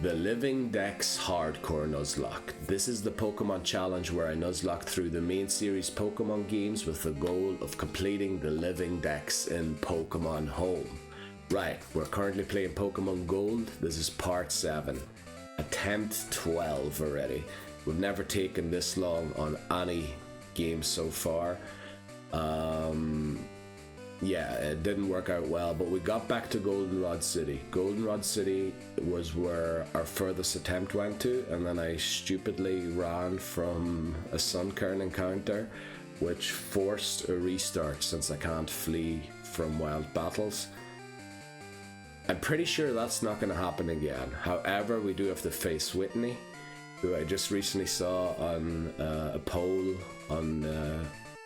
The Living Dex Hardcore Nuzlocke. This is the Pokemon challenge where I nuzlocke through the main series Pokemon games with the goal of completing the Living Dex in Pokémon Home. Right, we're currently playing Pokemon Gold. This is part 7. Attempt 12 already. We've never taken this long on any game so far. Yeah, it didn't work out well, but we got back to Goldenrod City. Goldenrod City was where our furthest attempt went to, and then I stupidly ran from a Sunkern encounter, which forced a restart since I can't flee from wild battles. I'm pretty sure that's not going to happen again. However, we do have to face Whitney, who I just recently saw on a poll on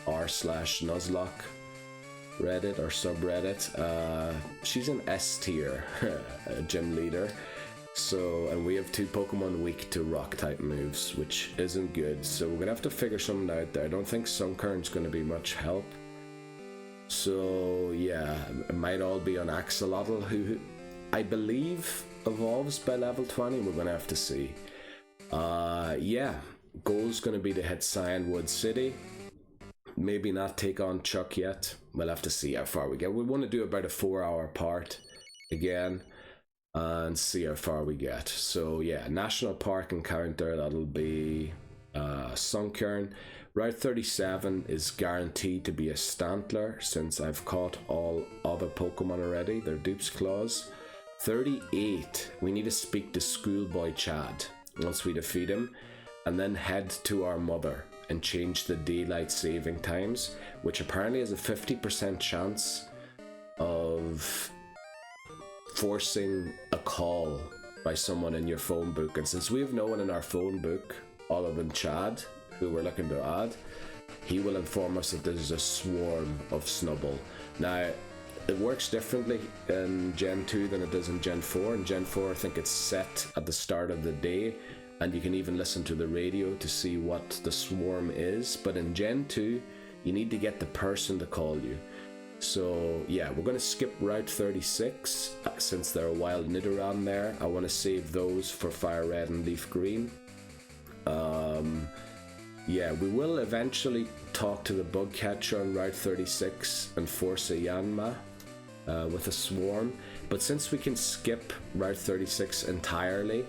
r/Nuzlocke Reddit or subreddit. She's an S tier gym leader, so, and we have 2 Pokemon weak to rock type moves, which isn't good, so we're gonna have to figure something out there. I don't think Sunkern's gonna be much help, so yeah, it might all be on Axolotl, who I believe evolves by level 20. We're gonna have to see. Yeah, goal's gonna be to hit Cyanwood City. Maybe not take on Chuck yet. We'll have to see how far we get. We want to do about a 4-hour part again and see how far we get. So yeah, National Park encounter, that'll be Sunkern. Route 37 is guaranteed to be a Stantler since I've caught all other Pokemon already. They're dupes claws. 38, we need to speak to Schoolboy Chad once we defeat him, and then head to our mother and change the daylight saving times, which apparently has a 50% chance of forcing a call by someone in your phone book. And since we have no one in our phone book other than Chad, who we're looking to add, he will inform us that there's a swarm of Snubbull. Now, it works differently in Gen 2 than it does in Gen 4. In Gen 4, I think it's set at the start of the day, and you can even listen to the radio to see what the swarm is. But in Gen 2, you need to get the person to call you. So yeah, we're going to skip Route 36 since there are wild Nidoran there. I want to save those for Fire Red and Leaf Green. Yeah, we will eventually talk to the bug catcher on Route 36 and force a Yanma with a swarm. But since we can skip Route 36 entirely,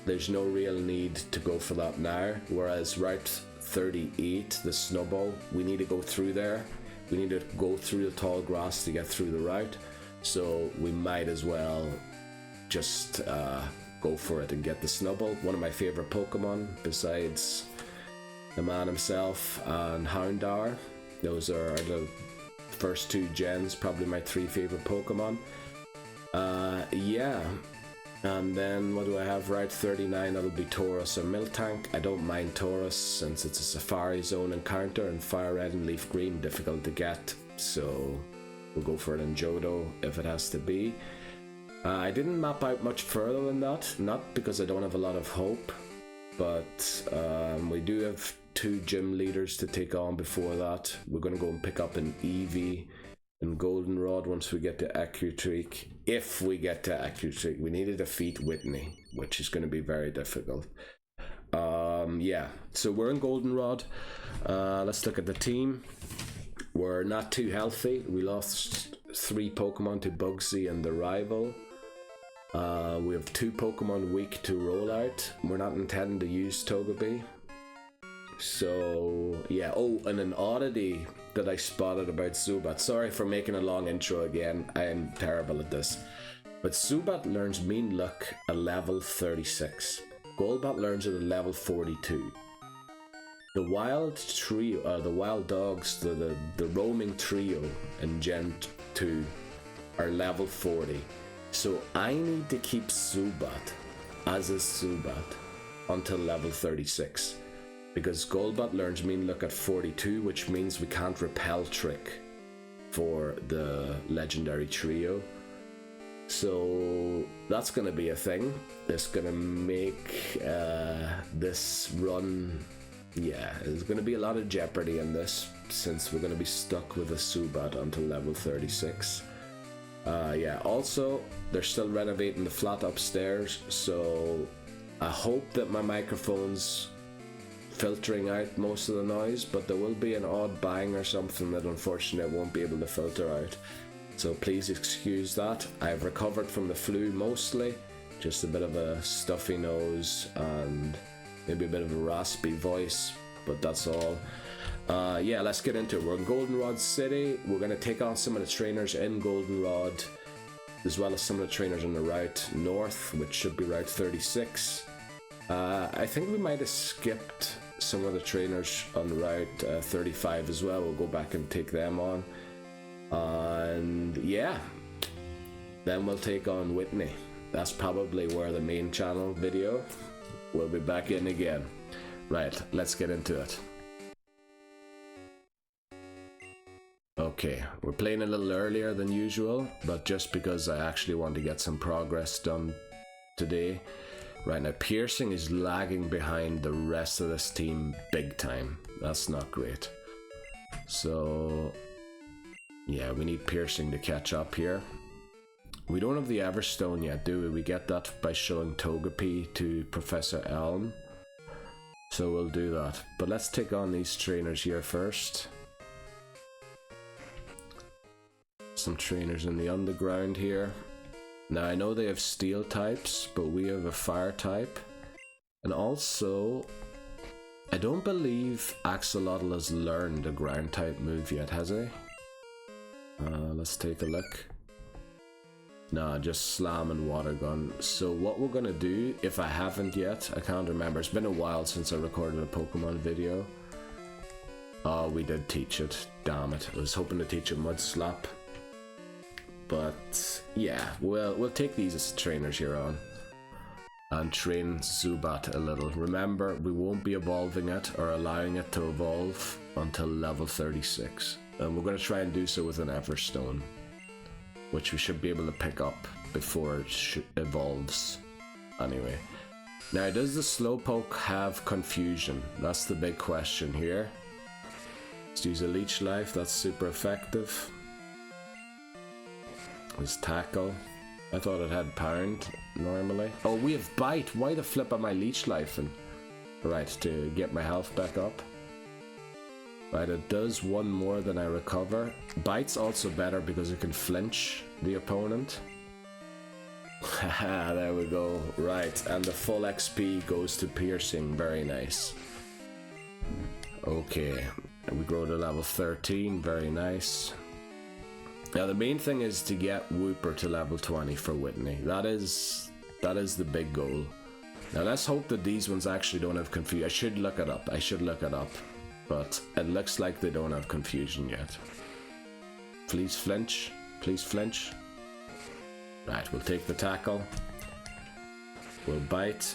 there's no real need to go for that now. Whereas Route 38, the Snubbull, we need to go through there. We need to go through the tall grass to get through the route. So we might as well just go for it and get the Snubbull. One of my favorite Pokemon besides the man himself and Houndour. Those are the first 2 gens, probably my 3 favorite Pokemon. Yeah. And then what do I have? Route 39, that'll be Tauros or Miltank. I don't mind Tauros since it's a Safari Zone encounter, and Fire Red and Leaf Green difficult to get, so we'll go for it in Johto if it has to be. I didn't map out much further than that, not because I don't have a lot of hope, but we do have 2 gym leaders to take on before that. We're going to go and pick up an Eevee and Goldenrod once we get to Accutreek. If we get to Accutreek, we need to defeat Whitney, which is going to be very difficult. Yeah, so we're in Goldenrod. Let's look at the team. We're not too healthy. We lost 3 Pokemon to Bugsy and the rival. We have 2 Pokemon weak to Rollout. We're not intending to use Togepi. So yeah, oh, and an oddity that I spotted about Zubat. Sorry for making a long intro again, I am terrible at this. But Zubat learns Mean Look at level 36. Golbat learns it at level 42. The wild trio, the wild dogs, the roaming trio in Gen 2 are level 40. So I need to keep Zubat as a Zubat until level 36. Because Golbat learns Mean Look at 42, which means we can't Repel Trick for the legendary trio. So that's going to be a thing. It's going to make this run, yeah, there's going to be a lot of Jeopardy in this, since we're going to be stuck with a Zubat until level 36. Yeah, also, they're still renovating the flat upstairs, so I hope that my microphone's filtering out most of the noise, but there will be an odd bang or something that unfortunately won't be able to filter out. So please excuse that. I've recovered from the flu mostly, just a bit of a stuffy nose and maybe a bit of a raspy voice, but that's all. Yeah, let's get into it. We're in Goldenrod City. We're going to take on some of the trainers in Goldenrod, as well as some of the trainers on the route north, which should be Route 36. I think we might have skipped some of the trainers on Route 35 as well. We'll go back and take them on. And yeah, then we'll take on Whitney. That's probably where the main channel video will be back in again. Right, let's get into it. Okay, we're playing a little earlier than usual, but just because I actually want to get some progress done today. Right now, Piercing is lagging behind the rest of this team big time. That's not great. So, yeah, we need Piercing to catch up here. We don't have the Everstone yet, do we? We get that by showing Togepi to Professor Elm. So we'll do that. But let's take on these trainers here first. Some trainers in the underground here. Now I know they have steel types, but we have a fire type. And also, I don't believe Axolotl has learned a ground type move yet, has he? Let's take a look. Nah, just Slam and Water Gun. So what we're gonna do, if I haven't yet, I can't remember. It's been a while since I recorded a Pokemon video. Oh, we did teach it. Damn it. I was hoping to teach a Mud Slap. But yeah, we'll take these as trainers here on and train Zubat a little. Remember, we won't be evolving it or allowing it to evolve until level 36, and we're going to try and do so with an Everstone, which we should be able to pick up before it evolves. Anyway, now does the Slowpoke have confusion? That's the big question here. Let's use a Leech Life. That's super effective. His Tackle. I thought it had Pound normally. Oh, we have Bite. Why the flip am I Leech Lifing? Right, to get my health back up. Right, it does one more than I recover. Bite's also better because it can flinch the opponent. Haha, there we go. Right, and the full XP goes to Piercing. Very nice. Okay, and we grow to level 13. Very nice. Now the main thing is to get Wooper to level 20 for Whitney. That is the big goal. Now let's hope that these ones actually don't have confusion. I should look it up. But it looks like they don't have confusion yet. Please flinch. Please flinch. Right, we'll take the Tackle. We'll Bite.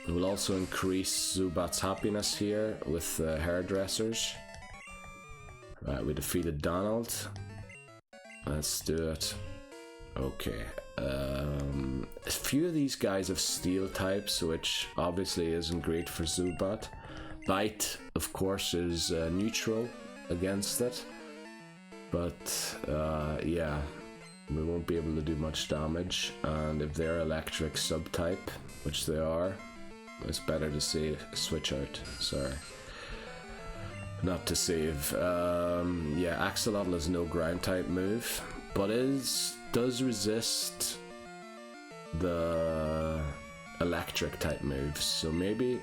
We'll also increase Zubat's happiness here with the Hairdressers. Right, we defeated Donald. Let's do it. Okay. A few of these guys have steel types, which obviously isn't great for Zubat. Bite, of course, is neutral against it. But, yeah, we won't be able to do much damage. And if they're electric subtype, which they are, it's better to switch out. Sorry. Not to save. Yeah, Axolotl has no ground type move, but does resist the electric type moves. So maybe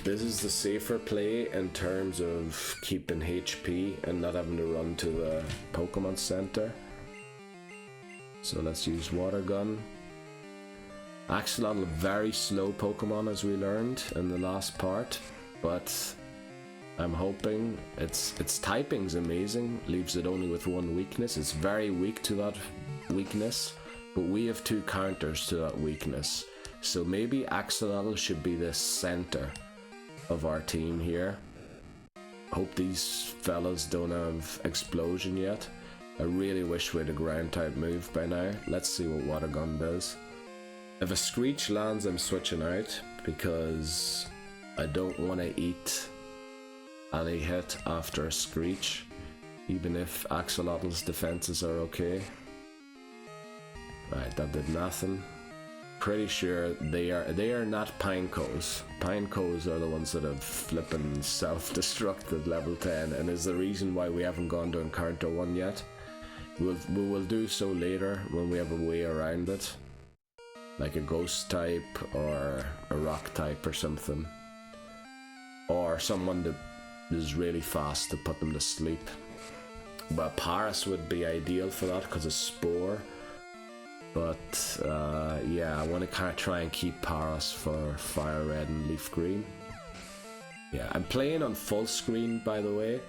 this is the safer play in terms of keeping HP and not having to run to the Pokemon Center. So let's use Water Gun. Axolotl, a very slow Pokemon, as we learned in the last part, but I'm hoping its typing's amazing, leaves it only with one weakness. It's very weak to that weakness, but we have two counters to that weakness. So maybe Axolotl should be the center of our team here. Hope these fellas don't have Explosion yet. I really wish we had a ground type move by now. Let's see what Water Gun does. If a Screech lands, I'm switching out because I don't want to eat any hit after a Screech. even if Axolotl's defenses are okay. Right, that did nothing. Pretty sure they are not Pinecos. Pinecos are the ones that have flippin' self-destructed level 10, and is the reason why we haven't gone to encounter one yet. We will do so later when we have a way around it, like a ghost type or a rock type or something, or someone that is really fast to put them to sleep. But Paris would be ideal for that because of Spore. But yeah, I want to kind of try and keep Paris for Fire Red and Leaf Green. Yeah, I'm playing on full screen, by the way.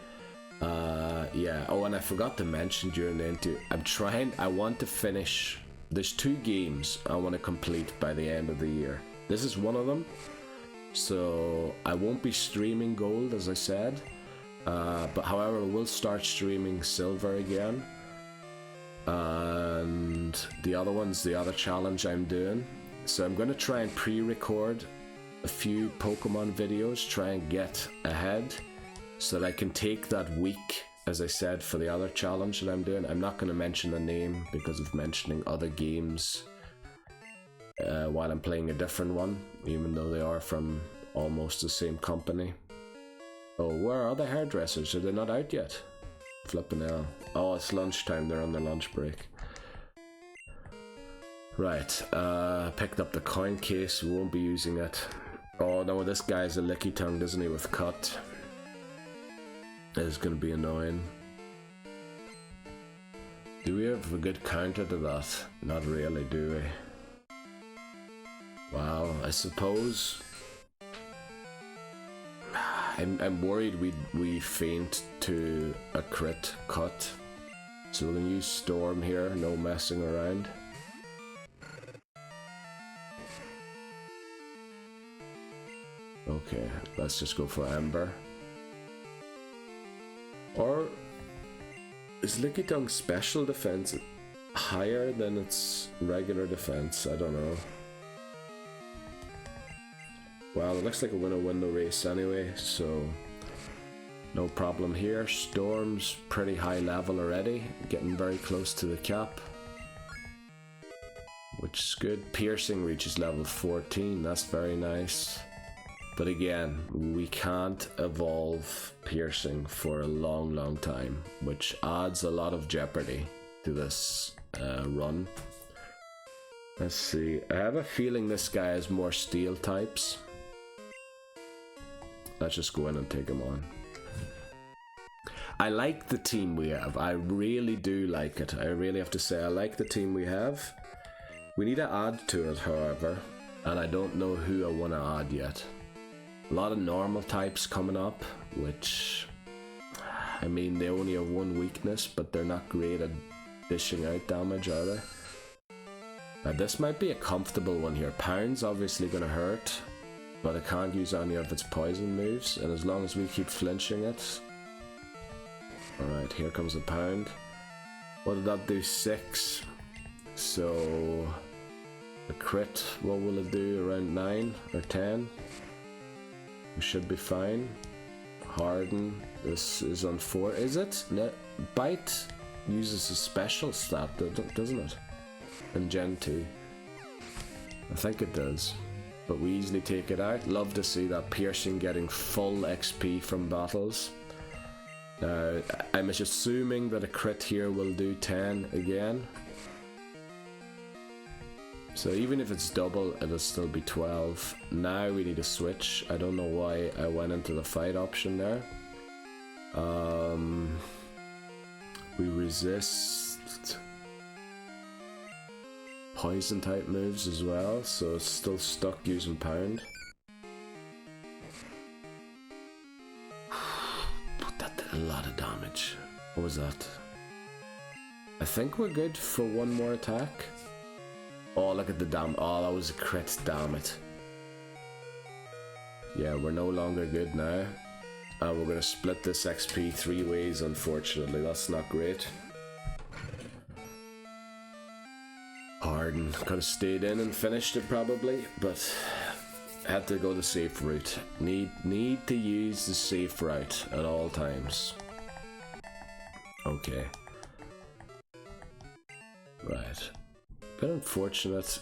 Yeah, oh, and I forgot to mention during the interview, I want to finish, there's 2 games I want to complete by the end of the year. This is one of them. So I won't be streaming Gold, as I said. But however, we'll start streaming Silver again. And the other one's the other challenge I'm doing. So I'm going to try and pre-record a few Pokemon videos, try and get ahead, so that I can take that week, as I said, for the other challenge that I'm doing. I'm not going to mention the name because of mentioning other games while I'm playing a different one, even though they are from almost the same company. Oh, where are the hairdressers? Are they not out yet? Flipping hell. Oh, it's lunchtime, they're on their lunch break. Right, picked up the coin case, we won't be using it. Oh no, this guy's a licky tongue, doesn't he, with cut. It's gonna be annoying. Do we have a good counter to that? Not really, do we? Wow, I suppose... I'm worried we faint to a crit cut. So we're gonna use Storm here, no messing around. Okay, let's just go for Ember. Or is Lickitung special defense higher than its regular defense? I don't know. Well, it looks like a winner-window race anyway, so no problem here. Storm's pretty high level already, getting very close to the cap, which is good. Piercing reaches level 14, that's very nice. But again, we can't evolve Piercing for a long time, which adds a lot of jeopardy to this run. Let's see, I have a feeling this guy has more steel types. Let's just go in and take him on. I like the team we have. I really do like it. I really have to say I like the team we have. We need to add to it, however, and I don't know who I want to add yet. A lot of normal types coming up, which, I mean, they only have one weakness, but they're not great at dishing out damage, are they? Now this might be a comfortable one here. Pound's obviously going to hurt, but I can't use any of its poison moves, and as long as we keep flinching it... Alright, here comes a Pound. What did that do? 6. So... the crit, what will it do? Around 9 or 10? We should be fine. Harden, this is on 4. Is it? No, Bite uses a special stat, doesn't it? In Gen 2. I think it does. But we easily take it out. Love to see that Piercing getting full XP from battles. Now, I'm just assuming that a crit here will do 10 again. So even if it's double, it'll still be 12. Now we need a switch. I don't know why I went into the fight option there. We resist poison type moves as well, so it's still stuck using Pound. But that did a lot of damage. What was that? I think we're good for one more attack. Oh, look at the damage. Oh, that was a crit, damn it. Yeah, we're no longer good now. We're gonna split this XP 3 ways, unfortunately. That's not great. Harden. Could have stayed in and finished it probably, but had to go the safe route. Need to use the safe route at all times. Okay. Right. Bit unfortunate.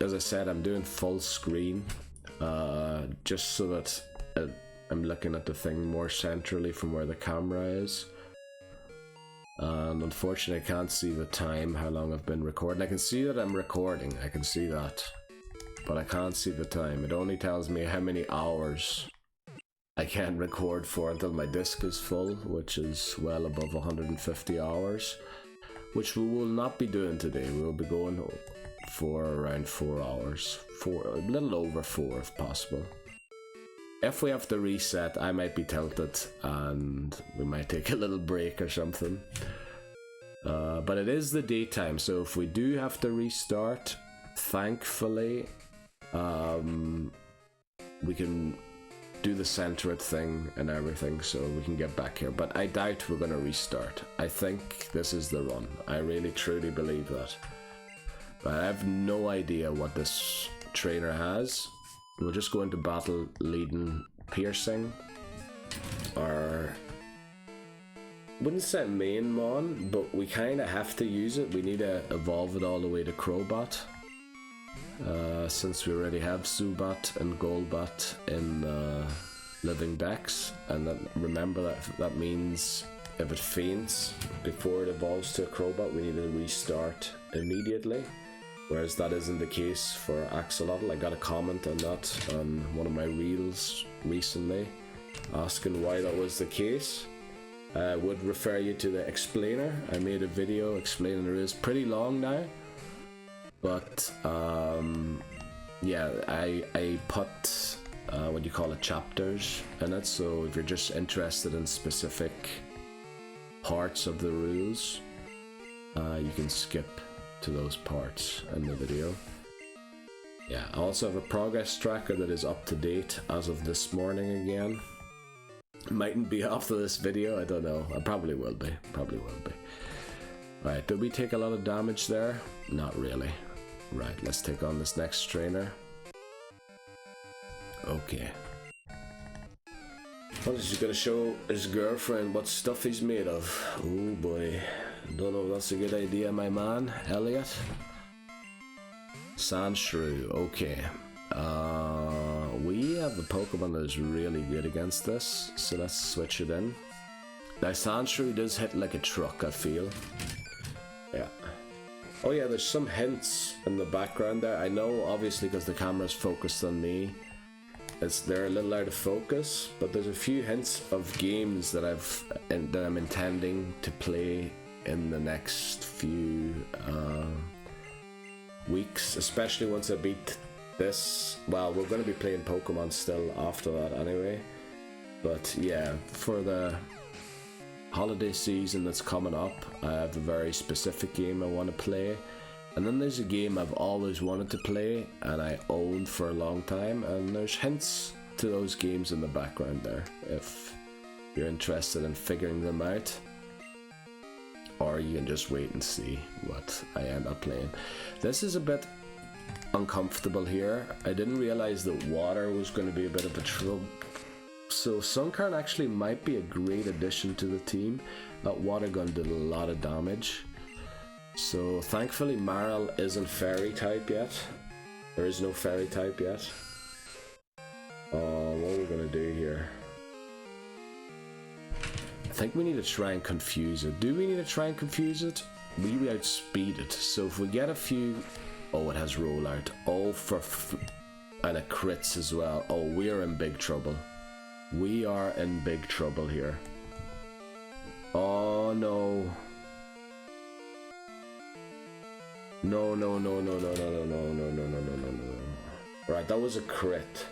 As I said, I'm doing full screen, just so that I'm looking at the thing more centrally from where the camera is. And unfortunately, I can't see the time, how long I've been recording. I can see that I'm recording, I can see that, but I can't see the time. It only tells me how many hours I can record for until my disk is full, which is well above 150 hours, which we will not be doing today. We'll be going for around 4 hours, a little over 4 if possible. If we have to reset, I might be tilted and we might take a little break or something. But it is the daytime, so if we do have to restart, thankfully, we can do the centered thing and everything, so we can get back here. But I doubt we're going to restart. I think this is the run. I really truly believe that. But I have no idea what this trainer has. We'll just go into battle leading piercing, or wouldn't say main mon, but we kind of have to use it. We need to evolve it all the way to Crowbat, since we already have Zubat and Golbat in Living Dex, and then remember that means if it faints before it evolves to a Crowbat, we need to restart immediately. Whereas that isn't the case for Axolotl. I got a comment on that on one of my reels recently, asking why that was the case. I would refer you to the explainer. I made a video explaining the rules, pretty long now, but yeah, I put what do you call it, chapters in it, so if you're just interested in specific parts of the rules, you can skip to those parts in the video. Yeah, I also have a progress tracker that is up to date as of this morning again. Mightn't be after this video, I don't know. I probably will be. Right, did we take a lot of damage there? Not really. Right, let's take on this next trainer. Okay. Well, he's gonna show his girlfriend what stuff he's made of. Oh boy. Don't know if that's a good idea, my man, Elliot. Sandshrew, okay. We have a Pokemon that is really good against this, so let's switch it in. Now, Sandshrew does hit like a truck, I feel. Yeah. Oh yeah, there's some hints in the background there. I know, obviously, because the camera's focused on me, they're a little out of focus, but there's a few hints of games that I'm intending to play in the next few weeks, especially once I beat this. Well, we're going to be playing Pokemon still after that anyway, but yeah, for the holiday season that's coming up, I have a very specific game I want to play, and then there's a game I've always wanted to play and I owned for a long time, and there's hints to those games in the background there if you're interested in figuring them out. Or you can just wait and see what I end up playing. This is a bit uncomfortable here. I didn't realize that water was going to be a bit of a trouble. So Sunkern actually might be a great addition to the team. That water gun did a lot of damage. So thankfully Marill isn't fairy type yet. There is no fairy type yet. What are we going to do here? I think we need to try and confuse it. Do we need to try and confuse it? We outspeed it. So if we get a few... Oh, it has rollout. Oh, and it crits as well. Oh, we are in big trouble. We are in big trouble here. Oh, no. No. Right, that was a crit.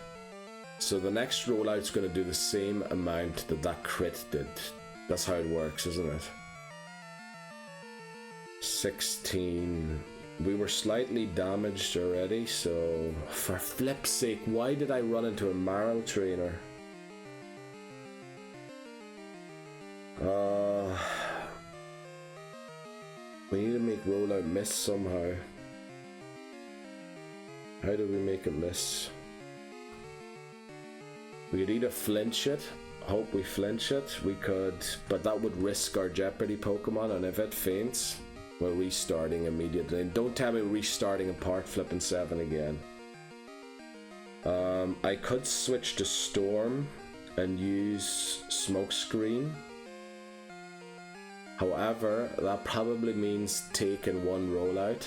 So the next rollout's going to do the same amount that crit did. That's how it works, isn't it? 16. We were slightly damaged already, so for flip's sake, why did I run into a Marill trainer? We need to make rollout miss somehow. How do we make it miss? We could either flinch it, hope we flinch it. We could, but that would risk our Jeopardy Pokemon, and if it faints, we're restarting immediately. And don't tell me we're restarting and part flipping 7 again. I could switch to Storm and use Smokescreen. However, that probably means taking one rollout.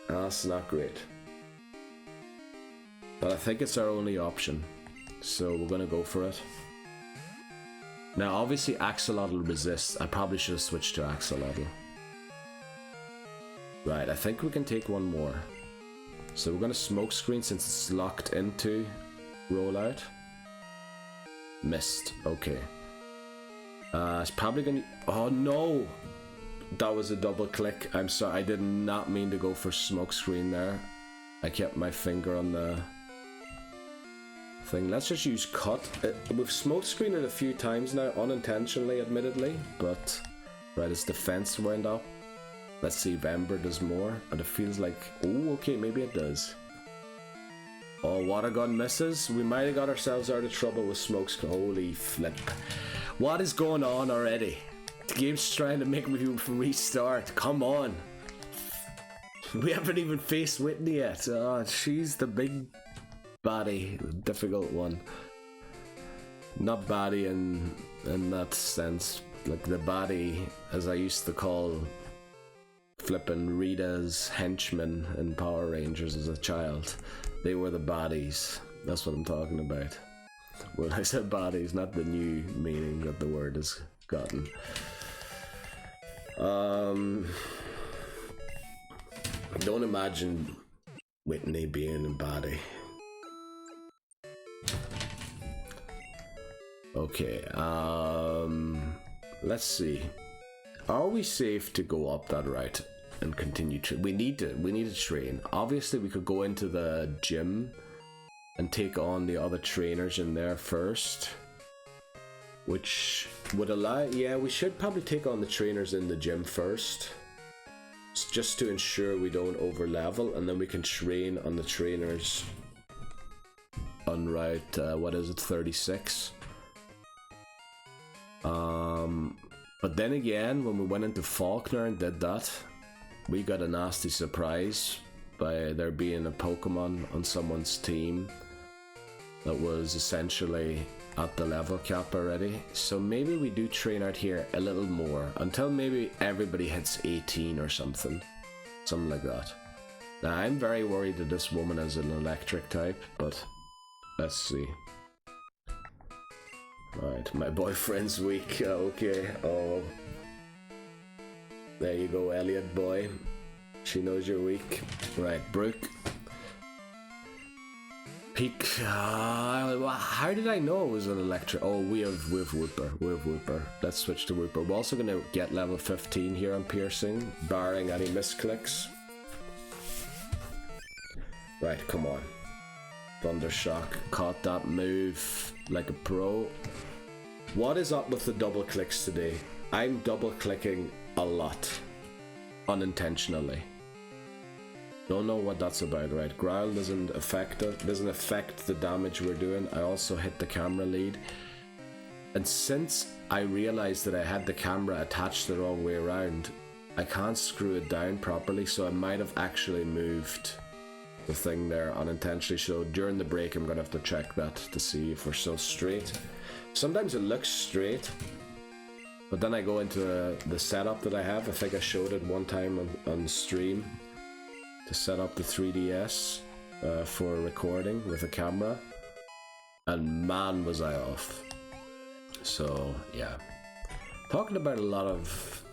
That's not great. But I think it's our only option, so we're gonna go for it. Now obviously Axolotl resists. I probably should have switched to Axolotl. Right, I think we can take one more. So we're gonna Smokescreen since it's locked into rollout. Missed, okay. It's probably gonna... Oh no! That was a double click. I'm sorry, I did not mean to go for Smokescreen there. I kept my finger on the thing. Let's just use cut. We've Smokescreened it a few times now, unintentionally admittedly, but... Right, its defense went up. Let's see if Ember does more, and it feels like... Oh, okay, maybe it does. Oh, Water Gun misses. We might have got ourselves out of trouble with Smokescreen. Holy flip. What is going on already? The game's trying to make me restart. Come on. We haven't even faced Whitney yet. Oh, she's the big baddie, the difficult one. Not baddie in that sense. Like the baddie, as I used to call flippin' Rita's henchmen in Power Rangers as a child. They were the baddies. That's what I'm talking about. When I said baddies, not the new meaning that the word has gotten. Don't imagine Whitney being a baddie. Okay, let's see. Are we safe to go up that route and continue to... We need to train. Obviously, we could go into the gym and take on the other trainers in there first, which would allow... Yeah, we should probably take on the trainers in the gym first, just to ensure we don't over level, and then we can train on the trainers on route, what is it, 36. But then again, when we went into Faulkner and did that, we got a nasty surprise by there being a Pokemon on someone's team that was essentially at the level cap already. So maybe we do train out here a little more until maybe everybody hits 18 or something like that. Now I'm very worried that this woman is an electric type, but let's see. Right, my boyfriend's weak. Okay, oh. There you go, Elliot boy. She knows you're weak. Right, Brooke. Peak. How did I know it was an electric? Oh, we have Whooper. We have Whooper. Let's switch to Whooper. We're also going to get level 15 here on Piercing, barring any misclicks. Right, come on. Thundershock. Caught that move like a pro. What is up with the double clicks today? I'm double clicking a lot. Unintentionally. Don't know what that's about. Right, Growl doesn't affect the damage we're doing. I also hit the camera lead. And since I realized that I had the camera attached the wrong way around, I can't screw it down properly, so I might have actually moved the thing there unintentionally. So during the break I'm gonna have to check that to see if we're still straight. Sometimes it looks straight, but then I go into the setup that I have. I think I showed it one time on stream to set up the 3DS for recording with a camera, and man was I off. So yeah, talking about a lot of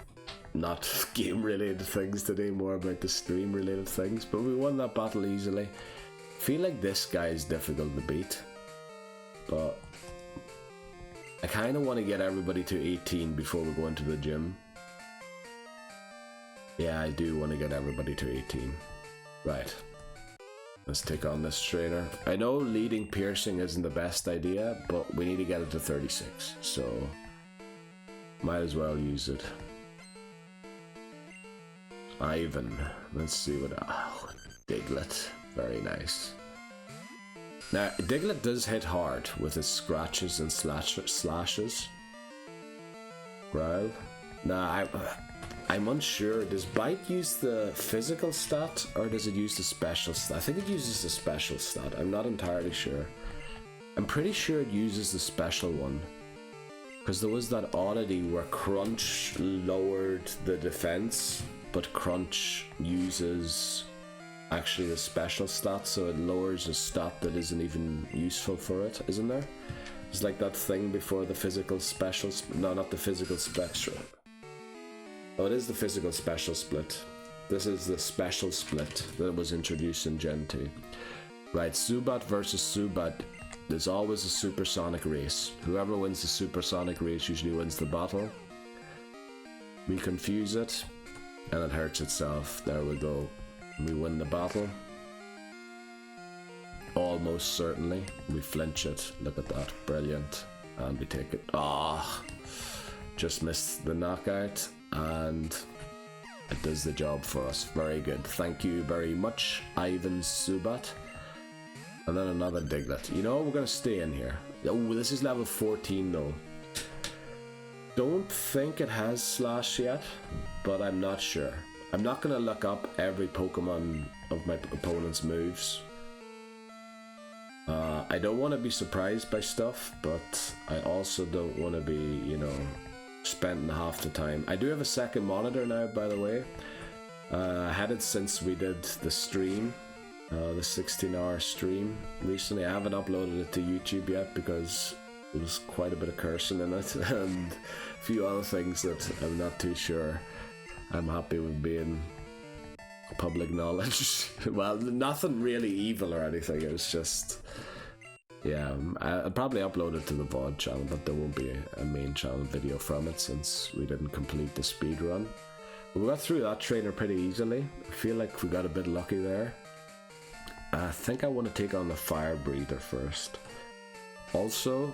not game related things today, more about the stream related things, but we won that battle easily. Feel like this guy is difficult to beat, but I kind of want to get everybody to 18 before we go into the gym. Yeah, I do want to get everybody to 18. Right. Let's take on this trainer. I know leading Piercing isn't the best idea, but we need to get it to 36, so might as well use it. Ivan. Let's see what... Oh, Diglett. Very nice. Now, Diglett does hit hard with his scratches and slashes. Growl. Now, I'm unsure. Does Bite use the physical stat or does it use the special stat? I think it uses the special stat. I'm not entirely sure. I'm pretty sure it uses the special one. Because there was that oddity where Crunch lowered the defense, but Crunch uses actually the special stat, so it lowers a stat that isn't even useful for it, isn't there? It's like that thing before the physical special... No, not the physical special. Oh, it is the physical special split. This is the special split that was introduced in Gen 2. Right, Zubat versus Zubat. There's always a supersonic race. Whoever wins the supersonic race usually wins the battle. We confuse it, and it hurts itself. There we go. We win the battle. Almost certainly. We flinch it. Look at that. Brilliant. And we take it. Ah! Just missed the knockout, and it does the job for us. Very good. Thank you very much, Ivan Zubat. And then another Diglett. You know, we're going to stay in here. Oh, this is level 14 though. Don't think it has Slash yet, but I'm not sure. I'm not going to look up every Pokemon of my opponent's moves. I don't want to be surprised by stuff, but I also don't want to be, you know, spending half the time. I do have a second monitor now, by the way. I had it since we did the stream. The 16-hour stream recently. I haven't uploaded it to YouTube yet because there was quite a bit of cursing in it and a few other things that I'm not too sure I'm happy with being public knowledge. Well, nothing really evil or anything, it was just... Yeah, I'll probably upload it to the VOD channel, but there won't be a main channel video from it since we didn't complete the speed run. We got through that trainer pretty easily. I feel like we got a bit lucky there. I think I want to take on the Fire Breather first. Also,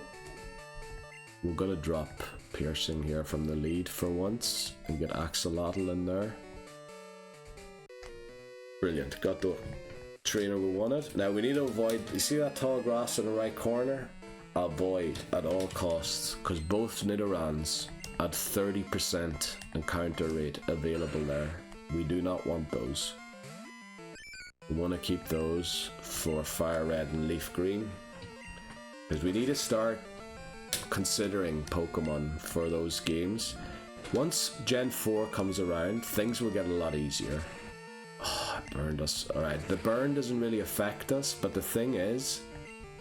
we're going to drop Piercing here from the lead for once and get Axolotl in there. Brilliant, got the trainer we wanted. Now we need to avoid, you see that tall grass in the right corner? Avoid at all costs, because both Nidorans add 30% encounter rate available there. We do not want those. We want to keep those for Fire Red and Leaf Green, because we need to start considering Pokemon for those games. Once Gen 4 comes around, things will get a lot easier. Oh, it burned us. Alright, the burn doesn't really affect us, but the thing is,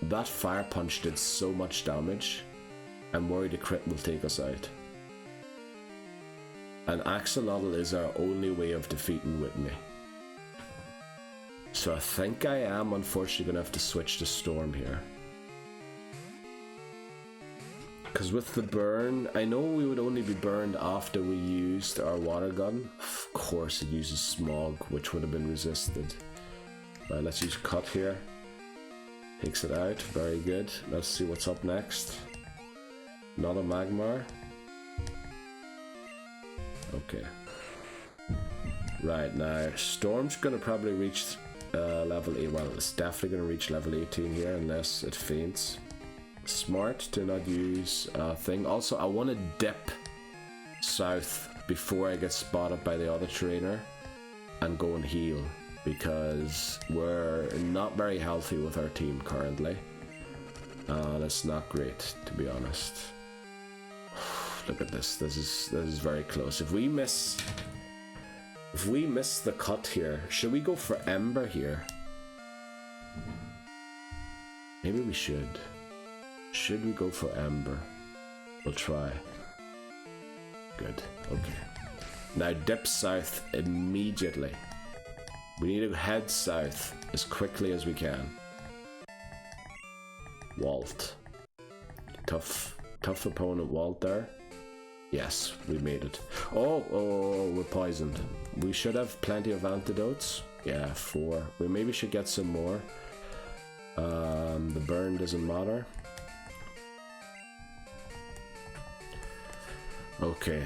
that Fire Punch did so much damage, I'm worried a crit will take us out. And Axolotl is our only way of defeating Whitney. So I think I am unfortunately going to have to switch to Storm here. Because with the burn, I know we would only be burned after we used our water gun. Of course it uses Smog, which would have been resisted. Right, let's use Cut here. Takes it out, very good. Let's see what's up next. Not a Magmar. Okay. Right, now Storm's gonna probably reach level 8. Well, it's definitely gonna reach level 18 here unless it faints. Smart to not use a thing. Also, I want to dip south before I get spotted by the other trainer and go and heal, because we're not very healthy with our team currently. That's not great, to be honest. Look at this. This is very close. If we miss the cut here, should we go for Ember here? Maybe we should. Should we go for Ember? We'll try. Good. Okay. Now dip south immediately. We need to head south as quickly as we can. Walt. Tough opponent, Walt there. Yes, we made it. Oh, we're poisoned. We should have plenty of antidotes. Yeah, 4. We maybe should get some more. The burn doesn't matter. Okay.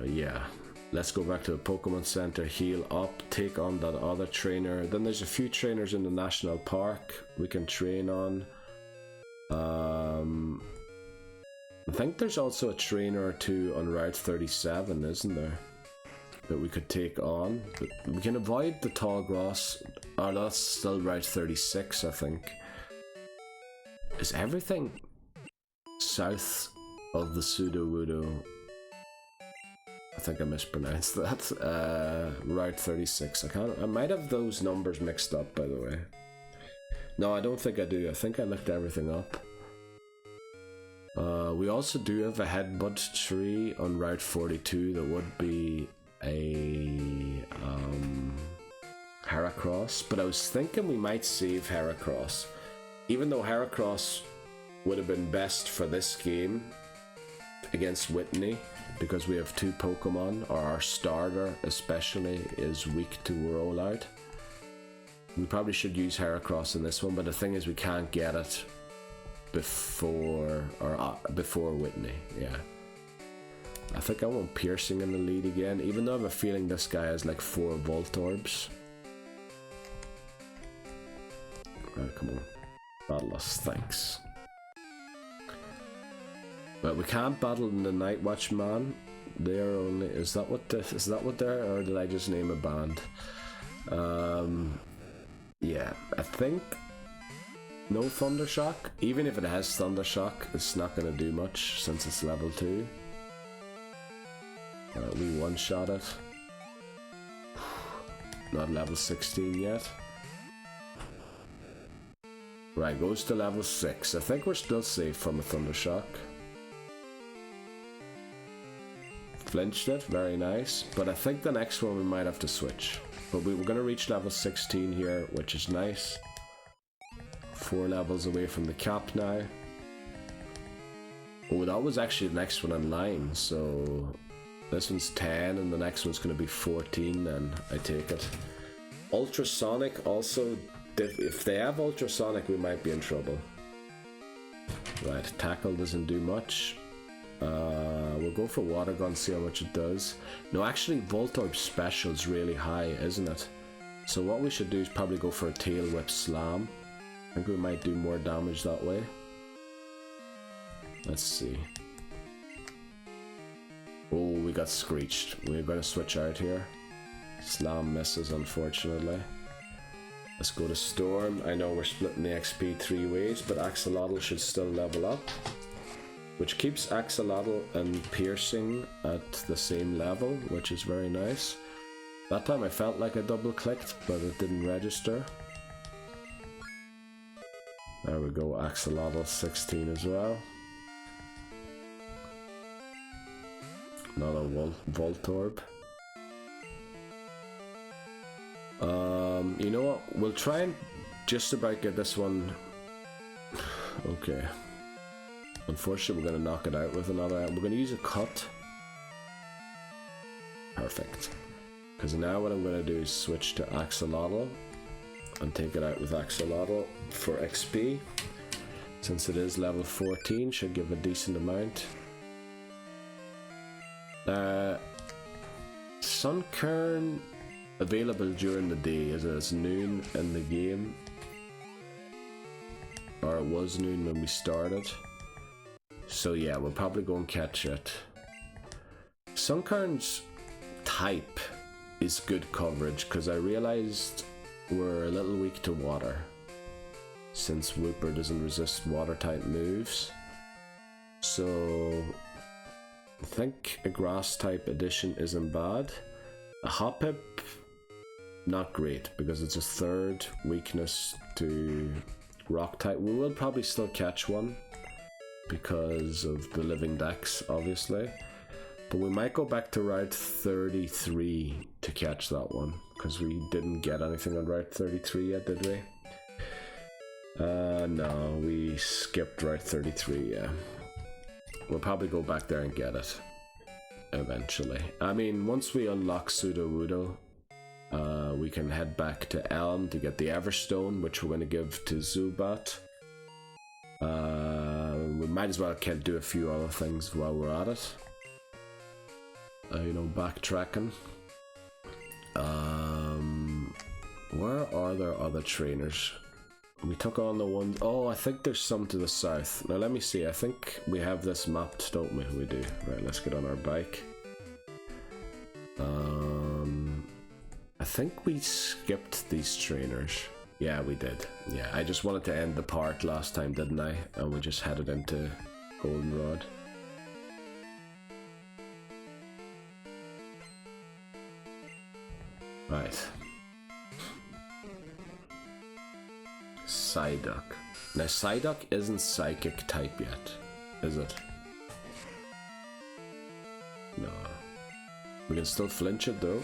Yeah. Let's go back to the Pokemon Center, heal up, take on that other trainer. Then there's a few trainers in the National Park we can train on. I think there's also a trainer or two on Route 37, isn't there? That we could take on. But we can avoid the tall grass. Oh, that's still Route 36, I think. Is everything south of the Sudowoodo? I think I mispronounced that. Route 36. I might have those numbers mixed up, by the way. No, I don't think I do. I think I looked everything up. We also do have a headbutt tree on Route 42 that would be a Heracross, but I was thinking we might save Heracross. Even though Heracross would have been best for this game against Whitney, because we have two Pokemon, or our starter especially is weak to rollout. We probably should use Heracross in this one, but the thing is we can't get it before Whitney. Yeah, I think I want Piercing in the lead again, even though I have a feeling this guy has like 4 Voltorbs. Right, come on, battle us, thanks. But we can't battle in the Night Watch Man. They are only. Is that what they're? Or did I just name a band? Yeah, I think no Thundershock. Even if it has Thundershock, it's not gonna do much since it's level 2. We one-shot it. Not level 16 yet. Right, goes to level 6. I think we're still safe from a Thundershock. Flinched it, very nice. But I think the next one we might have to switch. But we're going to reach level 16 here, which is nice. 4 levels away from the cap now. Oh, that was actually the next one in line, so this one's 10 and the next one's going to be 14 then, I take it. Ultrasonic also, if they have Ultrasonic we might be in trouble. Right, Tackle doesn't do much. We'll go for Water Gun, see how much it does. No, actually Voltorb special is really high, isn't it? So what we should do is probably go for a Tail Whip Slam. I think we might do more damage that way. Let's see. Oh, we got Screeched. We're going to switch out here. Slam misses, unfortunately. Let's go to Storm. I know we're splitting the XP 3 ways, but Axolotl should still level up, which keeps Axolotl and Piercing at the same level, which is very nice. That time I felt like I double clicked, but it didn't register. There we go, Axolotl 16 as well. Another Voltorb. You know what? We'll try and just about get this one. Okay. Unfortunately, we're going to knock it out with another. We're going to use a cut. Perfect. Because now what I'm going to do is switch to Axolotl and take it out with Axolotl for XP. Since it is level 14, should give a decent amount. Sunkern available during the day, as it's noon in the game. Or it was noon when we started. So yeah, we'll probably go and catch it. Sunkern's type is good coverage, because I realized we're a little weak to water, since Wooper doesn't resist water type moves. So I think a grass type addition isn't bad. A Hoppip, not great, because it's a 3rd weakness to rock type. We will probably still catch one because of the Living Dex, obviously. But we might go back to Route 33 to catch that one, because we didn't get anything on Route 33 yet, did we? No, we skipped Route 33, yeah. We'll probably go back there and get it eventually. I mean, once we unlock Sudowoodo, we can head back to Errand to get the Everstone, which we're going to give to Zubat. We might as well do a few other things while we're at it. you know, backtracking. Where are there other trainers? We took on the ones. Oh, I think there's some to the south. Now let me see. I think we have this mapped, don't we? We do. Right, let's get on our bike. I think we skipped these trainers. Yeah, we did. Yeah, I just wanted to end the part last time, didn't I? And we just headed into Goldenrod. Right. Psyduck. Now, Psyduck isn't psychic type yet, is it? No. We can still flinch it though.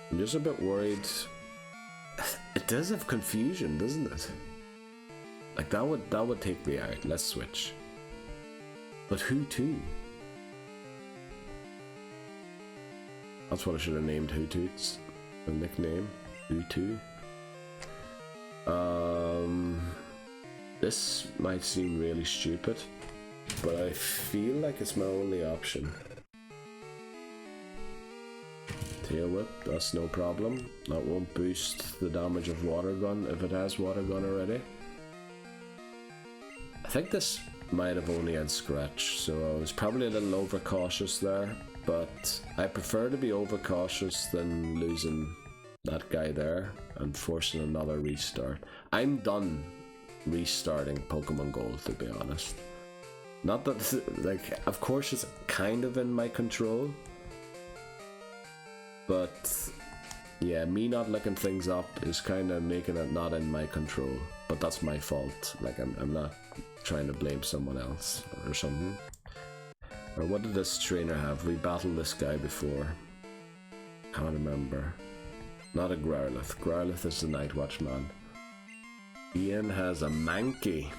I'm just a bit worried. It does have confusion, doesn't it? Like that would take me out. Let's switch. But who to? That's what I should have named Hootoots. A nickname. Who to? This might seem really stupid, but I feel like it's my only option. Tail Whip, that's no problem. That won't boost the damage of Water Gun if it has Water Gun already. I think this might have only had Scratch, so I was probably a little overcautious there, but I prefer to be overcautious than losing that guy there and forcing another restart. I'm done restarting Pokemon Gold, to be honest. Not that, like, of course it's kind of in my control, but yeah, me not looking things up is kind of making it not in my control. But that's my fault. Like, I'm not trying to blame someone else or something. Or what did this trainer have? We battled this guy before. Can't remember. Not a Growlithe. Growlithe is the Night Watchman. Ian has a Mankey.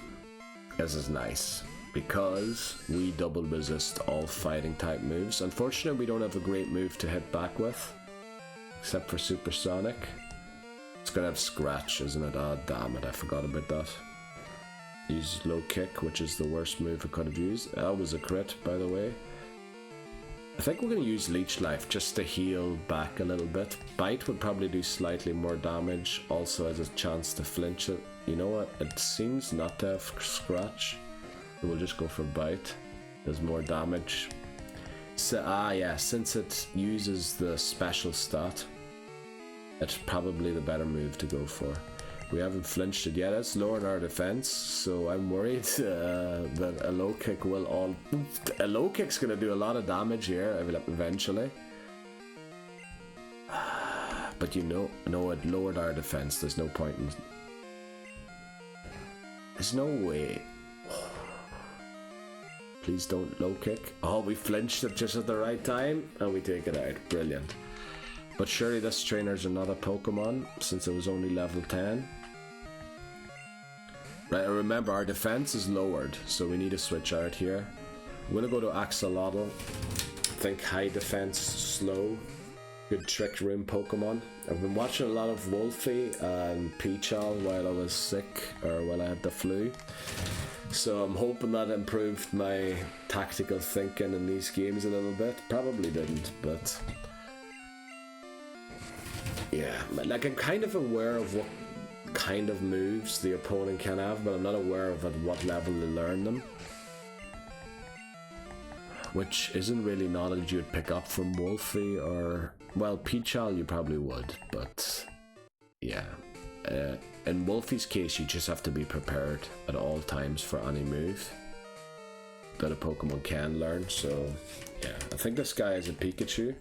This is nice, because we double resist all fighting type moves. Unfortunately, we don't have a great move to hit back with, except for Supersonic. It's gonna have Scratch, isn't it? Ah, damn it, I forgot about that. Use Low Kick, which is the worst move I could have used. That was a crit, by the way. I think we're gonna use Leech Life just to heal back a little bit. Bite would probably do slightly more damage, also has a chance to flinch it. You know what? It seems not to have Scratch. We'll just go for Bite. Does more damage. So, yeah, since it uses the special stat, it's probably the better move to go for. We haven't flinched it yet. It's lowered our defense, so I'm worried that a low kick will all... A low kick's gonna do a lot of damage here eventually. But you know, no, it lowered our defense. There's no point in... There's no way. Please don't low kick. Oh, we flinched it just at the right time, and we take it out. Brilliant. But surely this trainer's another Pokemon, since it was only level 10. Right, and remember, our defense is lowered, so we need to switch out here. I'm gonna go to Axolotl. Think high defense, slow. Good trick room Pokemon. I've been watching a lot of Wolfie and Peachal while I was sick, or while I had the flu. So I'm hoping that improved my tactical thinking in these games a little bit. Probably didn't, but... Yeah, like I'm kind of aware of what kind of moves the opponent can have, but I'm not aware of at what level they learn them. Which isn't really knowledge you'd pick up from Wolfie or... Well, Peachal you probably would, but... Yeah. In Wolfie's case, you just have to be prepared at all times for any move that a Pokemon can learn, so... Yeah, I think this guy is a Pikachu.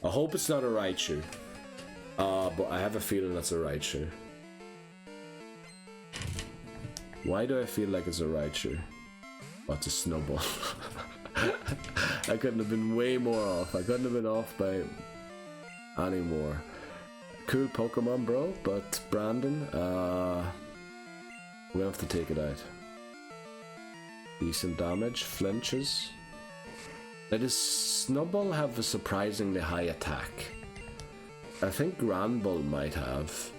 I hope it's not a Raichu. But I have a feeling it's a Raichu. Why do I feel like it's a Raichu? Oh, it's a Snowball. I couldn't have been way more off. I couldn't have been off by any more. Cool Pokemon, bro, but Brandon, we have to take it out. Decent damage, flinches. Now, does Snowball have a surprisingly high attack? I think Granbull might have,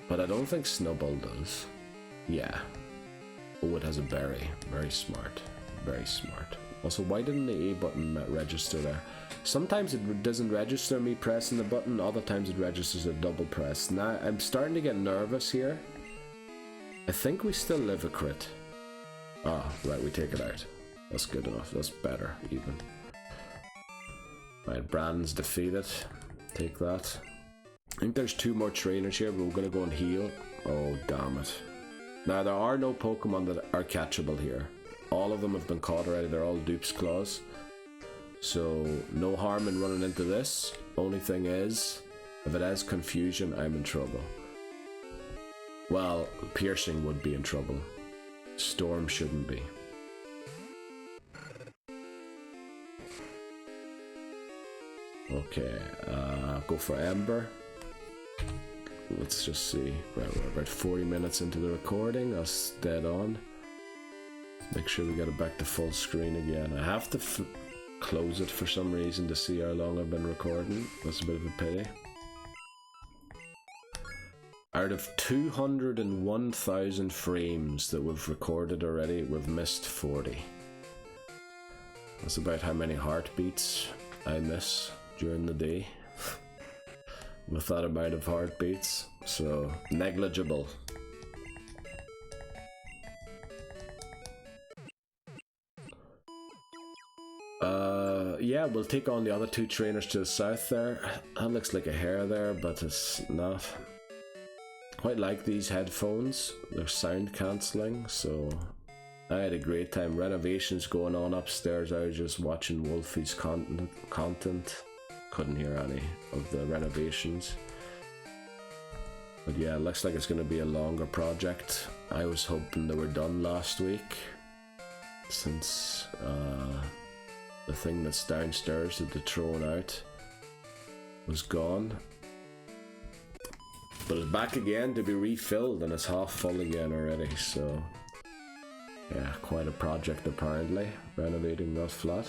but I don't think Snowball does. Yeah. Oh, it has a berry. Very smart. Very smart. Also, why didn't the A button register there? Sometimes it doesn't register me pressing the button, other times it registers a double press. Now, I'm starting to get nervous here. I think we still live a crit. Ah, right, we take it out. That's good enough, that's better, even. Right, Brandon's defeated. Take that. I think there's 2 more trainers here, but we're gonna go and heal. Oh, damn it. Now, there are no Pokemon that are catchable here. All of them have been caught already, they're all dupes claws. So, no harm in running into this. Only thing is, if it has confusion, I'm in trouble. Well, piercing would be in trouble. Storm shouldn't be. Okay, go for Ember. Let's just see. Right, we're about 40 minutes into the recording. That's dead on. Make sure we get it back to full screen again. I have to close it for some reason to see how long I've been recording. That's a bit of a pity. Out of 201,000 frames that we've recorded already, we've missed 40. That's about how many heartbeats I miss during the day. With that amount of heartbeats, so negligible. Yeah, we'll take on the other 2 trainers to the south there. That looks like a hair there, but it's not. Quite like these headphones. They're sound cancelling, so I had a great time. Renovations going on upstairs. I was just watching Wolfie's content. Couldn't hear any of the renovations. But yeah, it looks like it's going to be a longer project. I was hoping they were done last week, since the thing that's downstairs that they're throwing out was gone. But it's back again to be refilled, and it's half full again already, so yeah, quite a project apparently, renovating that flat.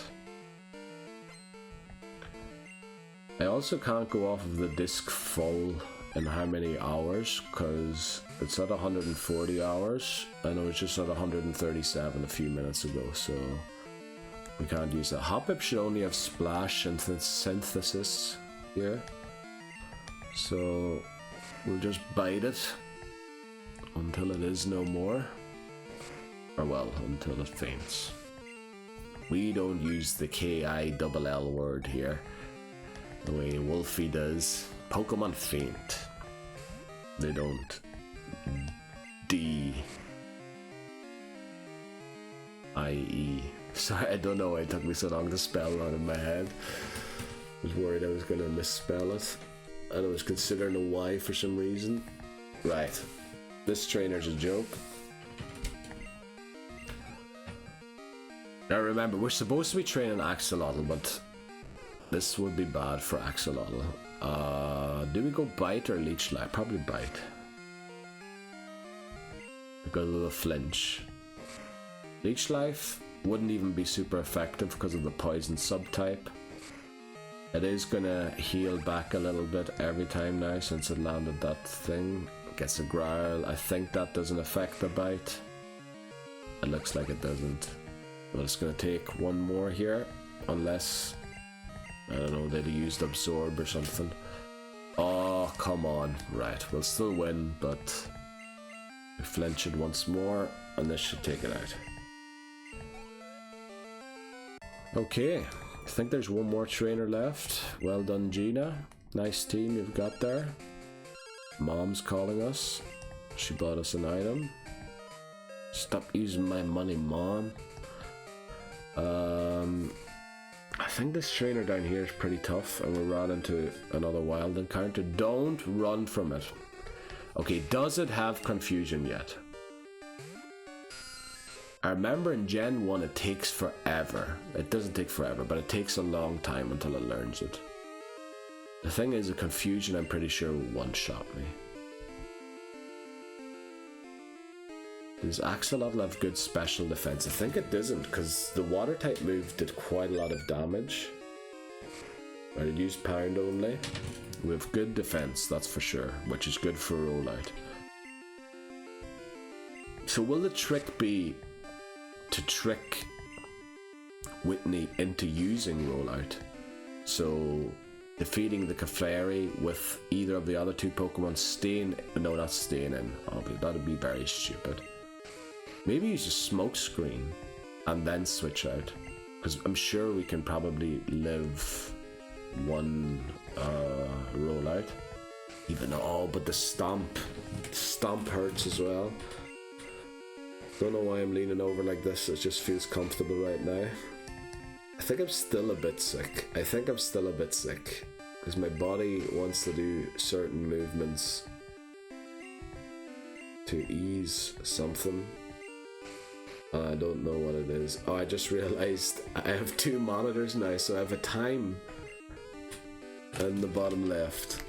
I also can't go off of the disc full in how many hours, because it's at 140 hours and it was just at 137 a few minutes ago, so we can't use that. Hoppip should only have splash and synthesis here, so we'll just bite it until it is no more, or well, until it faints. We don't use the K-I-double-L word here the way Wolfie does. Pokemon faint. They don't D-I-E. Sorry, I don't know why it took me so long to spell that in my head. I was worried I was going to misspell it, and I was considering a Y for some reason. Right, this trainer's a joke. Now remember, we're supposed to be training Axolotl, but this would be bad for Axolotl. Do we go bite or leech life? Probably bite, because of the flinch. Leech life wouldn't even be super effective because of the poison subtype. It is gonna heal back a little bit every time now since it landed that thing. It gets a growl. I think that doesn't affect the bite. It looks like it doesn't. But it's gonna take one more here, unless, I don't know, they'd used absorb or something. Oh, come on. Right, we'll still win, but we flinch it once more, and this should take it out. Okay, I think there's one more trainer left. Well done, Gina. Nice team you've got there. Mom's calling us. She bought us an item. Stop using my money, Mom. I think this trainer down here is pretty tough, and we ran into another wild encounter. Don't run from it. Okay, does it have confusion yet? I remember in Gen 1 it takes forever. It doesn't take forever, but it takes a long time until it learns it. The thing is, the confusion I'm pretty sure will one-shot me. Does Axolotl have good special defense? I think it doesn't, because the water type move did quite a lot of damage. But it used pound only. We have good defense, that's for sure, which is good for rollout. So will the trick be to trick Whitney into using rollout. So defeating the Clefairy with either of the other two Pokemon staying, no, not staying in, that'd be very stupid. Maybe use a smoke screen and then switch out, because I'm sure we can probably live one rollout. Even though, but the stomp hurts as well. Don't know why I'm leaning over like this, it just feels comfortable right now. I think I'm still a bit sick. Because my body wants to do certain movements to ease something. And I don't know what it is. Oh, I just realized I have two monitors now, so I have a time in the bottom left.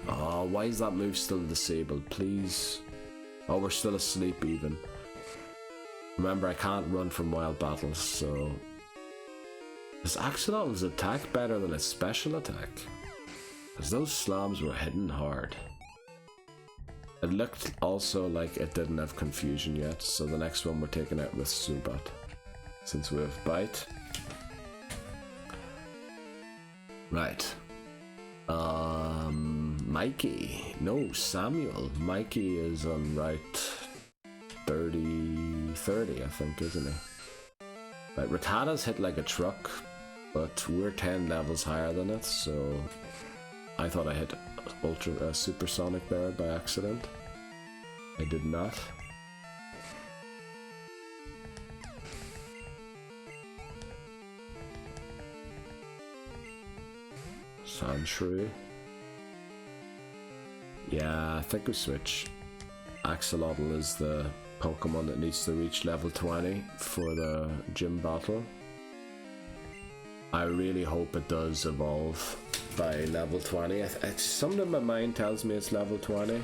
Oh, why is that move still disabled? Please. Oh, we're still asleep even. Remember, I can't run from wild battles, so... Is Axolotl's attack better than its special attack? Because those slams were hitting hard. It looked also like it didn't have confusion yet, so the next one we're taking out with Zubat. Since we have bite. Right. Mikey. No, Samuel. Mikey is on route 30, I think, isn't he? Right, Rattata's hit like a truck, but we're 10 levels higher than it, so I thought I hit supersonic there by accident. I did not. Sandshrew. Yeah, I think we switch. Axolotl is the Pokemon that needs to reach level 20 for the gym battle. I really hope it does evolve by level 20. Something in my mind tells me it's level 20.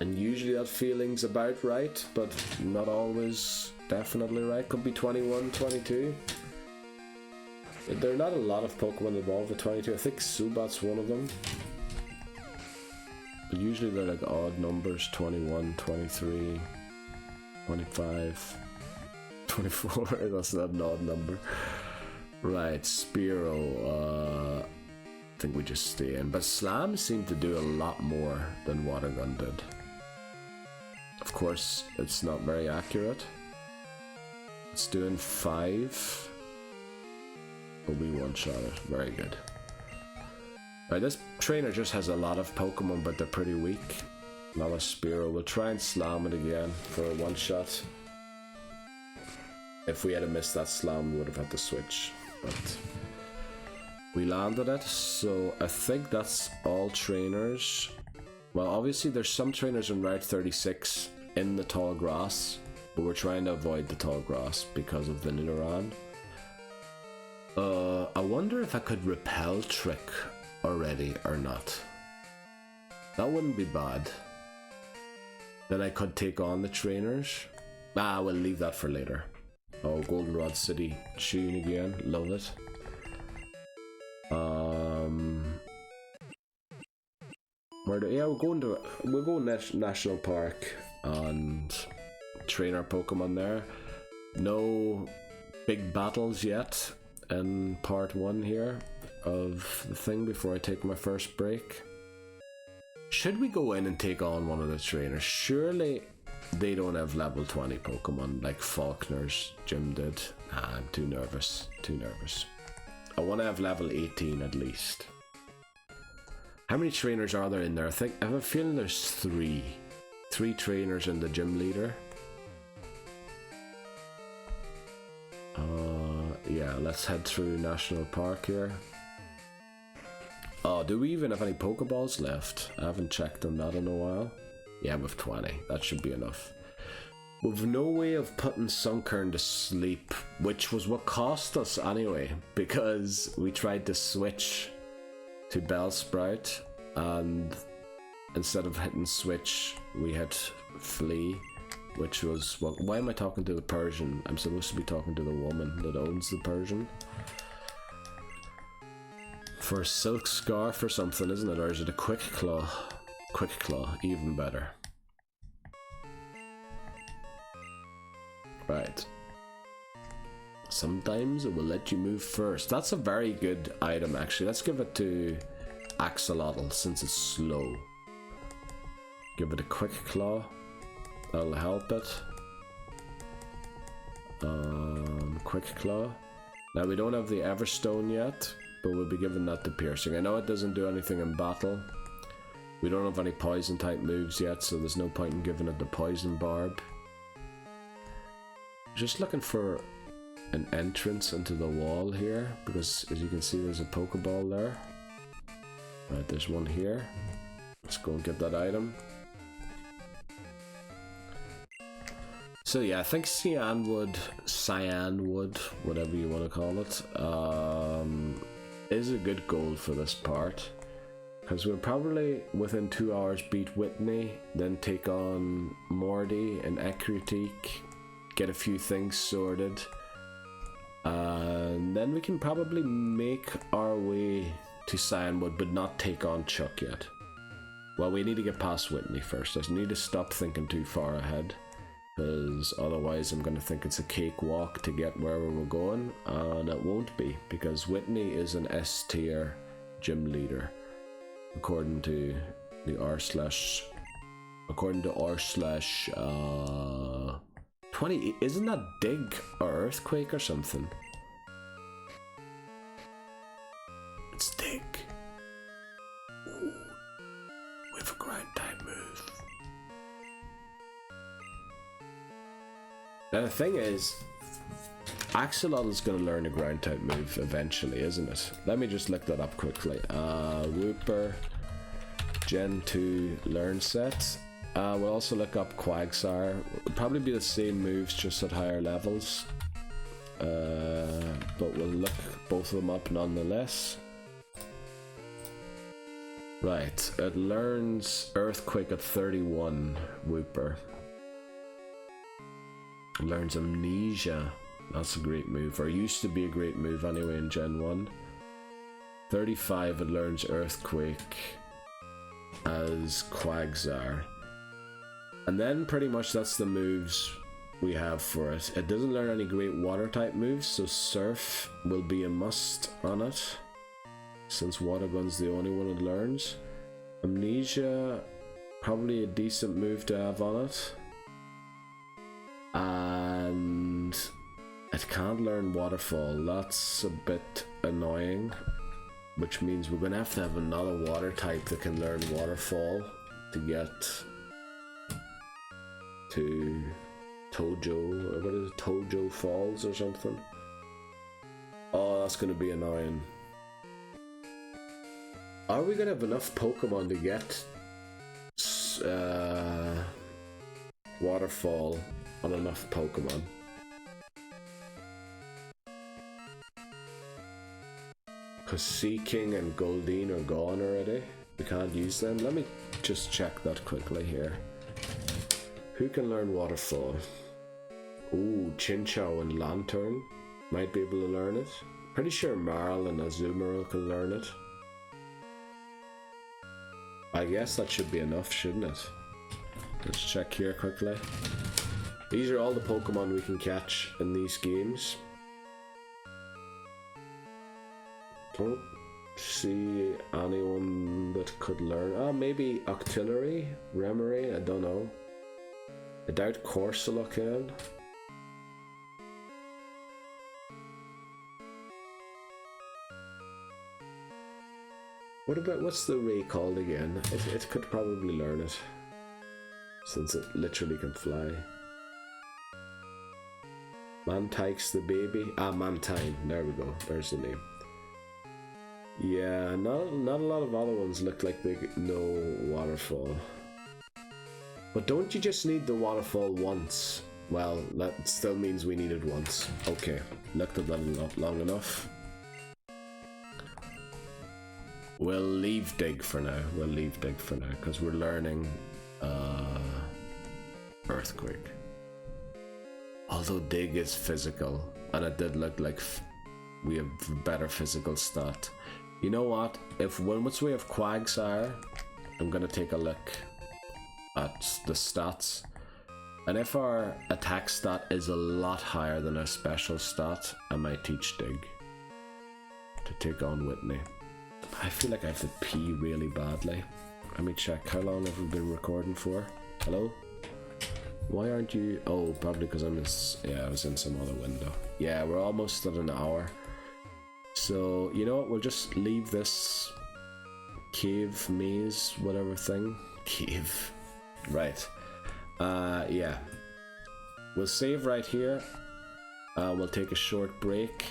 And usually that feeling's about right, but not always definitely right. Could be 21, 22. There are not a lot of Pokemon evolve at 22. I think Zubat's one of them. But usually they're like odd numbers, 21, 23, 25, 24, that's not an odd number. Right, Spearow, I think we just stay in. But Slam seemed to do a lot more than Water Gun did. Of course, it's not very accurate. It's doing 5. But we one-shot it, very good. Right, this trainer just has a lot of Pokemon, but they're pretty weak. Now a Spearow. We'll try and slam it again for a one-shot. If we had missed that slam, we would have had to switch. But we landed it, so I think that's all trainers. Well, obviously there's some trainers on Route 36 in the tall grass, but we're trying to avoid the tall grass because of the Nidoran. I wonder if I could repel trick already or not. That wouldn't be bad. Then I could take on the trainers. We'll leave that for later. Oh, Goldenrod City tune again, love it. We'll go National Park and train our Pokemon there. No big battles yet in part 1 here of the thing before I take my first break. Should we go in and take on one of the trainers? Surely they don't have level 20 Pokemon like Faulkner's gym did. I'm too nervous. I want to have level 18 at least. How many trainers are there in there? I have a feeling there's 3. 3 trainers and the gym leader. Yeah, let's head through National Park here. Oh, do we even have any Pokeballs left? I haven't checked on that in a while. Yeah, we have 20. That should be enough. We've no way of putting Sunkern to sleep, which was what cost us anyway, because we tried to switch to Bellsprout, and instead of hitting switch, we hit flee, which was... Well, why am I talking to the Persian? I'm supposed to be talking to the woman that owns the Persian. For a silk scarf or something, isn't it? Or is it a quick claw? Quick claw, even better. Right. Sometimes it will let you move first. That's a very good item, actually. Let's give it to Axolotl since it's slow. Give it a quick claw. That'll help it. Quick claw. Now we don't have the Everstone yet, but we'll be giving that to piercing. I know it doesn't do anything in battle. We don't have any poison type moves yet, so there's no point in giving it the poison barb. Just looking for an entrance into the wall here, because as you can see there's a Pokeball there. Right, there's one here. Let's go and get that item. So yeah, I think cyanwood, whatever you want to call it, is a good goal for this part. Because we'll probably, within 2 hours, beat Whitney, then take on Morty and Ecruteak, get a few things sorted, and then we can probably make our way to Cyanwood, but not take on Chuck yet. Well, we need to get past Whitney first. I need to stop thinking too far ahead, because otherwise I'm going to think it's a cakewalk to get wherever we're going, and it won't be, because Whitney is an S tier gym leader, according to the r/20, isn't that dig or earthquake or something? It's dig. Ooh, with a grind type move. Now the thing is, Axolotl's gonna learn a ground type move eventually, isn't it? Let me just look that up quickly. Wooper, Gen 2 learn set. We'll also look up Quagsire. It'll probably be the same moves, just at higher levels. But we'll look both of them up nonetheless. Right, it learns Earthquake at 31, Wooper. It learns Amnesia. That's a great move, or used to be a great move anyway in Gen 1. 35, it learns Earthquake as Quagsire. And then pretty much that's the moves we have for it. It doesn't learn any great water type moves, so Surf will be a must on it, since Water Gun's the only one it learns. Amnesia, probably a decent move to have on it. And it can't learn Waterfall. That's a bit annoying, which means we're going to have another water type that can learn Waterfall to get to Tojo, or what is it, Tojo Falls or something. Oh, that's going to be annoying. Are we going to have enough Pokemon to get Waterfall on enough Pokemon? Because Seaking and Goldeen are gone already. We can't use them. Let me just check that quickly here. Who can learn Waterfall? Ooh, Chinchou and Lantern might be able to learn it. Pretty sure Marl and Azumarill can learn it. I guess that should be enough, shouldn't it? Let's check here quickly. These are all the Pokemon we can catch in these games. Don't see anyone that could learn. Oh, maybe Octillery, Remory, I don't know. I doubt Corsola can. What's the Ray called again? It could probably learn it, since it literally can fly. Mantike's the baby. Ah, Mantine. There we go. There's the name. Yeah, not a lot of other ones look like they know Waterfall. But don't you just need the Waterfall once? Well, that still means we need it once. Okay, looked at that long enough. We'll leave Dig for now. Because we're learning Earthquake. Although Dig is physical, and it did look like we have better physical stat. You know what? Once we have Quagsire, I'm gonna take a look at the stats. And if our attack stat is a lot higher than our special stat, I might teach Dig to take on Whitney. I feel like I have to pee really badly. Let me check. How long have we been recording for? Hello? Why aren't you? Oh, probably because I was in some other window. Yeah, we're almost at an hour. So, you know what? We'll just leave this cave, maze, whatever thing. Cave. Right. Yeah. We'll save right here. We'll take a short break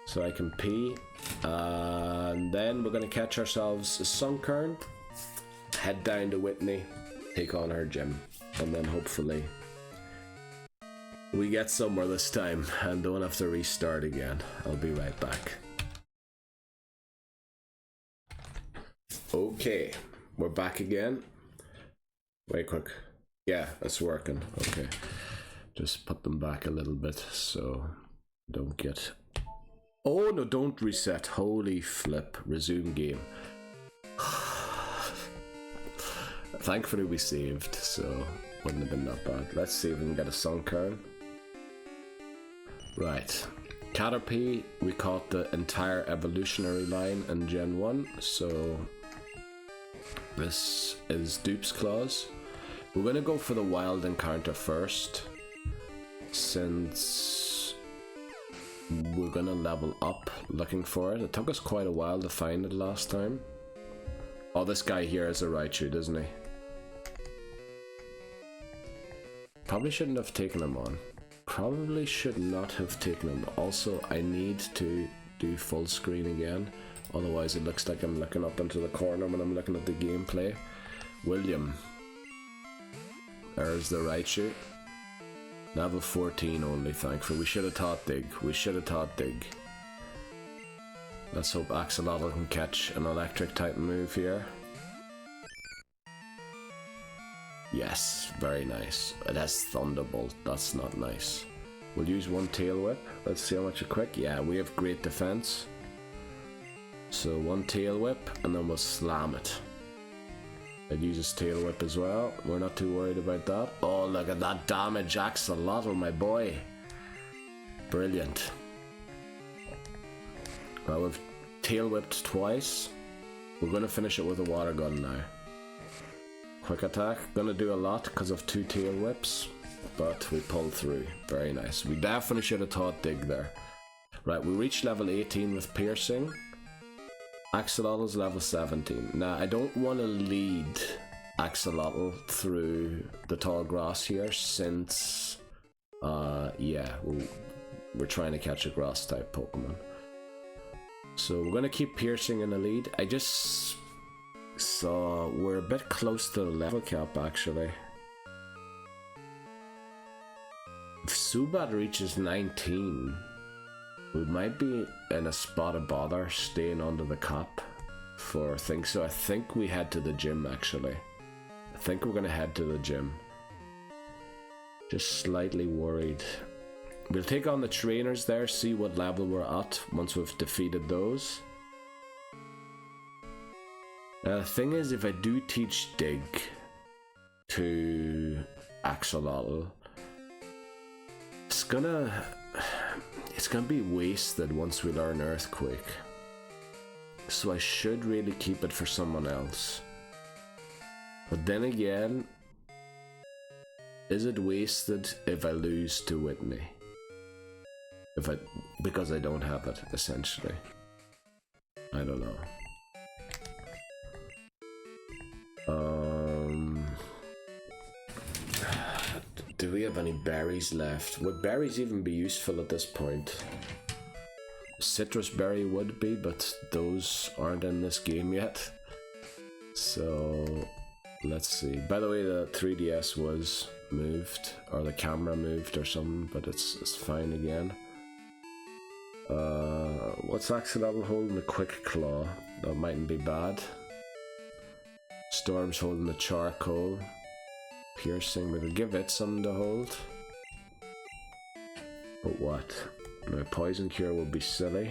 so I can pee. And then we're going to catch ourselves a Sunkern, head down to Whitney, take on her gym, and then hopefully we get somewhere this time and don't have to restart again. I'll be right back. Okay, we're back again. Wait quick. Yeah, it's working. Okay. Just put them back a little bit so don't get... Oh no, don't reset. Holy flip. Resume game. Thankfully we saved, so wouldn't have been that bad. Let's see if we can get a Sunkern. Right. Caterpie, we caught the entire evolutionary line in Gen 1, so this is Dupe's Claws. We're going to go for the wild encounter first, since we're going to level up looking for it. It took us quite a while to find it last time. Oh, this guy here is a Raichu, doesn't he? Probably shouldn't have taken him on. Probably should not have taken him. Also, I need to do full screen again. Otherwise it looks like I'm looking up into the corner when I'm looking at the gameplay. William. There's the Raichu. Level 14 only, thankfully. We should have taught Dig. We should have taught Dig. Let's hope Axolotl can catch an electric type move here. Yes, very nice. It has Thunderbolt. That's not nice. We'll use one Tail Whip. Let's see how much it quick. Yeah, we have great defense. So one Tail Whip and then we'll slam it. It uses Tail Whip as well. We're not too worried about that. Oh, look at that damage, Axolotl, my boy. Brilliant. Well, we've Tail Whipped twice. We're going to finish it with a Water Gun now. Quick attack. Gonna do a lot because of 2 Tail Whips, but we pulled through. Very nice. We definitely should have taught Dig there. Right, we reached level 18 with Piercing. Axolotl's level 17. Now, I don't want to lead Axolotl through the tall grass here since, yeah, we're trying to catch a grass type Pokemon. So we're going to keep Piercing in the lead. I just saw we're a bit close to the level cap actually. If Zubat reaches 19, we might be in a spot of bother staying under the cap for things. So I think we head to the gym actually. I think we're going to head to the gym. Just slightly worried. We'll take on the trainers there, see what level we're at once we've defeated those. Now the thing is, if I do teach Dig to Axolotl, it's gonna be wasted once we learn Earthquake. So I should really keep it for someone else. But then again, is it wasted if I lose to Whitney? Because I don't have it, essentially. I don't know. Do we have any berries left? Would berries even be useful at this point? Citrus berry would be, but those aren't in this game yet. So let's see. By the way, the 3DS was moved, or the camera moved or something, but it's fine again. What's Axolotl holding? The Quick Claw. That mightn't be bad. Storm's holding the Charcoal. Piercing, we'll give it something to hold. But what? My Poison Cure will be silly.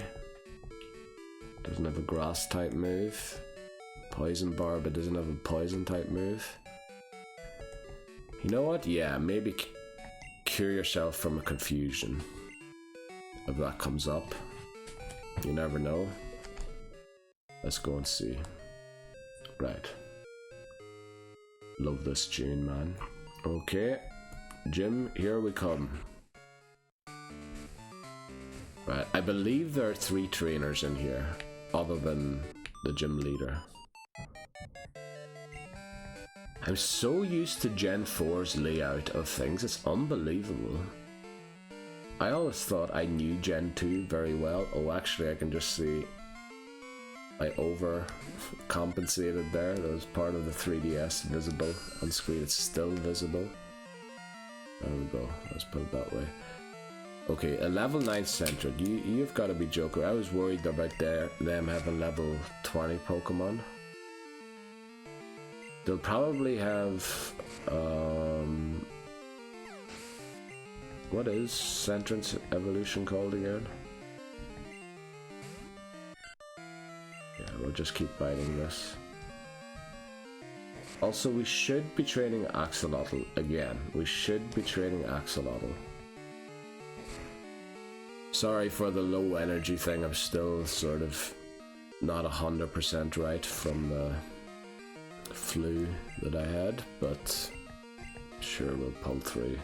Doesn't have a grass type move. Poison Bar, but doesn't have a poison type move. You know what? Yeah, maybe cure yourself from a confusion. If that comes up. You never know. Let's go and see. Right. Love this tune, man. Okay. Gym, here we come. Right, I believe there are 3 trainers in here, other than the gym leader. I'm so used to Gen 4's layout of things, it's unbelievable. I always thought I knew Gen 2 very well. Oh, actually I can just see I overcompensated there. There was part of the 3DS visible on screen. It's still visible. There we go. Let's put it that way. Okay, a level 9 centered. You've got to be joking. I was worried about them having level 20 Pokemon. They'll probably have what is Sentence Evolution called again? Yeah, we'll just keep biting this. Also, we should be training Axolotl again. We should be training Axolotl. Sorry for the low energy thing, I'm still sort of not 100% right from the flu that I had, but sure we'll pull through.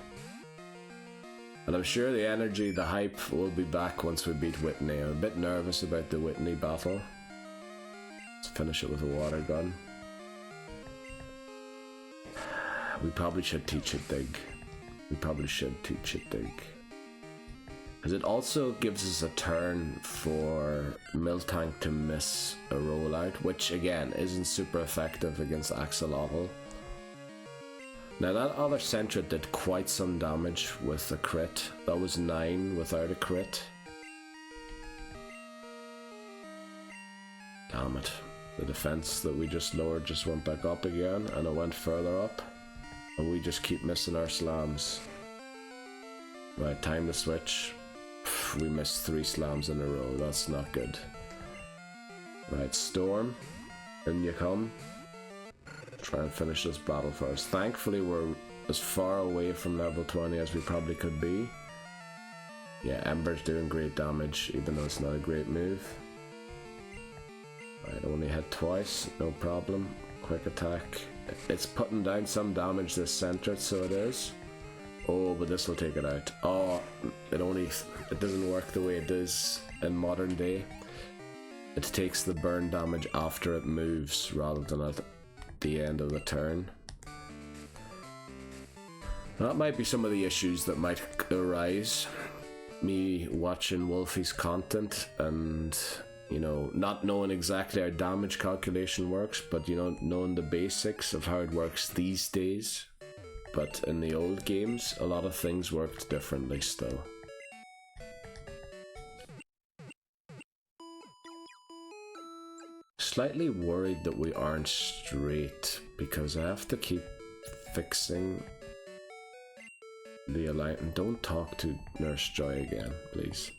And I'm sure the energy, the hype will be back once we beat Whitney. I'm a bit nervous about the Whitney battle. Let's finish it with a water gun. We probably should teach it dig. We probably should teach it dig. Because it also gives us a turn for Miltank to miss a rollout, which again isn't super effective against Axolotl. Now that other Sentret did quite some damage with a crit. That was 9 without a crit. Damn it. The defense that we just lowered just went back up again, and it went further up. And we just keep missing our slams. Right, time to switch. We missed 3 slams in a row, that's not good. Right, Storm, in you come. Try and finish this battle first. Thankfully we're as far away from level 20 as we probably could be. Yeah, Ember's doing great damage, even though it's not a great move. Right, only hit twice, no problem. Quick attack. It's putting down some damage this center, so it is. Oh, but this will take it out. Oh, it doesn't work the way it does in modern day. It takes the burn damage after it moves rather than at the end of the turn. That might be some of the issues that might arise. Me watching Wolfie's content and, you know, not knowing exactly how damage calculation works, but, you know, knowing the basics of how it works these days. But in the old games, a lot of things worked differently still. Slightly worried that we aren't straight, because I have to keep fixing the alignment. Don't talk to Nurse Joy again, please.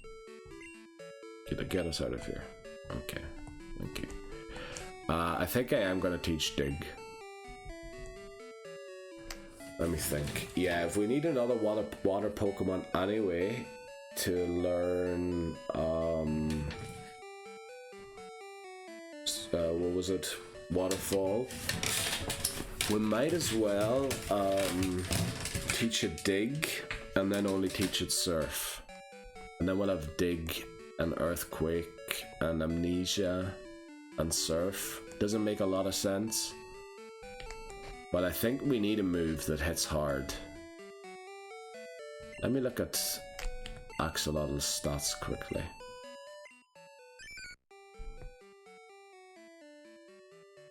Get us out of here. Okay, thank you. I think I am going to teach Dig. Let me think. Yeah, if we need another water Pokemon anyway to learn, what was it? Waterfall. We might as well teach it Dig and then only teach it Surf. And then we'll have Dig and Earthquake and Amnesia and Surf. Doesn't make a lot of sense. But I think we need a move that hits hard. Let me look at Axolotl's stats quickly.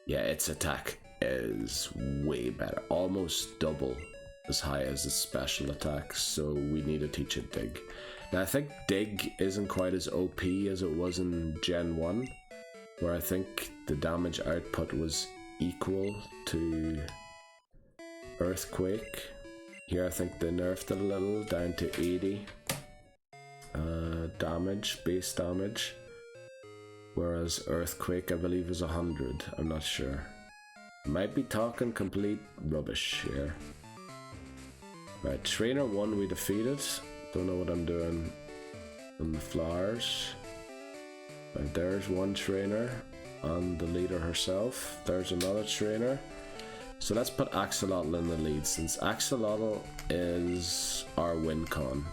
Yeah, its attack is way better. Almost double as high as its special attack, so we need to teach it Dig. Now I think Dig isn't quite as OP as it was in Gen 1, where I think the damage output was equal to Earthquake. Here I think they nerfed it a little, down to 80 damage, base damage. Whereas Earthquake I believe is 100, I'm not sure. I might be talking complete rubbish here. Right, trainer 1 we defeated. Don't know what I'm doing on the flowers. Right, there's one trainer and the leader herself. There's another trainer. So let's put Axolotl in the lead, since Axolotl is our win con.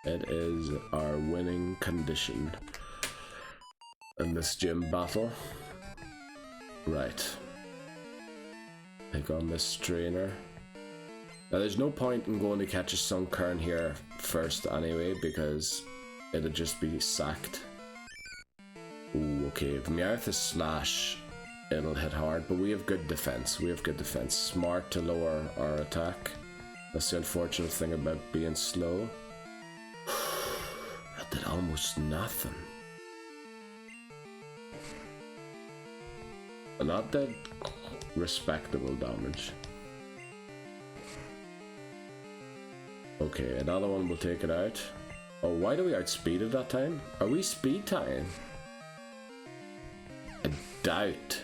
It is our winning condition in this gym battle. Right. Take on this trainer. Now there's no point in going to catch a Sunkern here first anyway, because it'd just be sacked. Ooh, okay, if Meowth is slash, it'll hit hard, but we have good defense. We have good defense. Smart to lower our attack. That's the unfortunate thing about being slow. That did almost nothing. And that did respectable damage. Okay, another one will take it out. Oh, why do we outspeed it that time? Are we speed tying? I doubt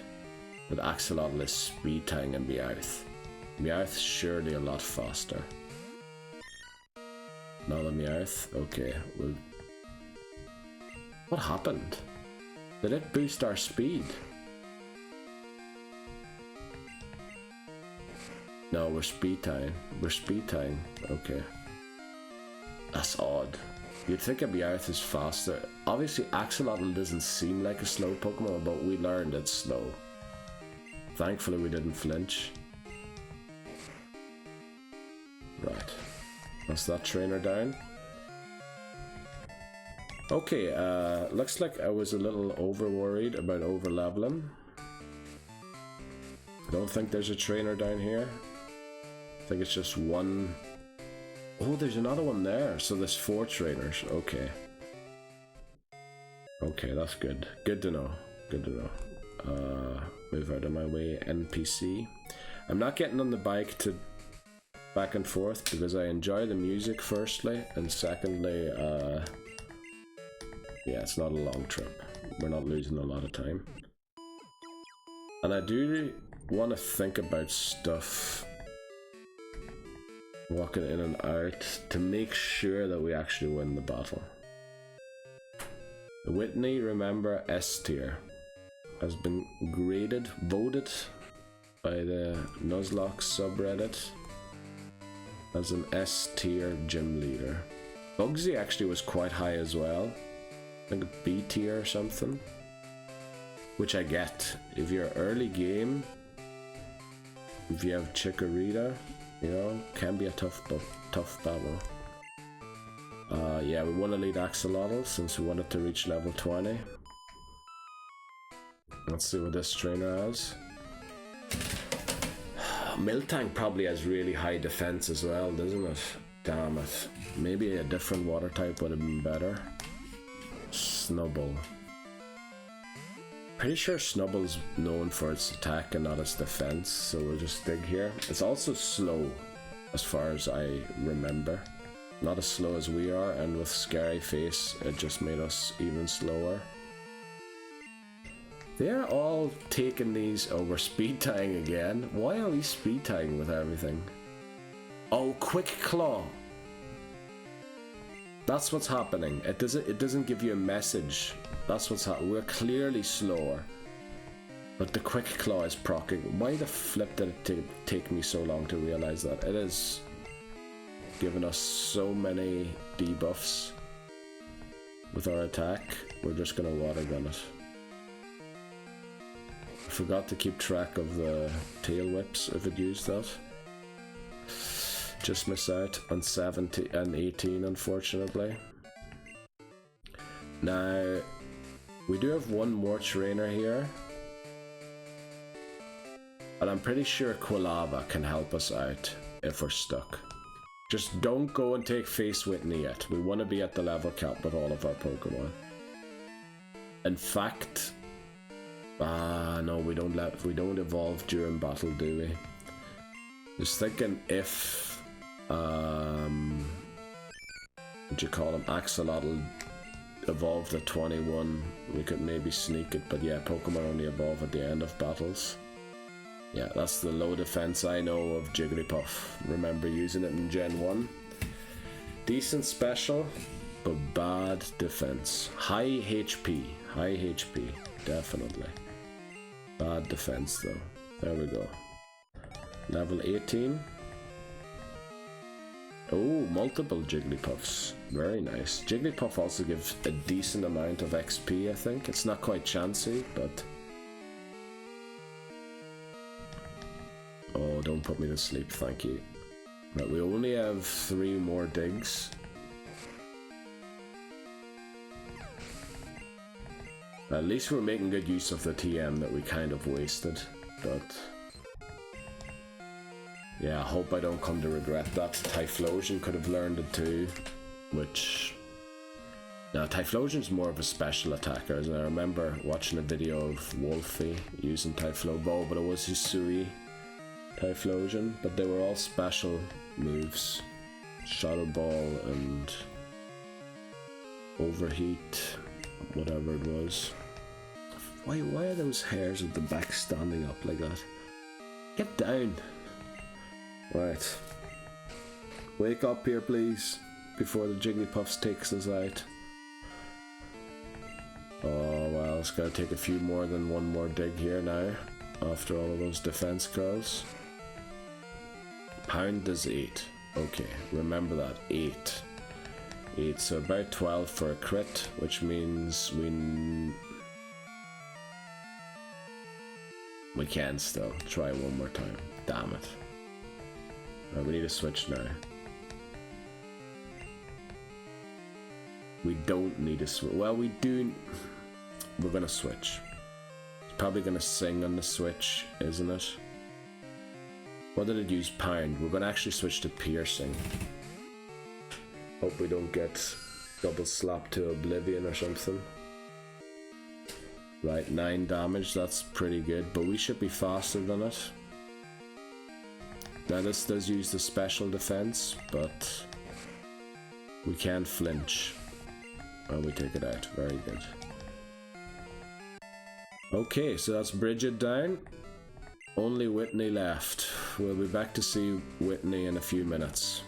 that Axolotl is speed tying in Meowth. Meowth's surely a lot faster. Another Meowth. Okay, well, what happened? Did it boost our speed? No, we're speed tying. We're speed tying. Okay. That's odd. You'd think a Meowth is faster. Obviously, Axolotl doesn't seem like a slow Pokemon, but we learned it's slow. Thankfully, we didn't flinch. Right. That's that trainer down. Okay, looks like I was a little over-worried about over-leveling. I don't think there's a trainer down here. I think it's just one. Oh, there's another one there. So there's 4 trainers. Okay. Okay, that's good. Good to know. Good to know. Move out of my way, NPC. I'm not getting on the bike to back and forth because I enjoy the music firstly, and secondly, yeah, it's not a long trip. We're not losing a lot of time. And I do want to think about stuff walking in and out to make sure that we actually win the battle. Whitney, remember, S tier, has been voted by the Nuzlocke subreddit as an S tier gym leader. Bugsy actually was quite high as well. I think B tier or something. Which I get. If you're early game, if you have Chikorita, you know, can be a tough battle. Yeah, we want to lead Axolotl since we wanted to reach level 20. Let's see what this trainer has. Miltank probably has really high defense as well, doesn't it? Damn it. Maybe a different water type would have been better. Snubbull. Pretty sure Snubble's known for its attack and not its defense, so we'll just dig here. It's also slow, as far as I remember. Not as slow as we are, and with Scary Face, it just made us even slower. They're all taking these. Oh, we're speed tying again. Why are we speed tying with everything? Oh, Quick Claw. That's what's happening. It doesn't give you a message. That's what's happening. We're clearly slower, but the Quick Claw is proccing. Why the flip did it take me so long to realize that? It is giving us so many debuffs with our attack. We're just gonna water gun it. I forgot to keep track of the tail whips if it used that. Just miss out on 70 and 18, unfortunately. Now, we do have one more trainer here. And I'm pretty sure Quilava can help us out if we're stuck. Just don't go and take Face Whitney yet. We want to be at the level cap with all of our Pokemon. In fact, no, we don't evolve during battle, do we? Just thinking if what you call him, Axolotl evolved at 21, we could maybe sneak it, but yeah, Pokemon only evolve at the end of battles. Yeah, that's the low defense I know of Jigglypuff. Remember using it in Gen 1. Decent special, but bad defense. High HP, definitely. Bad defense though. There we go. Level 18. Oh, multiple Jigglypuffs. Very nice. Jigglypuff also gives a decent amount of XP, I think. It's not quite chancy, but... Oh, don't put me to sleep, thank you. Right, we only have 3 more digs. At least we're making good use of the TM that we kind of wasted, but... Yeah, I hope I don't come to regret that. Typhlosion could have learned it too, which... Now, Typhlosion's more of a special attacker, and I remember watching a video of Wolfie using Typhlobo, but it was Hisui Typhlosion, but they were all special moves. Shadow Ball and... Overheat, whatever it was. Why are those hairs at the back standing up like that? Get down! Right. Wake up here, please, before the Jigglypuffs takes us out. Oh, well, it's gonna take a few more than one more dig here now, after all of those defense curls. Pound does 8. Okay, remember that. 8. 8, so about 12 for a crit, which means we can still try one more time. Damn it. Right, we need to switch now. We don't need to switch. Well, we do. We're gonna switch. It's probably gonna sing on the switch, isn't it? What did it use? Pound. We're gonna actually switch to piercing. Hope we don't get double slapped to oblivion or something. Right, 9 damage. That's pretty good, but we should be faster than it. Now this does use the special defense, but we can flinch. And we take it out. Very good. Okay, so that's Bridget down. Only Whitney left. We'll be back to see Whitney in a few minutes.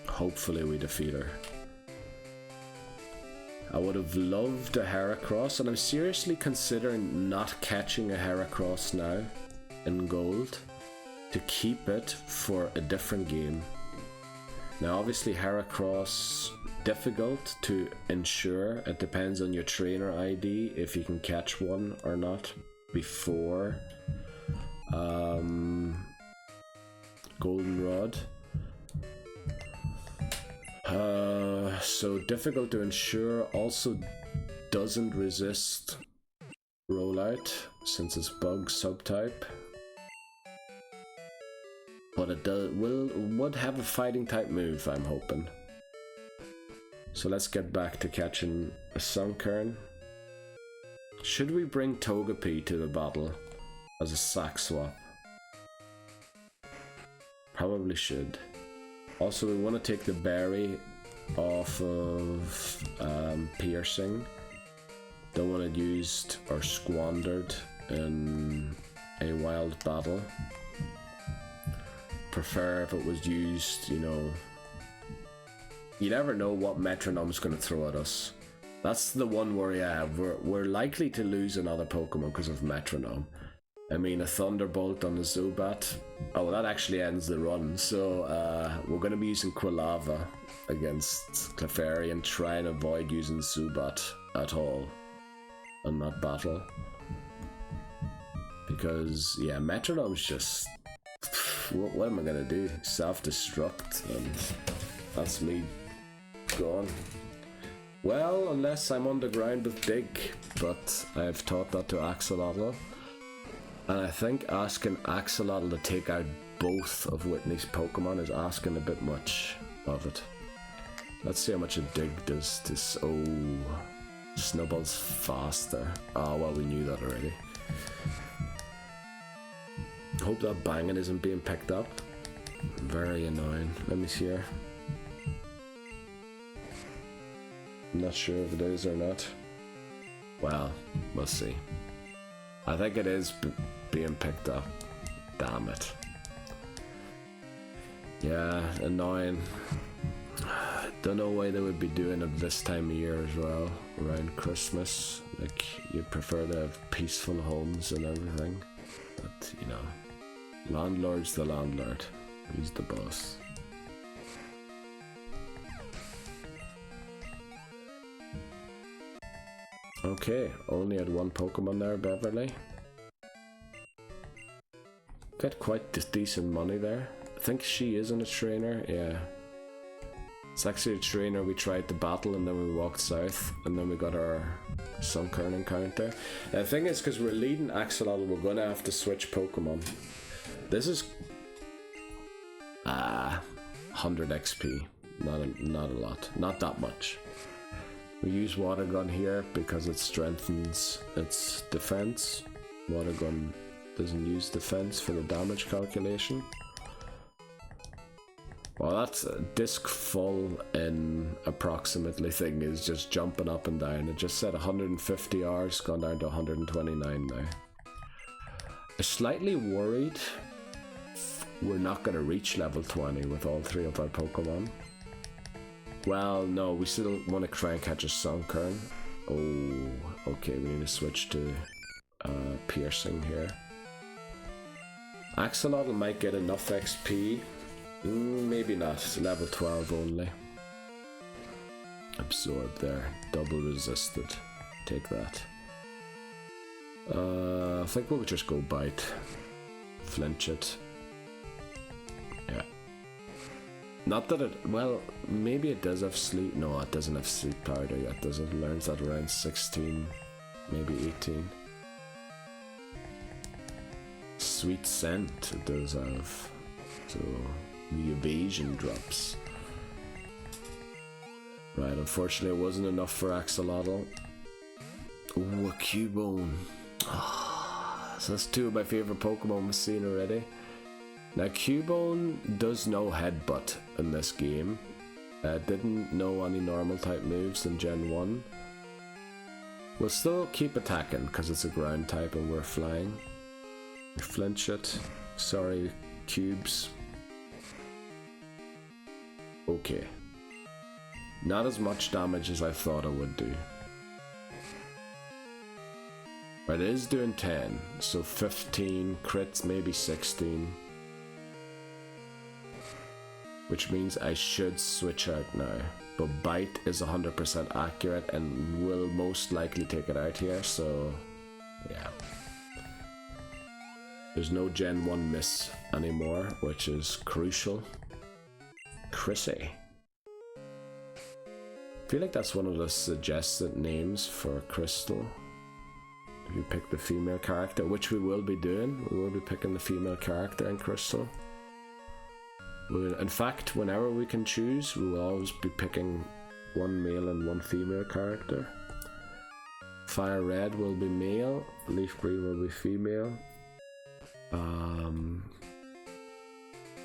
Hopefully we defeat her. I would have loved a Heracross, and I'm seriously considering not catching a Heracross now in gold to keep it for a different game. Now obviously Heracross, difficult to ensure. It depends on your trainer ID if you can catch one or not before Goldenrod. So difficult to ensure. Also doesn't resist rollout since it's bug subtype. But it would have a fighting type move, I'm hoping. So let's get back to catching a Sunkern. Should we bring Togepi to the battle as a sack swap? Probably should. Also, we want to take the berry off of piercing. Don't want it used or squandered in a wild battle. Prefer if it was used, you know. You never know what Metronome's going to throw at us. That's the one worry I have. We're likely to lose another Pokemon because of Metronome. I mean, a Thunderbolt on the Zubat. Oh, that actually ends the run. So we're going to be using Quilava against Clefairy and try and avoid using Zubat at all in that battle. Because, yeah, Metronome's just... What am I going to do? Self-destruct, and that's me gone. Well, unless I'm underground with Dig, but I've taught that to Axolotl. And I think asking Axolotl to take out both of Whitney's Pokemon is asking a bit much of it. Let's see how much a Dig does this. Oh, Snowball's faster. Oh, well, we knew that already. Hope that banging isn't being picked up. Very annoying. Let me see here. I'm not sure if it is or not. Well, we'll see. I think it is being picked up. Damn it. Yeah, annoying. Don't know why they would be doing it this time of year as well, around Christmas. Like, you'd prefer to have peaceful homes and everything. But, you know, landlord's the landlord. He's the boss. Okay, only had one Pokemon there, Beverly. Got quite decent money there. I think she isn't a trainer, yeah. It's actually a trainer we tried to battle and then we walked south and then we got our Sunkern encounter. The thing is, because we're leading Axolotl, we're gonna have to switch Pokemon. This is 100 XP, not a lot, not that much. We use Water Gun here because it strengthens its defense. Water Gun doesn't use defense for the damage calculation. Well, that's a disc full in approximately thing is just jumping up and down. It just said 150 hours, gone down to 129 now. I'm slightly worried we're not going to reach level 20 with all three of our Pokemon. Well, no, we still want to try and catch a Sunkern. Oh, okay, we need to switch to Piercing here. Axolotl might get enough XP. Maybe not, it's level 12 only. Absorb there, double resisted. Take that. I think we'll just go Bite. Flinch it. Yeah. Not that it, well, maybe it does have sleep. No, it doesn't have sleep powder yet, does it? It learns that around 16, maybe 18. Sweet Scent it does have. So the evasion drops. Right, unfortunately it wasn't enough for Axolotl. Ooh, a Cubone. So that's two of my favourite Pokemon we've seen already. Now Cubone does know Headbutt in this game. Didn't know any normal type moves in Gen 1. We'll still keep attacking because it's a ground type and we're flying. We flinch it. Sorry, Cubes. Okay. Not as much damage as I thought it would do. But it is doing 10, so 15, crits maybe 16. Which means I should switch out now. But Bite is 100% accurate and will most likely take it out here, so yeah. There's no Gen 1 miss anymore, which is crucial. Chrissy. I feel like that's one of the suggested names for Crystal. If you pick the female character, which we will be doing, we will be picking the female character in Crystal. In fact, whenever we can choose, we will always be picking one male and one female character. Fire Red will be male, Leaf Green will be female.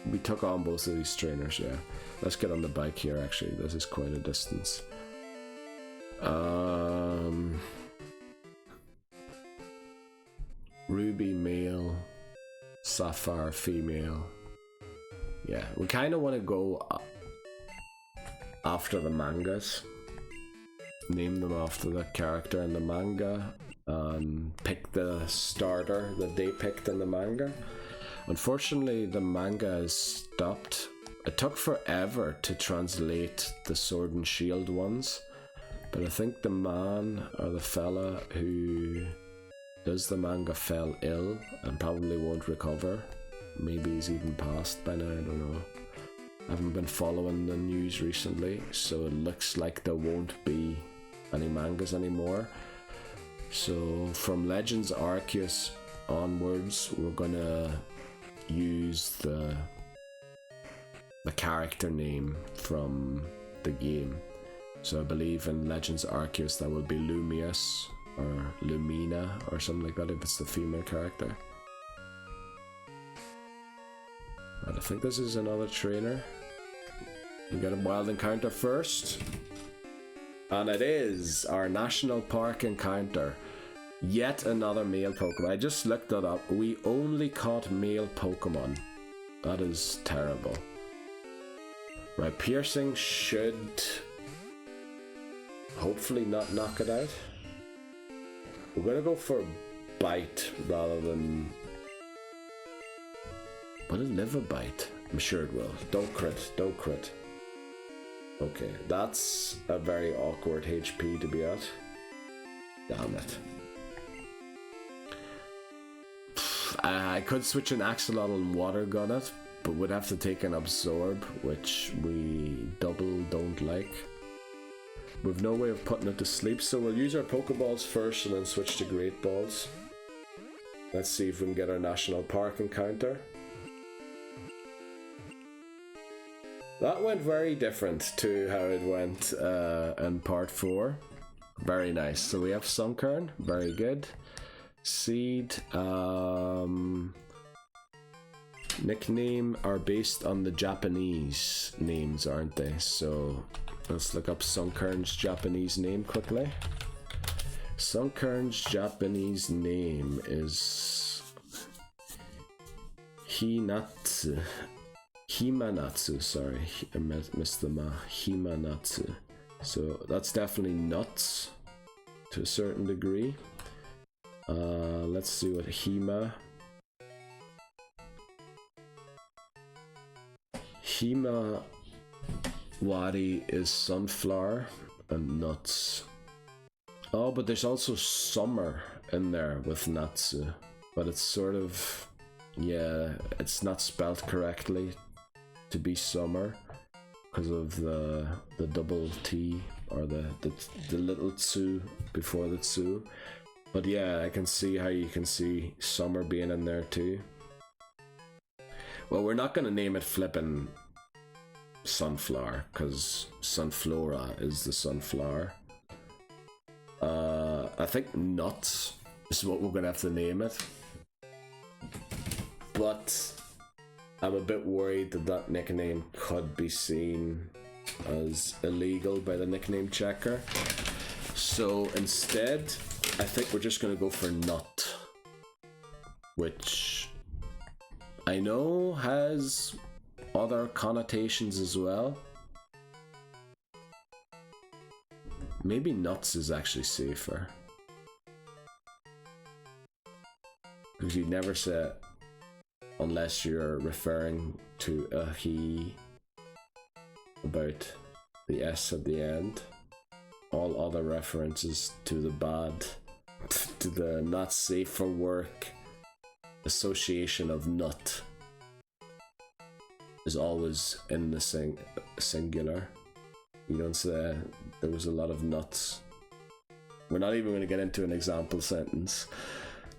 We took on both of these trainers, yeah. Let's get on the bike here, actually. This is quite a distance. Ruby male, Sapphire female. Yeah, we kind of want to go after the mangas. Name them after the character in the manga and pick the starter that they picked in the manga. Unfortunately, the manga is stopped. It took forever to translate the Sword and Shield ones, but I think the man or the fella who does the manga fell ill and probably won't recover. Maybe he's even passed by now, I don't know. I haven't been following the news recently, so it looks like there won't be any mangas anymore. So from Legends Arceus onwards, we're gonna use the character name from the game. So I believe in Legends Arceus that will be Lumius or Lumina or something like that if it's the female character. But I think this is another trainer. We got a wild encounter first. And it is our National Park encounter. Yet another male Pokemon. I just looked that up. We only caught male Pokemon. That is terrible. Right, piercing should hopefully not knock it out. We're gonna go for bite rather than... Will it live a bite? I'm sure it will. Don't crit, don't crit. Okay, that's a very awkward HP to be at. Damn it. I could switch an Axolotl and Water Gun it, but would have to take an Absorb, which we double don't like. We've no way of putting it to sleep, so we'll use our Pokeballs first and then switch to Great Balls. Let's see if we can get our National Park encounter. That went very different to how it went in part 4. Very nice. So we have Sunkern, very good. Seed, nickname are based on the Japanese names, aren't they? So let's look up Sunkern's Japanese name quickly. Sunkern's Japanese name is Himanatsu, sorry, I missed the ma. Himanatsu. So that's definitely nuts to a certain degree. Let's see what Himawari is sunflower and nuts. Oh, but there's also summer in there with Natsu, but it's sort of, yeah, it's not spelled correctly to be summer because of the double T or the little tsu before the tsu. But yeah, I can see how you can see summer being in there too. Well, we're not gonna name it flippin' sunflower because Sunflora is the sunflower. I think nuts is what we're gonna have to name it. But I'm a bit worried that that nickname could be seen as illegal by the nickname checker. So instead, I think we're just gonna go for nut, which I know has other connotations as well. Maybe nuts is actually safer, because you'd never say it unless you're referring to a he about the S at the end. All other references to the bad, to the not safe for work association of nut is always in the singular. You don't say there was a lot of nuts. We're not even going to get into an example sentence.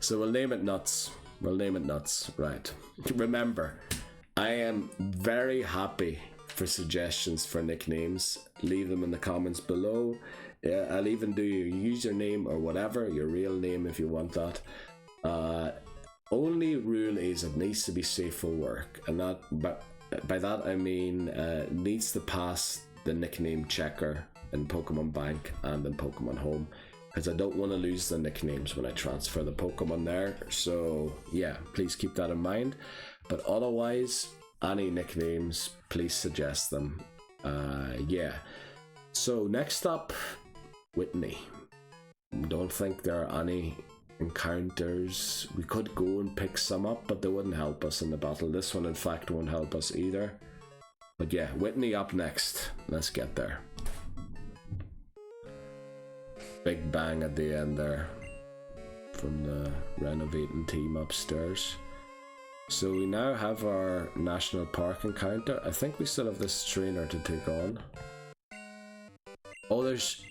So we'll name it nuts. We'll name it nuts. Right. Remember, I am very happy for suggestions for nicknames. Leave them in the comments below. I'll even do your username or whatever, your real name if you want that. Only rule is it needs to be safe for work, and that by that I mean needs to pass the nickname checker in Pokemon Bank and in Pokemon Home, because I don't want to lose the nicknames when I transfer the Pokemon there. So yeah, please keep that in mind. But otherwise, any nicknames, please suggest them. Yeah. So next up, Whitney. Don't think there are any encounters. We could go and pick some up, but they wouldn't help us in the battle. This one in fact won't help us either. But yeah, Whitney up next. Let's get there. Big bang at the end there from the renovating team upstairs. So we now have our National Park encounter. I think we still have this trainer to take on. Oh, there's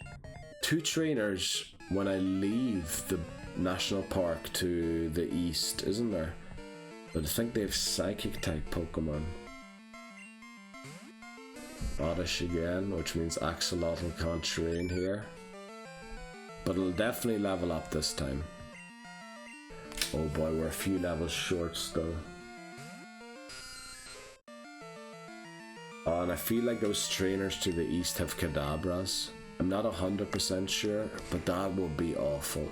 2 trainers when I leave the National Park to the east, isn't there? But I think they have Psychic type Pokemon. Oddish again, which means Axolotl can't train here. But it'll definitely level up this time. Oh boy, we're a few levels short still. Oh, and I feel like those trainers to the east have Kadabras. I'm not 100% sure, but that would be awful.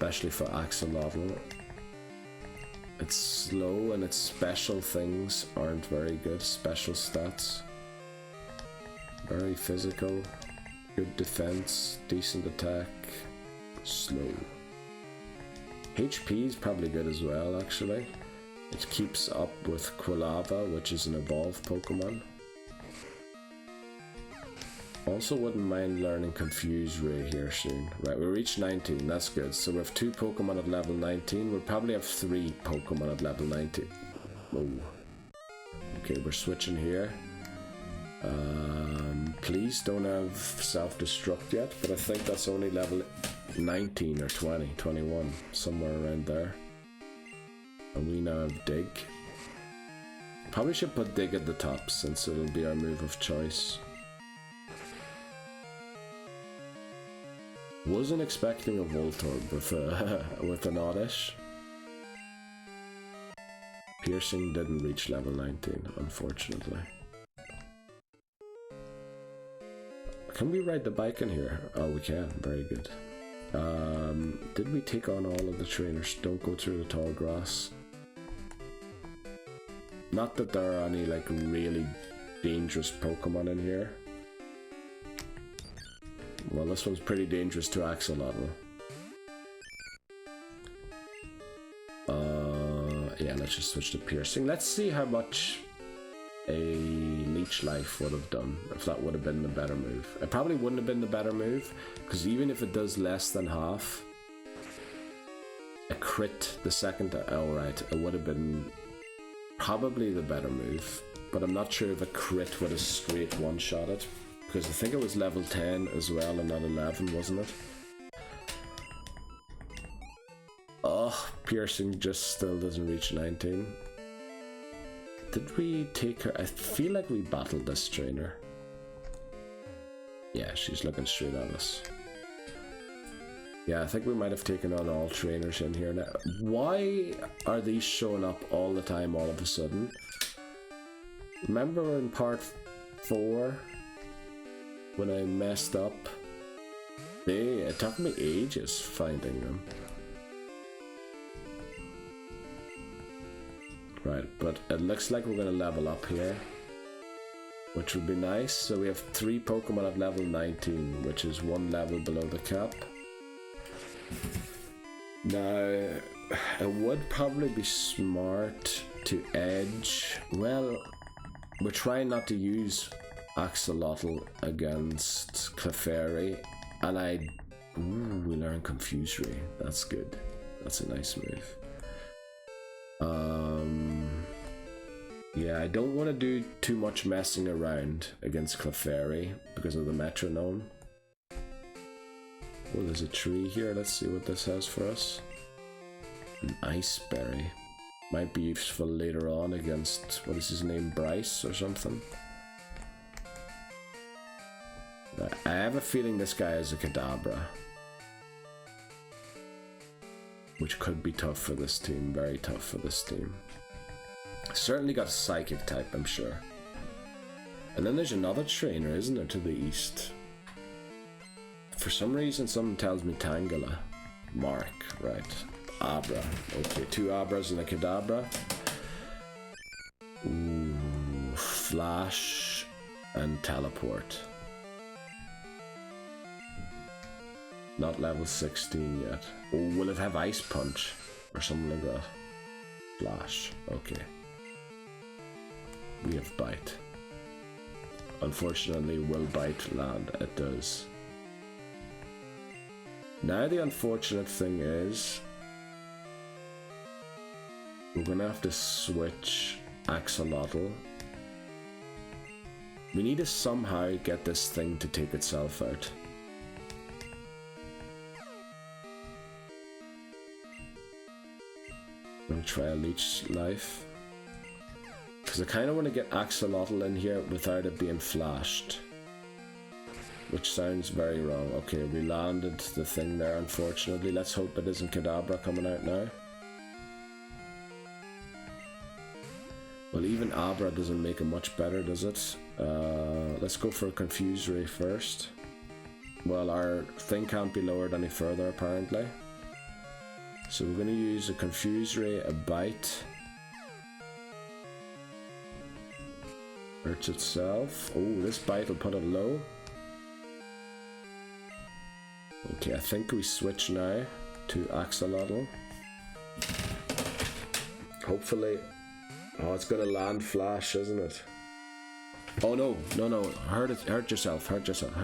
especially for Axolotl. It's slow and its special things aren't very good. Special stats. Very physical. Good defense. Decent attack. Slow. HP is probably good as well, actually. It keeps up with Quilava, which is an evolved Pokemon. Also wouldn't mind learning Confuse Ray here soon. Right, we reached 19, that's good. So we have 2 Pokemon at level 19. We'll probably have 3 Pokemon at level 19. Whoa. Okay, we're switching here. Please don't have self-destruct yet, but I think that's only level 19 or 20, 21, somewhere around there. And we now have Dig. Probably should put Dig at the top since it'll be our move of choice. Wasn't expecting a Voltorb with an Oddish. Piercing didn't reach level 19, unfortunately. Can we ride the bike in here? Oh, we can. Very good. Did we take on all of the trainers? Don't go through the tall grass. Not that there are any like really dangerous Pokemon in here. Well, this one's pretty dangerous to Axolotl. Yeah, let's just switch to Piercing. Let's see how much a Leech Life would have done, if that would have been the better move. It probably wouldn't have been the better move, because even if it does less than half, a crit the second, alright, it would have been probably the better move, but I'm not sure if a crit would have straight one-shot it. Because I think it was level 10 as well and not 11, wasn't it? Oh, Piercing just still doesn't reach 19. Did we take her? I feel like we battled this trainer. Yeah, she's looking straight at us. Yeah, I think we might have taken on all trainers in here now. Why are these showing up all the time all of a sudden? Remember in part 4? When I messed up, it took me ages finding them. Right, but it looks like we're gonna level up here, which would be nice. So we have 3 Pokemon at level 19, which is 1 level below the cap. Now, it would probably be smart to edge. Well, we're trying not to use Axolotl against Clefairy, and we learn Confuse Ray. That's good. That's a nice move. Yeah, I don't want to do too much messing around against Clefairy because of the metronome. Oh, there's a tree here. Let's see what this has for us. An Ice Berry. Might be useful later on against, what is his name, Bryce or something. I have a feeling this guy is a Kadabra, which could be tough for this team, very tough for this team. Certainly got a Psychic type, I'm sure. And then there's another trainer, isn't there, to the east? For some reason, something tells me Tangela. Mark, right. Abra. Okay, 2 Abras and a Kadabra. Ooh, Flash and Teleport. Not level 16 yet. Oh, will it have Ice Punch? Or something like that? Flash. Okay. We have Bite. Unfortunately, will Bite land? It does. Now the unfortunate thing is, we're gonna have to switch Axolotl. We need to somehow get this thing to take itself out. I'm gonna try a Leech Life. Because I kind of want to get Axolotl in here without it being flashed. Which sounds very wrong. Okay, we landed the thing there, unfortunately. Let's hope it isn't Kadabra coming out now. Well, even Abra doesn't make it much better, does it? Let's go for a Confuse Ray first. Well, our thing can't be lowered any further, apparently. So we're going to use a confuse ray, a bite. Hurts itself. Oh, this bite will put it low. Okay, I think we switch now to axolotl. Hopefully. Oh, it's gonna land flash, isn't it? Oh no, no, no! Hurt yourself! Hurt yourself!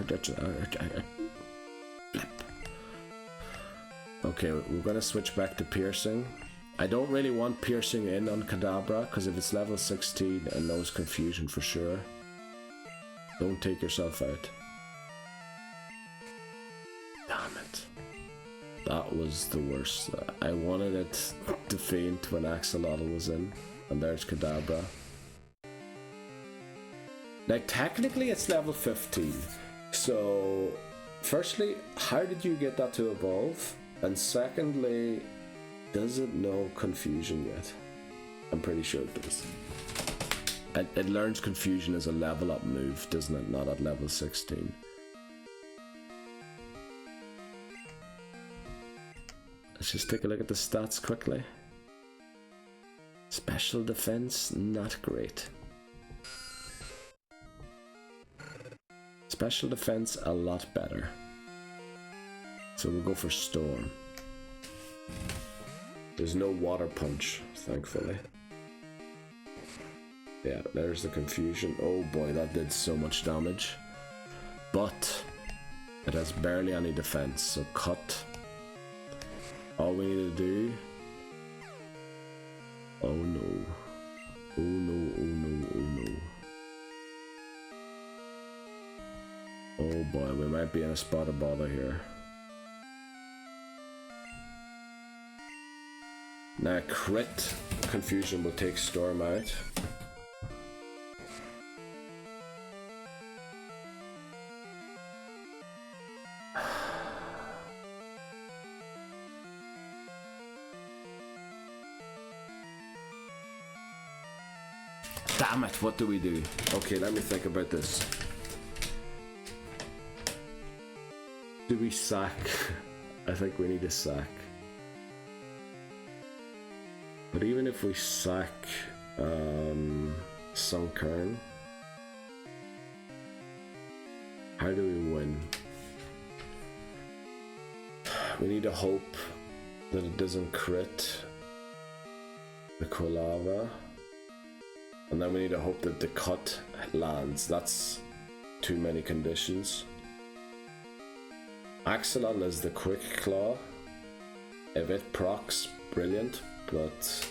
Okay, we're gonna switch back to piercing. I don't really want piercing in on Kadabra because if it's level 16, it knows confusion for sure. Don't take yourself out. Damn it. That was the worst. I wanted it to faint when Axolotl was in. And there's Kadabra. Now technically it's level 15. So firstly, how did you get that to evolve? And secondly, does it know confusion yet? I'm pretty sure it does. It learns confusion as a level up move, doesn't it? Not at level 16. Let's just take a look at the stats quickly. Special defense, not great. Special defense, a lot better. So we'll go for Storm. There's no water punch, thankfully. Yeah, there's the confusion. Oh boy, that did so much damage. But it has barely any defense, so cut. All we need to do... Oh no. Oh no, oh no, oh no. Oh boy, we might be in a spot of bother here. Now crit confusion will take Storm out. Damn it, what do we do? Okay, let me think about this. Do we sack? I think we need a sack. But even if we sack Sunkern, how do we win? We need to hope that it doesn't crit the Quilava. And then we need to hope that the cut lands. That's too many conditions. Axolotl is the quick claw. If it procs, brilliant, but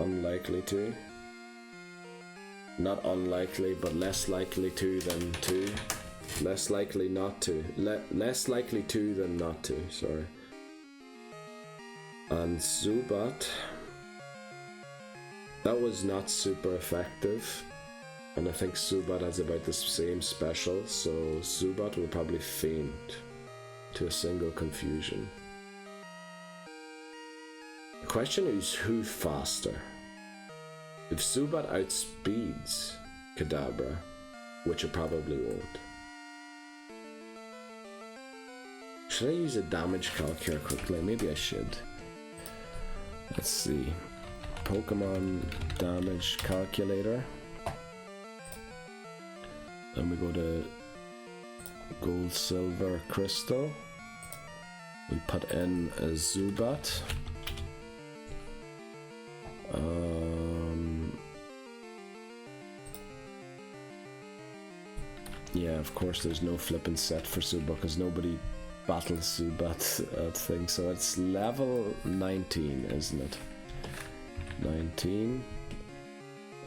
unlikely to. Not unlikely, but less likely to than to. Less likely not to. Less likely to than not to, sorry. And Zubat. That was not super effective, and I think Zubat has about the same special, so Zubat will probably faint to a single confusion. The question is who faster? If Zubat outspeeds Kadabra, which it probably won't. Should I use a damage calc here quickly? Maybe I should. Let's see. Pokemon damage calculator. Then we go to gold, silver, crystal. We put in a Zubat. Yeah, of course there's no flipping set for Zubat because nobody battles Zubat thing, so it's level 19, isn't it? 19.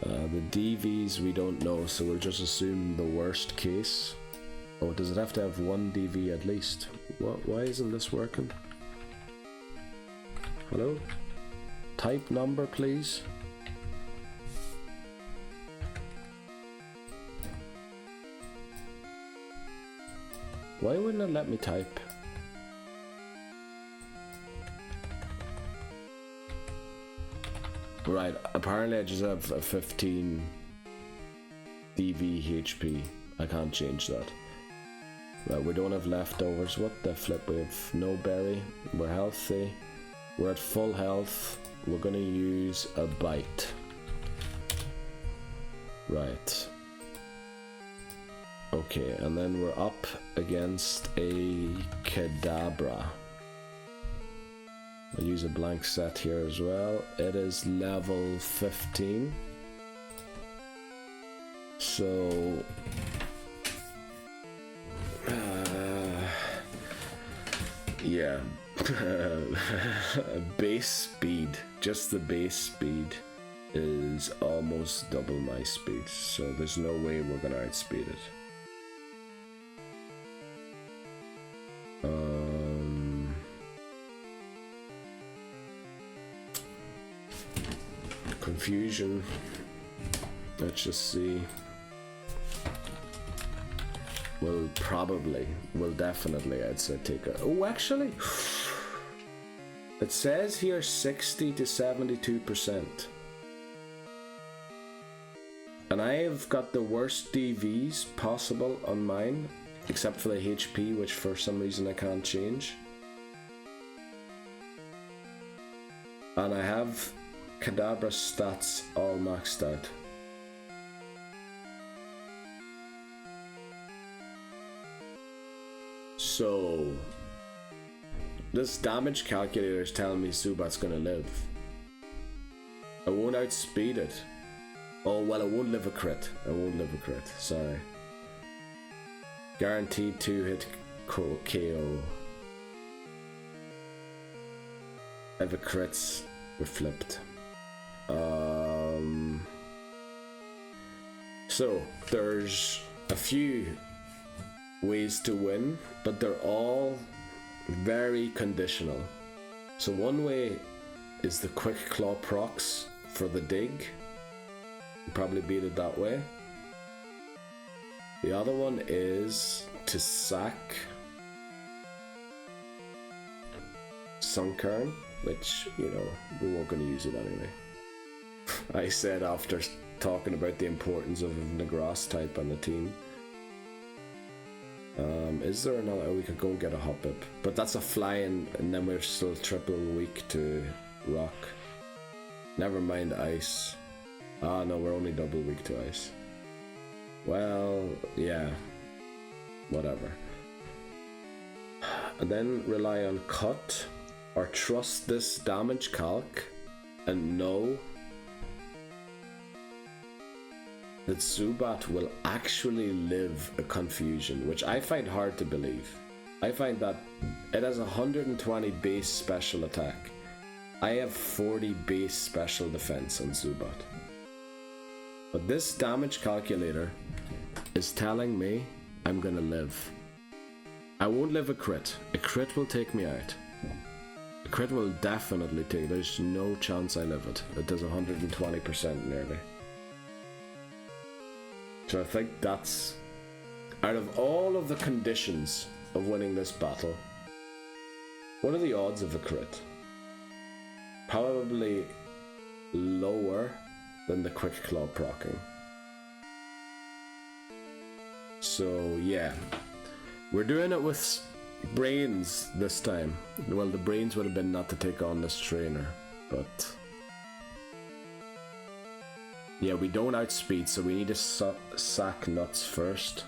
The DVs we don't know, so we'll just assume the worst case. Oh, does it have to have one DV at least? Why isn't this working? Hello? Type number, please. Why wouldn't it let me type? Right, apparently I just have a 15 DV HP. I can't change that. Right, we don't have leftovers. What the flip? We have no berry. We're healthy. We're at full health. We're gonna use a bite. Right. Okay, and then we're up against a Kadabra. I'll use a blank set here as well. It is level 15. So... yeah. Base speed, just the base speed is almost double my speed, so there's no way we're gonna outspeed it. Confusion. Let's just see. We'll definitely, I'd say, take a... Oh, actually, it says here 60 to 72%. And I have got the worst DVs possible on mine, except for the HP, which for some reason I can't change. And I have Kadabra stats all maxed out. So, this damage calculator is telling me Zubat's gonna live. I won't outspeed it. Oh, well, I won't live a crit. Sorry. Guaranteed 2-hit KO. I have a crits. We're flipped. So, there's a few ways to win, but they're all very conditional. So one way is the quick claw procs for the dig. You probably beat it that way. The other one is to sack Sunkern, which, you know, we weren't going to use it anyway. I said after talking about the importance of having a grass type on the team. Is there another? Oh, we could go and get a Hoppip, but that's a flying, and then we're still triple weak to rock. Never mind ice. Ah, no, we're only double weak to ice. Well, yeah, whatever. And then rely on cut, or trust this damage calc, and know that Zubat will actually live a confusion, which I find hard to believe. I find that it has 120 base special attack. I have 40 base special defense on Zubat. But this damage calculator is telling me I'm gonna live. I won't live a crit. A crit will take me out. A crit will definitely take. There's no chance I live it. It does 120% nearly. So I think that's, out of all of the conditions of winning this battle, what are the odds of a crit? Probably lower than the quick claw procking. So yeah, we're doing it with brains this time. Well, the brains would have been not to take on this trainer, but yeah, we don't outspeed, so we need to sack nuts first.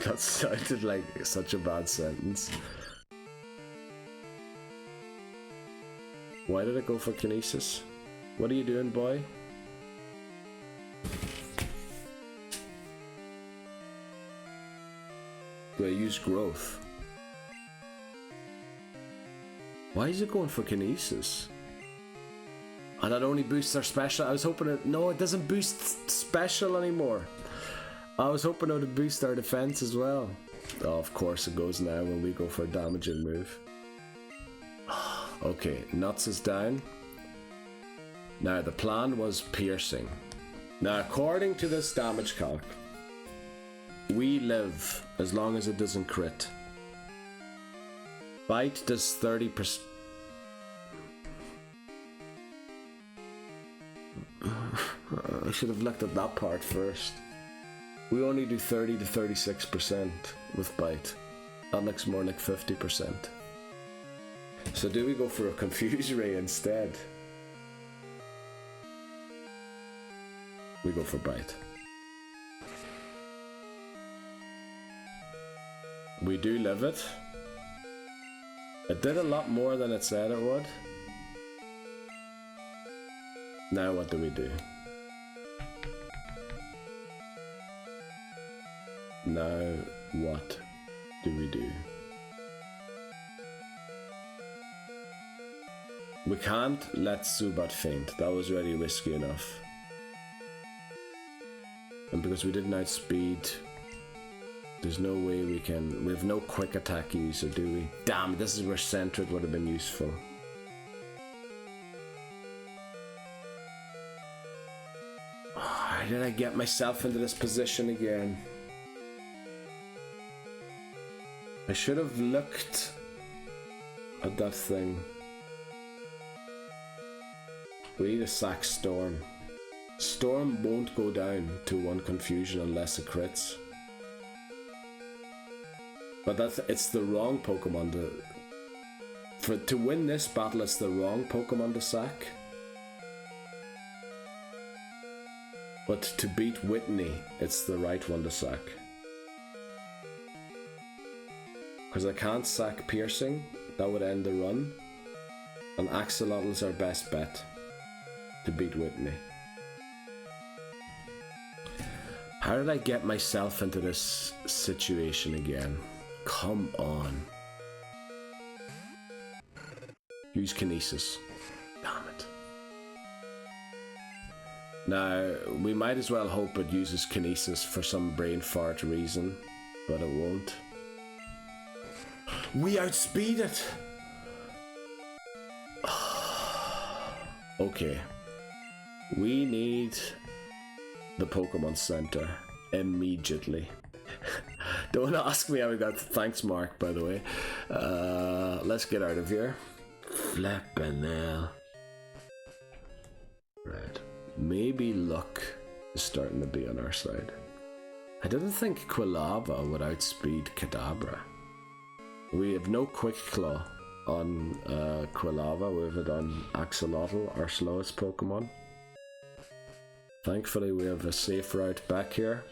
That sounded like such a bad sentence. Why did I go for Kinesis? What are you doing, boy? Do I use growth? Why is it going for Kinesis? And that only boosts our special. I was hoping it... No, it doesn't boost special anymore. I was hoping it would boost our defense as well. Oh, of course it goes now when we go for a damaging move. Okay, Nuts is down. Now, the plan was piercing. Now, according to this damage calc, we live as long as it doesn't crit. Bite does 30%. I should have looked at that part first. We only do 30 to 36% with bite. That looks more like 50%. So do we go for a confuse ray instead? We go for bite. We do live it. It did a lot more than it said it would. Now what do we do? Now what do we do? We can't let Zubat faint. That was already risky enough. And because we didn't outspeed, there's no way we can... We have no quick attack user, do we? Damn, this is where Centred would have been useful. How did I get myself into this position again? I should have looked at that thing. We need to sack Storm. Storm won't go down to 1 confusion unless it crits. But it's the wrong Pokemon to win this battle. It's the wrong Pokemon to sack. But to beat Whitney, it's the right one to sack. Because I can't sack Piercing, that would end the run. And Axolotl our best bet to beat Whitney. How did I get myself into this situation again? Come on. Use Kinesis. Damn it. Now, we might as well hope it uses Kinesis for some brain fart reason, but it won't. We outspeed it! Okay. We need the Pokemon Center immediately. Don't ask me how we got... Thanks, Mark, by the way. Let's get out of here. Flippin' hell. Right. Maybe luck is starting to be on our side. I didn't think Quilava would outspeed Kadabra. We have no Quick Claw on Quilava. We have it on Axolotl, our slowest Pokemon. Thankfully we have a safe route back here.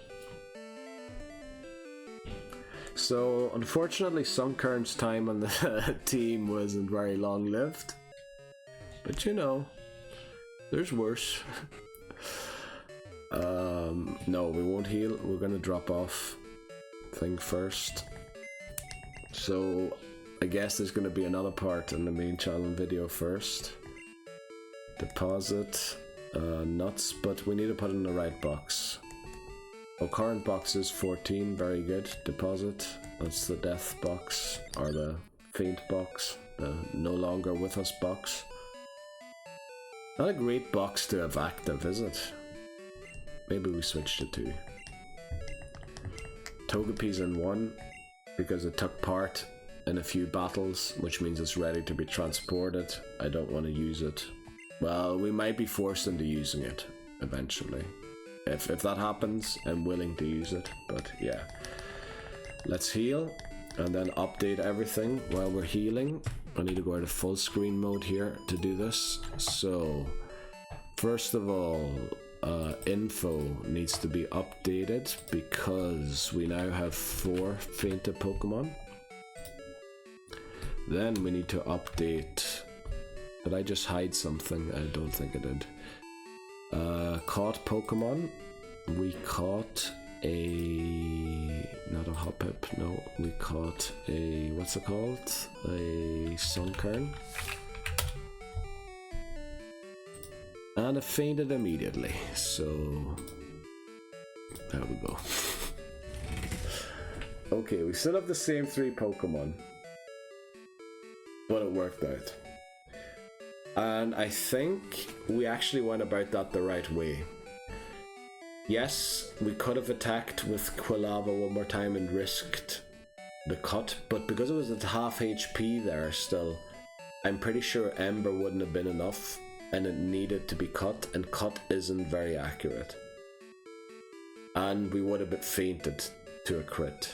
So unfortunately Sunkern's time on the team wasn't very long lived. But you know, there's worse. No, we won't heal. We're gonna drop off thing first. So I guess there's gonna be another part in the main channel video first. Deposit nuts, but we need to put it in the right box. Oh, current box is 14, very good. Deposit, that's the death box, or the faint box, the no longer with us box. Not a great box to have active, is it? Maybe we switch to 2. Togepi's in 1, because it took part in a few battles, which means it's ready to be transported. I don't want to use it. Well, we might be forced into using it eventually. If that happens, I'm willing to use it, but yeah. Let's heal, and then update everything while we're healing. I need to go into full screen mode here to do this. So, first of all, info needs to be updated because we now have 4 fainted Pokemon. Then we need to update... Did I just hide something? I don't think I did. Caught Pokemon. We caught a... Not a Hoppip, no. We caught a... What's it called? A Sunkern. And it fainted immediately, so... There we go. Okay, we still have the same 3 Pokemon. But it worked out. And I think we actually went about that the right way. Yes, we could have attacked with Quilava one more time and risked the cut, but because it was at half HP there still, I'm pretty sure Ember wouldn't have been enough and it needed to be cut, and cut isn't very accurate. and we would have been fainted to a crit.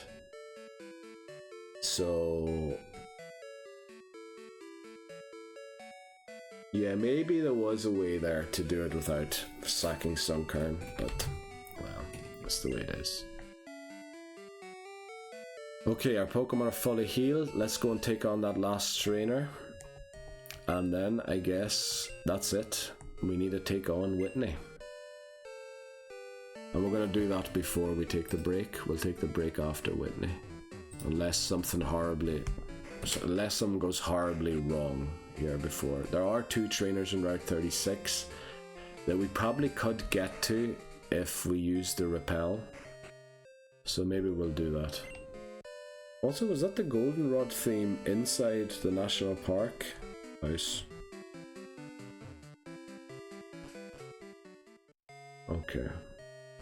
So yeah, maybe there was a way there to do it without sacking Sunkern, but well, that's the way it is. Okay, our Pokemon are fully healed. Let's go and take on that last trainer. And then I guess that's it. We need to take on Whitney. And we're going to do that before we take the break. We'll take the break after Whitney. Unless something goes horribly wrong here before. There are 2 trainers in Route 36 that we probably could get to if we use the repel. So maybe we'll do that. Also, was that the Goldenrod theme inside the National Park house? Okay.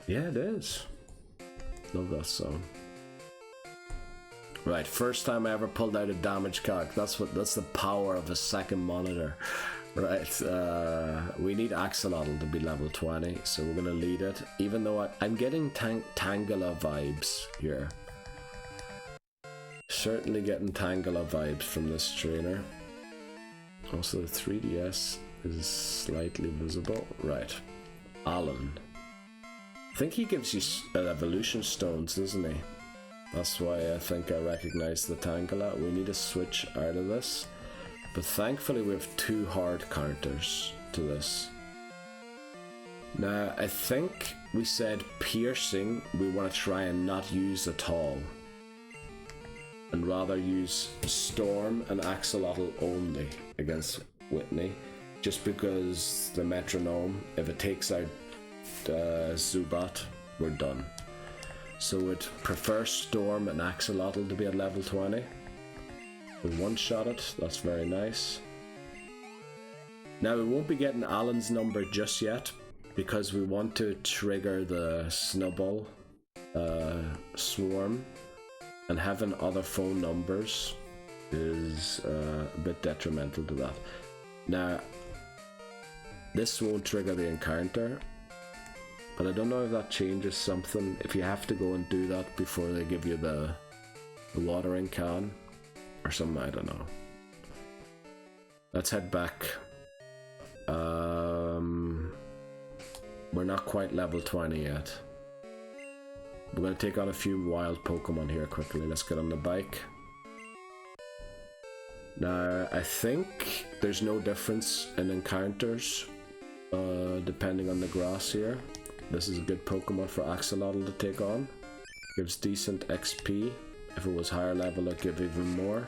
Yeah, it is. Love that song. Right, first time I ever pulled out a damage calc. That's the power of a second monitor. Right, we need Axolotl to be level 20, so we're gonna lead it. Even though I'm getting Tangela vibes here. Certainly getting Tangela vibes from this trainer. Also, the 3DS is slightly visible. Right, Alan. I think he gives you evolution stones, doesn't he? That's why I think I recognize the Tangela. We need to switch out of this. But thankfully we have 2 hard counters to this. Now, I think we said piercing we want to try and not use at all. And rather use Storm and Axolotl only against Whitney. Just because the metronome, if it takes out Zubat, we're done. So we'd prefer Storm and Axolotl to be at level 20. We one-shot it, that's very nice. Now we won't be getting Alan's number just yet, because we want to trigger the Snubbull swarm, and having other phone numbers is a bit detrimental to that. Now, this won't trigger the encounter, but I don't know if that changes something, if you have to go and do that before they give you the watering can, or something, I don't know. Let's head back. We're not quite level 20 yet. We're going to take on a few wild Pokemon here quickly. Let's get on the bike. Now, I think there's no difference in encounters depending on the grass here. This is a good Pokemon for Axolotl to take on. Gives decent XP. If it was higher level, it'd give even more.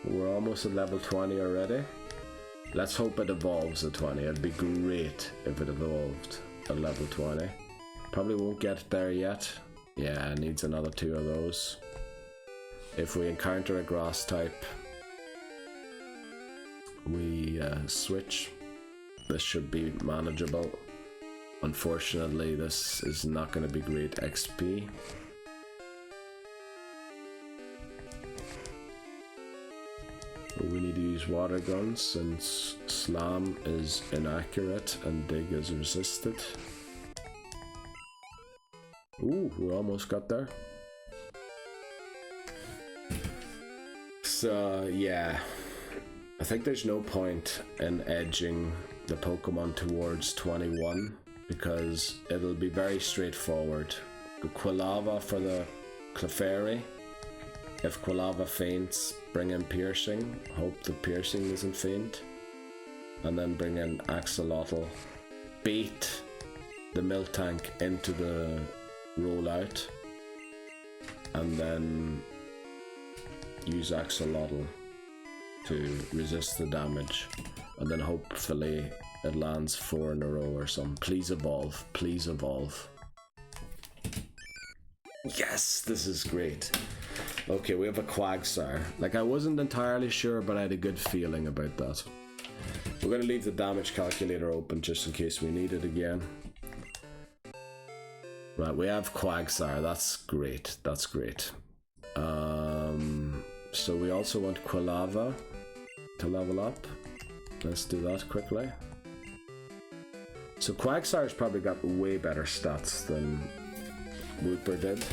We're almost at level 20 already. Let's hope it evolves at 20. It'd be great if it evolved at level 20. Probably won't get there yet. Yeah, it needs another 2 of those. If we encounter a grass type, we switch. This should be manageable. Unfortunately, this is not going to be great XP. We need to use water guns since Slam is inaccurate and Dig is resisted. Ooh, we almost got there. So yeah, I think there's no point in edging the Pokemon towards 21 because it'll be very straightforward. Quilava for the Clefairy. If Quilava faints, bring in Piercing. Hope the Piercing doesn't faint. And then bring in Axolotl. Bait the Miltank into the rollout. And then use Axolotl to resist the damage. And then hopefully it lands 4 in a row or something. Please evolve. Please evolve. Yes, this is great. Okay, we have a Quagsire. Like, I wasn't entirely sure, but I had a good feeling about that. We're going to leave the damage calculator open just in case we need it again. Right, we have Quagsire. That's great. That's great. So we also want Quilava to level up. Let's do that quickly. So Quagsire's probably got way better stats than Wooper did.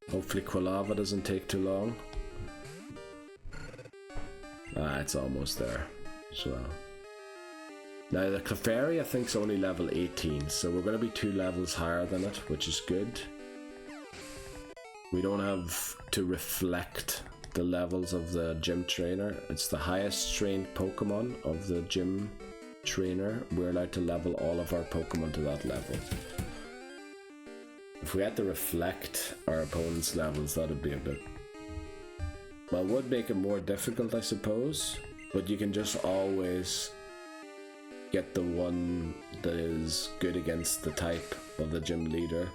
Hopefully Quilava doesn't take too long. Ah, it's almost there as well. Now the Clefairy I think is only level 18, so we're going to be 2 levels higher than it, which is good. We don't have to reflect the levels of the gym trainer. It's the highest trained Pokemon of the gym trainer. We're allowed to level all of our Pokemon to that level. If we had to reflect our opponent's levels, that would be a bit... well, it would make it more difficult, I suppose, but you can just always get the one that is good against the type of the gym leader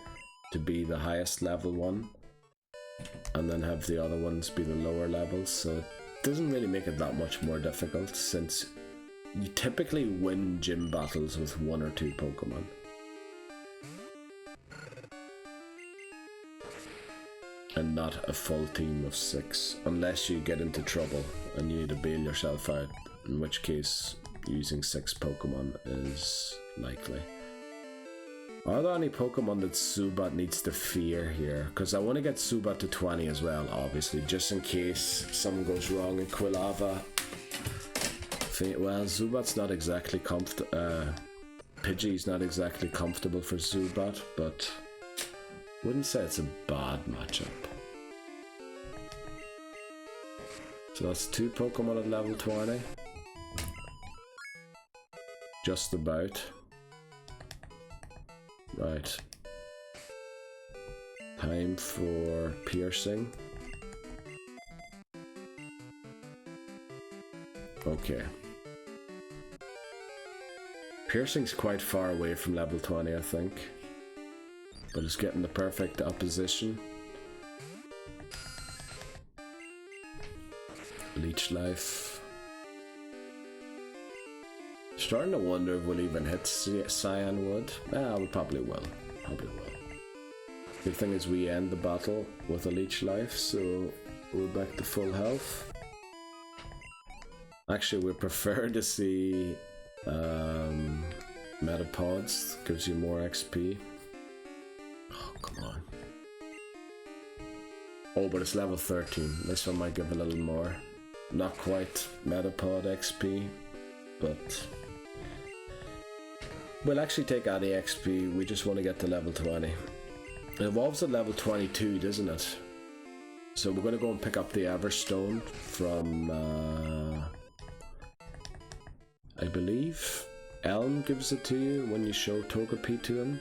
to be the highest level one, and then have the other ones be the lower levels, so it doesn't really make it that much more difficult, since you typically win gym battles with 1 or 2 Pokemon. And not a full team of 6, unless you get into trouble and you need to bail yourself out, in which case using 6 Pokemon is likely. Are there any Pokemon that Zubat needs to fear here? Because I want to get Zubat to 20 as well, obviously, just in case something goes wrong in Quilava. Well, Zubat's not exactly Pidgey's not exactly comfortable for Zubat, but wouldn't say it's a bad matchup. So that's 2 Pokemon at level 20. Just about. Right. Time for piercing. Okay. Piercing's quite far away from level 20, I think. But it's getting the perfect opposition. Leech Life. Starting to wonder if we'll even hit Cyan Wood. We probably will. Probably will. Good thing is we end the battle with a Leech Life, so we're back to full health. Actually, we prefer to see Metapods. Gives you more XP. Oh, come on. Oh, but it's level 13. This one might give a little more. Not quite Metapod XP, but we'll actually take any XP. We just want to get to level 20. It evolves at level 22, doesn't it? So we're going to go and pick up the Everstone from, I believe, Elm gives it to you when you show Togepi to him.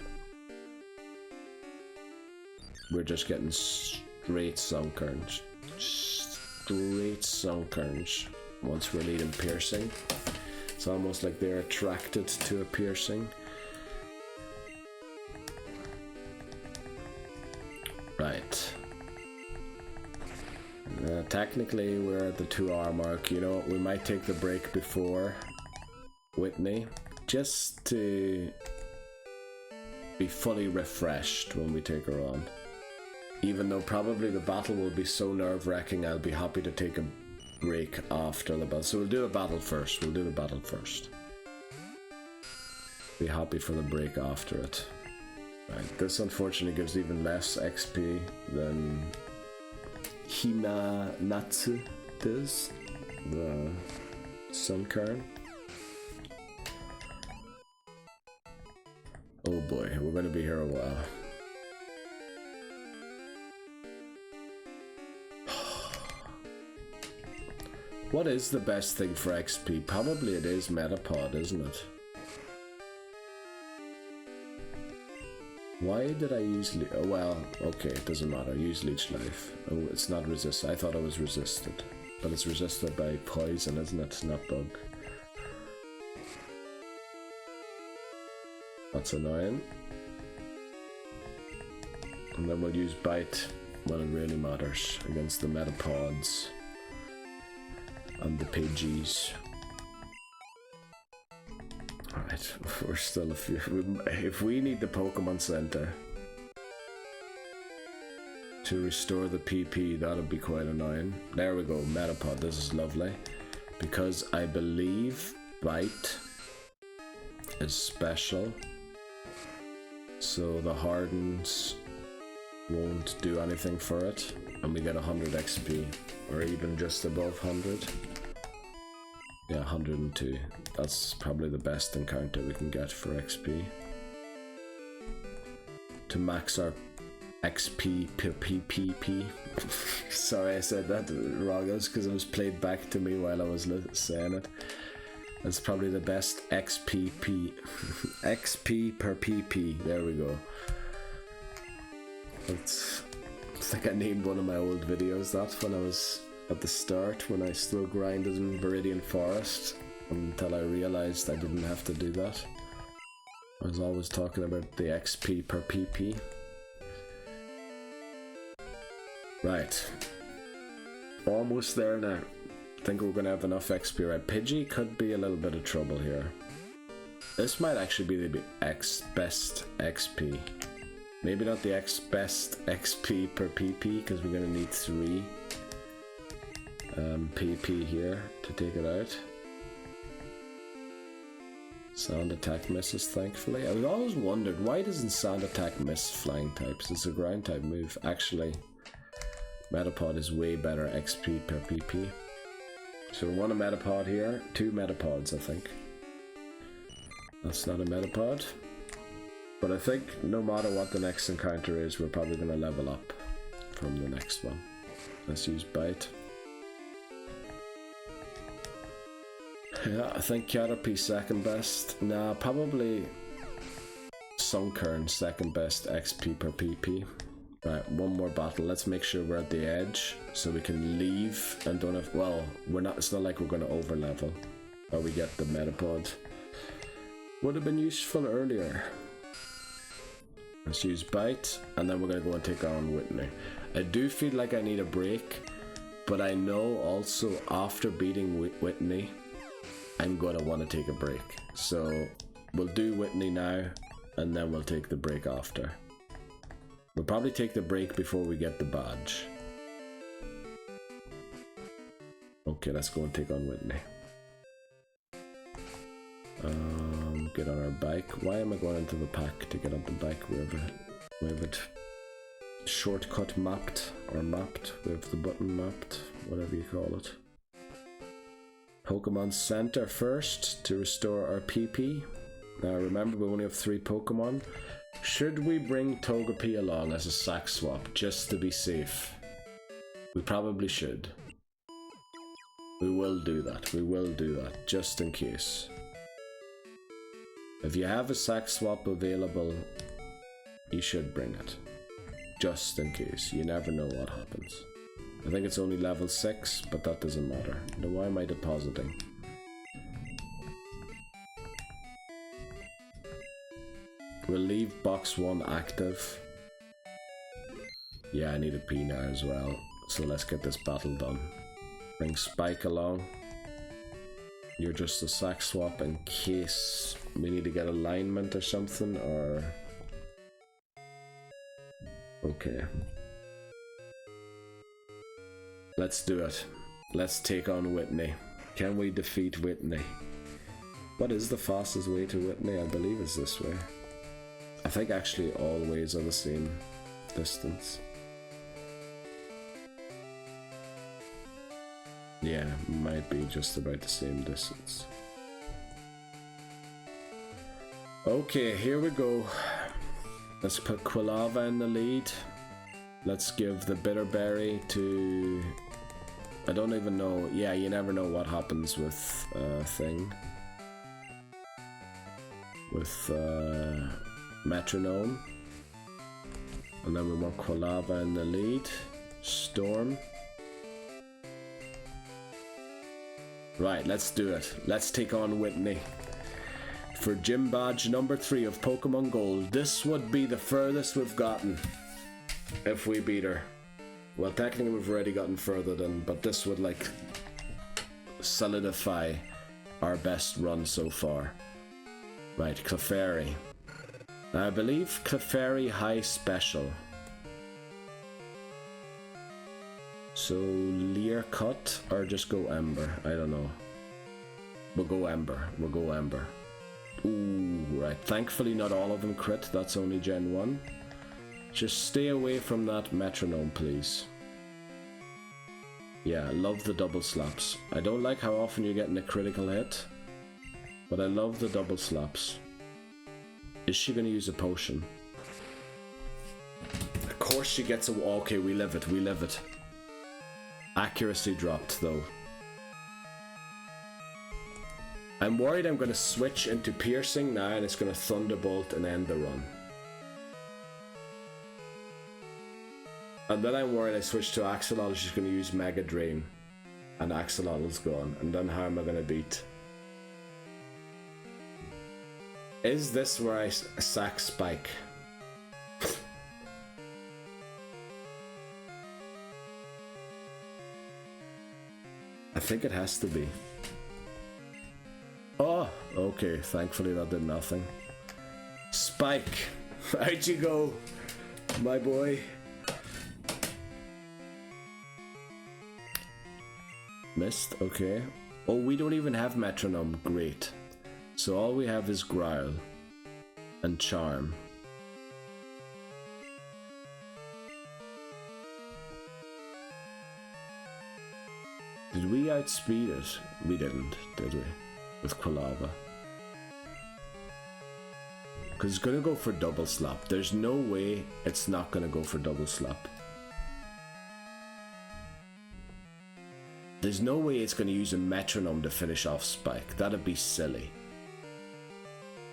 We're just getting straight Sunkerns. Straight Sunkerns once we're leading piercing. It's almost like they're attracted to a piercing. Right. Technically we're at the 2-hour mark. You know what, we might take the break before Whitney, just to be fully refreshed when we take her on. Even though probably the battle will be so nerve-wracking, I'll be happy to take a break after the battle. So we'll do the battle first. Be happy for the break after it. Right, this unfortunately gives even less XP than Himanatsu does, the Sunkern. Oh boy, we're going to be here a while. What is the best thing for XP? Probably it is Metapod, isn't it? Why did I use... oh, well, okay, it doesn't matter. Use Leech Life. Oh, it's not resisted. I thought it was resisted. But it's resisted by poison, isn't it? Not bug. That's annoying. And then we'll use Bite when it really matters against the Metapods and the Pidgeys. Alright, we're still a few. If we need the Pokemon Center to restore the PP, that'll be quite annoying. There we go, Metapod, this is lovely. Because I believe Bite is special, so the hardens won't do anything for it, and we get 100 XP, or even just above 100. Yeah, 102. That's probably the best encounter we can get for XP. To max our XP PPP. Sorry, I said that wrong. That's because it was played back to me while I was saying it. That's probably the best XP per PP. There we go. I think I named one of my old videos that when I was at the start, when I still grinded in Viridian Forest, until I realized I didn't have to do that. I was always talking about the XP per PP. Right. Almost there now. I think we're going to have enough XP, right? Pidgey could be a little bit of trouble here. This might actually be the best XP. Maybe not the best XP per PP, because we're going to need 3 PP here to take it out. Sand attack misses, thankfully. I've always wondered, why doesn't sand attack miss flying types? It's a ground type move. Actually, Metapod is way better XP per PP. So 1 a Metapod here, 2 Metapods I think. That's not a Metapod. But I think no matter what the next encounter is, we're probably going to level up from the next one. Let's use Bite. Yeah, I think Caterpie second best. Nah, probably Sunkern second best XP per PP. Right, 1 more battle. Let's make sure we're at the edge so we can leave and don't have. Well, we're not. It's not like we're going to over level or we get the Metapod. Would have been useful earlier. Let's use Bite, and then we're going to go and take on Whitney. I do feel like I need a break, but I know also after beating Whitney, I'm going to want to take a break. So we'll do Whitney now, and then we'll take the break after. We'll probably take the break before we get the badge. Okay, let's go and take on Whitney. Get on our bike. Why am I going into the pack to get on the bike? We have it shortcut mapped, or mapped. We have the button mapped, whatever you call it. Pokemon Center first to restore our PP. Now remember, we only have 3 Pokemon. Should we bring Togepi along as a sack swap just to be safe? We probably should. We will do that. We will do that just in case. If you have a sack swap available, you should bring it. Just in case. You never know what happens. I think it's only level 6, but that doesn't matter. Now why am I depositing? We'll leave box 1 active. Yeah, I need a P now as well. So let's get this battle done. Bring Spike along. You're just a sack swap in case we need to get alignment or something, or... Okay. Let's do it. Let's take on Whitney. Can we defeat Whitney? What is the fastest way to Whitney? I believe it's this way. I think actually all ways are the same distance. Yeah, might be just about the same distance. Okay, here we go. Let's put Quilava in the lead. Let's give the Bitterberry to... I don't even know. Yeah, you never know what happens with thing. With Metronome. And then we want Quilava in the lead. Storm. Right, let's do it. Let's take on Whitney. For gym badge number 3 of Pokemon Gold. This would be the furthest we've gotten if we beat her. Well, technically we've already gotten further than, but this would like solidify our best run so far. Right, Clefairy. Now I believe Clefairy high special. So Leer Cut or just go Ember, I don't know. We'll go Ember. We'll go Ember. Ooh, right. Thankfully not all of them crit. That's only Gen 1. Just stay away from that metronome, please. Yeah, I love the double slaps. I don't like how often you're getting a critical hit, but I love the double slaps. Is she going to use a potion? Of course she gets a... Okay, we live it. We live it. Accuracy dropped, though. I'm worried I'm going to switch into piercing now and it's going to thunderbolt and end the run. And then I'm worried I switch to Axolotl, she's going to use Mega Drain. And Axolotl's gone. And then how am I going to beat? Is this where I sack Spike? I think it has to be. Oh, okay. Thankfully that did nothing. Spike, out you go, my boy. Missed, okay. Oh, we don't even have metronome. Great. So all we have is Growl and Charm. Did we outspeed it? We didn't, did we? With Quilava. Because it's going to go for double slap. There's no way it's not going to go for double slap. There's no way it's going to use a metronome to finish off Spike. That'd be silly.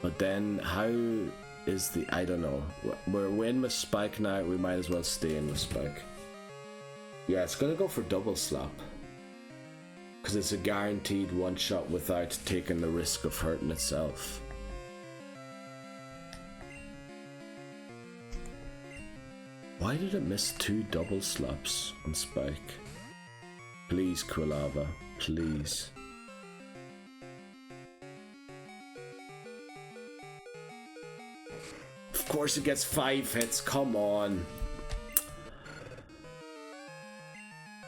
But then, how is the... I don't know. We're in with Spike now. We might as well stay in with Spike. Yeah, it's going to go for double slap. Because it's a guaranteed one shot without taking the risk of hurting itself. Why did it miss 2 double slaps on Spike? Please, Quilava, please. Of course it gets 5 hits, come on.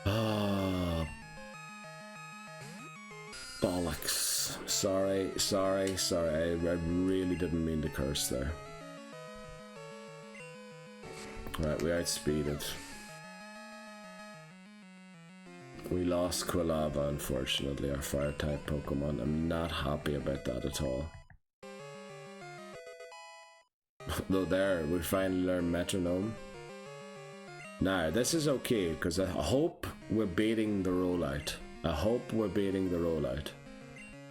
Ah, bollocks. Sorry. I really didn't mean to curse there. Right, we outspeeded. We lost Quilava, unfortunately, our fire-type Pokemon. I'm not happy about that at all. Though there, we finally learned Metronome. Now, this is okay, because I hope we're baiting the rollout.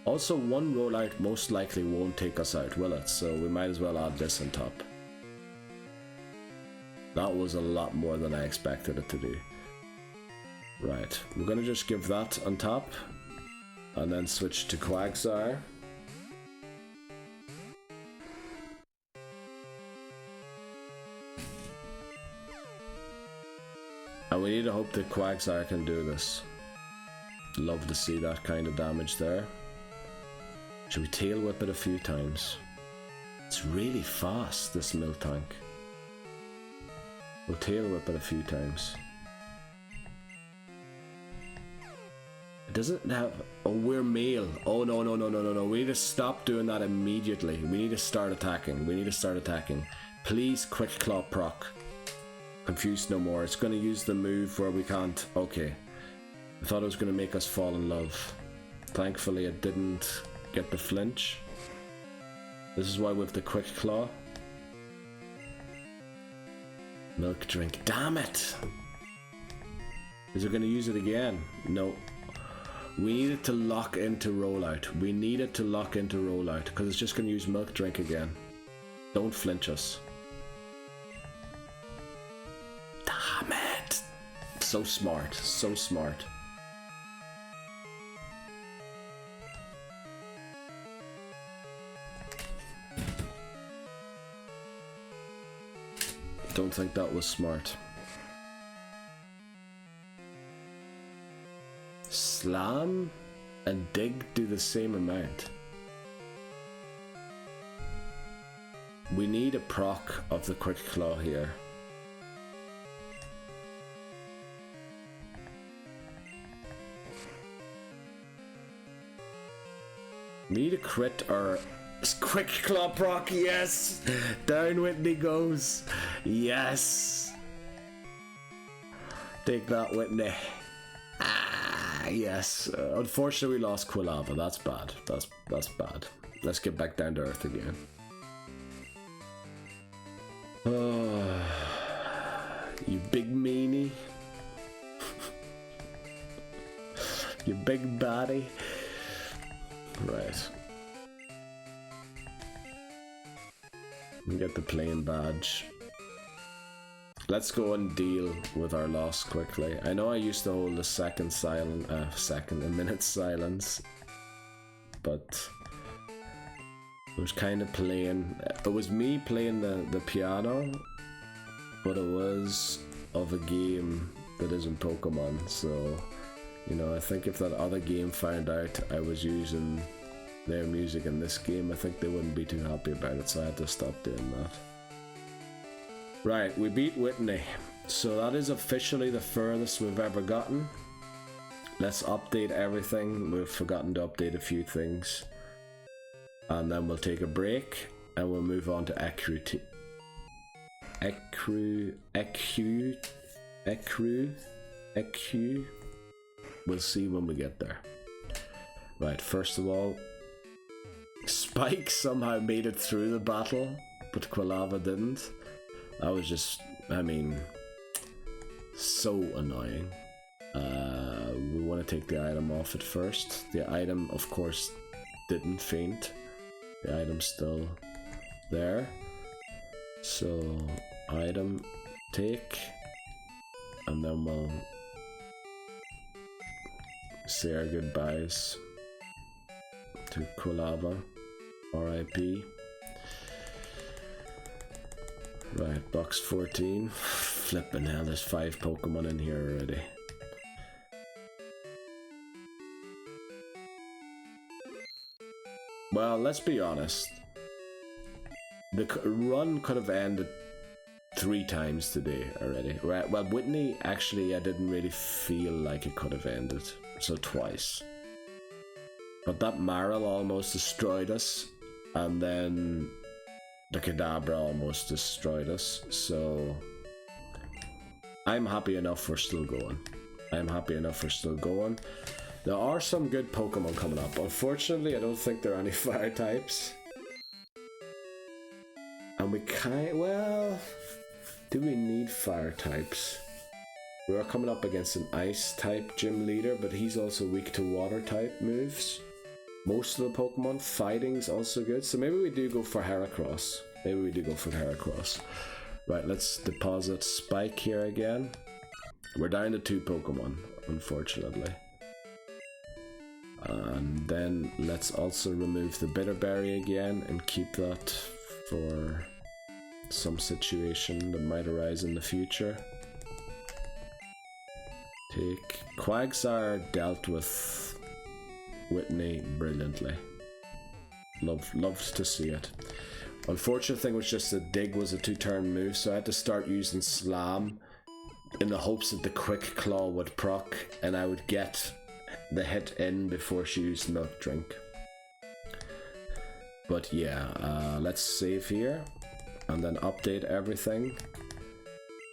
Also, one rollout most likely won't take us out, will it? So we might as well add this on top. That was a lot more than I expected it to do. Right, we're gonna just give that on top and then switch to Quagsire. And we need to hope that Quagsire can do this. Love to see that kind of damage there. Should we tail whip it a few times? It's really fast, this Miltank. We'll tail whip it a few times. It doesn't have... Oh, we're male. Oh, no. We need to stop doing that immediately. We need to start attacking. Please, Quick Claw proc. Confused no more. It's going to use the move where we can't... Okay. I thought it was going to make us fall in love. Thankfully, it didn't get the flinch. This is why we have the Quick Claw. Milk drink. Damn it! Is it going to use it again? No. We need it to lock into rollout. Because it's just going to use milk drink again. Don't flinch us. Damn it! So smart. Don't think that was smart. Slam and dig do the same amount. We need a proc of the Quick Claw here. We need a crit or quick claw proc. Yes, down Whitney goes. Yes, take that, Whitney. Ah, yes. Unfortunately, we lost Quilava. That's bad. That's bad. Let's get back down to earth again. Oh, you big meanie. You big baddie. Right. We get the playing badge. Let's go and deal with our loss quickly. I know I used to hold a minute silence, but it was kind of playing. It was me playing the piano, but it was of a game that isn't Pokemon. So, you know, I think if that other game found out I was using their music in this game, I think they wouldn't be too happy about it. So I had to stop doing that. Right, we beat Whitney. So that is officially the furthest we've ever gotten. Let's update everything. We've forgotten to update a few things. And then we'll take a break and we'll move on to EQ. We'll see when we get there. Right, first of all, Spike somehow made it through the battle, but Quilava didn't. That was just, I mean, so annoying. We want to take the item off at first. The item, of course, didn't faint. The item's still there. So, item, take, and then we'll say our goodbyes to Quilava. R.I.P. Right, box 14. Flippin' hell, there's 5 Pokemon in here already. Well, let's be honest. The run could have ended 3 times today already. Right, well, Whitney, actually, I didn't really feel like it could have ended. So twice. But that Marill almost destroyed us. And then the Kadabra almost destroyed us. So I'm happy enough we're still going. There are some good Pokemon coming up. Unfortunately, I don't think there are any fire types. And we can't, well, do we need fire types? We are coming up against an ice type gym leader, but he's also weak to water type moves. Most of the Pokemon, fighting's also good. So maybe we do go for Heracross. Right, let's deposit Spike here again. We're down to 2 Pokemon, unfortunately. And then let's also remove the Bitterberry again and keep that for some situation that might arise in the future. Take Quagsire dealt with Whitney brilliantly. Loved to see it. Unfortunate thing was just that Dig was a 2-turn move, so I had to start using Slam in the hopes that the Quick Claw would proc and I would get the hit in before she used Milk Drink. But yeah, let's save here and then update everything.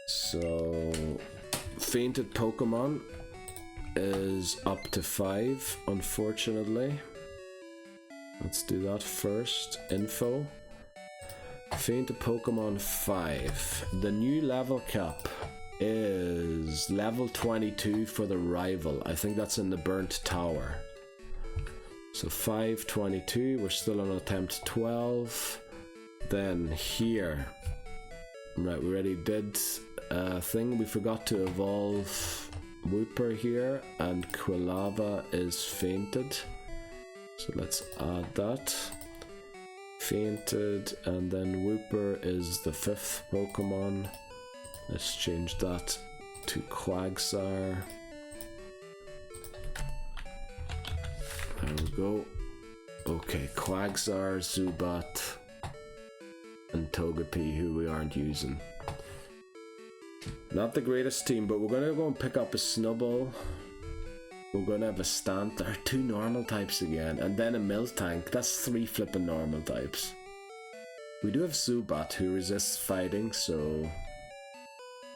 So fainted Pokemon is up to 5, unfortunately. Let's do that first. Info. Fainted Pokemon 5. The new level cap is level 22 for the rival. I think that's in the Burnt Tower. So 522, we're still on attempt 12. Then here. Right, we already did a thing. We forgot to evolve Wooper here, and Quilava is fainted. So let's add that. Fainted, and then Wooper is the 5th Pokemon. Let's change that to Quagsire. There we go. Okay, Quagsire, Zubat, and Togepi, who we aren't using. Not the greatest team, but we're gonna go and pick up a Snubbull. We're gonna have a Stantler, 2 normal types again, and then a Miltank. That's 3 flipping normal types. We do have Zubat who resists fighting, so...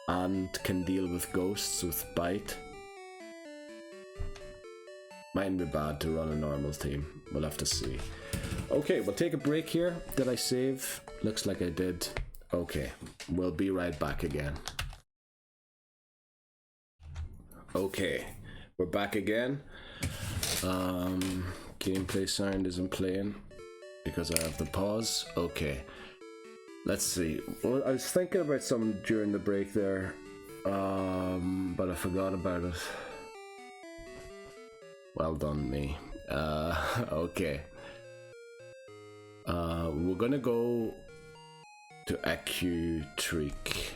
and can deal with ghosts with bite. Mightn't be bad to run a normal team. We'll have to see. Okay, we'll take a break here. Did I save? Looks like I did. Okay, we'll be right back again. Okay, we're back again. Gameplay sound isn't playing because I have the pause. Okay, let's see. Well, I was thinking about something during the break there, but I forgot about it. Well done, me. Okay. We're gonna go to Ecruteak.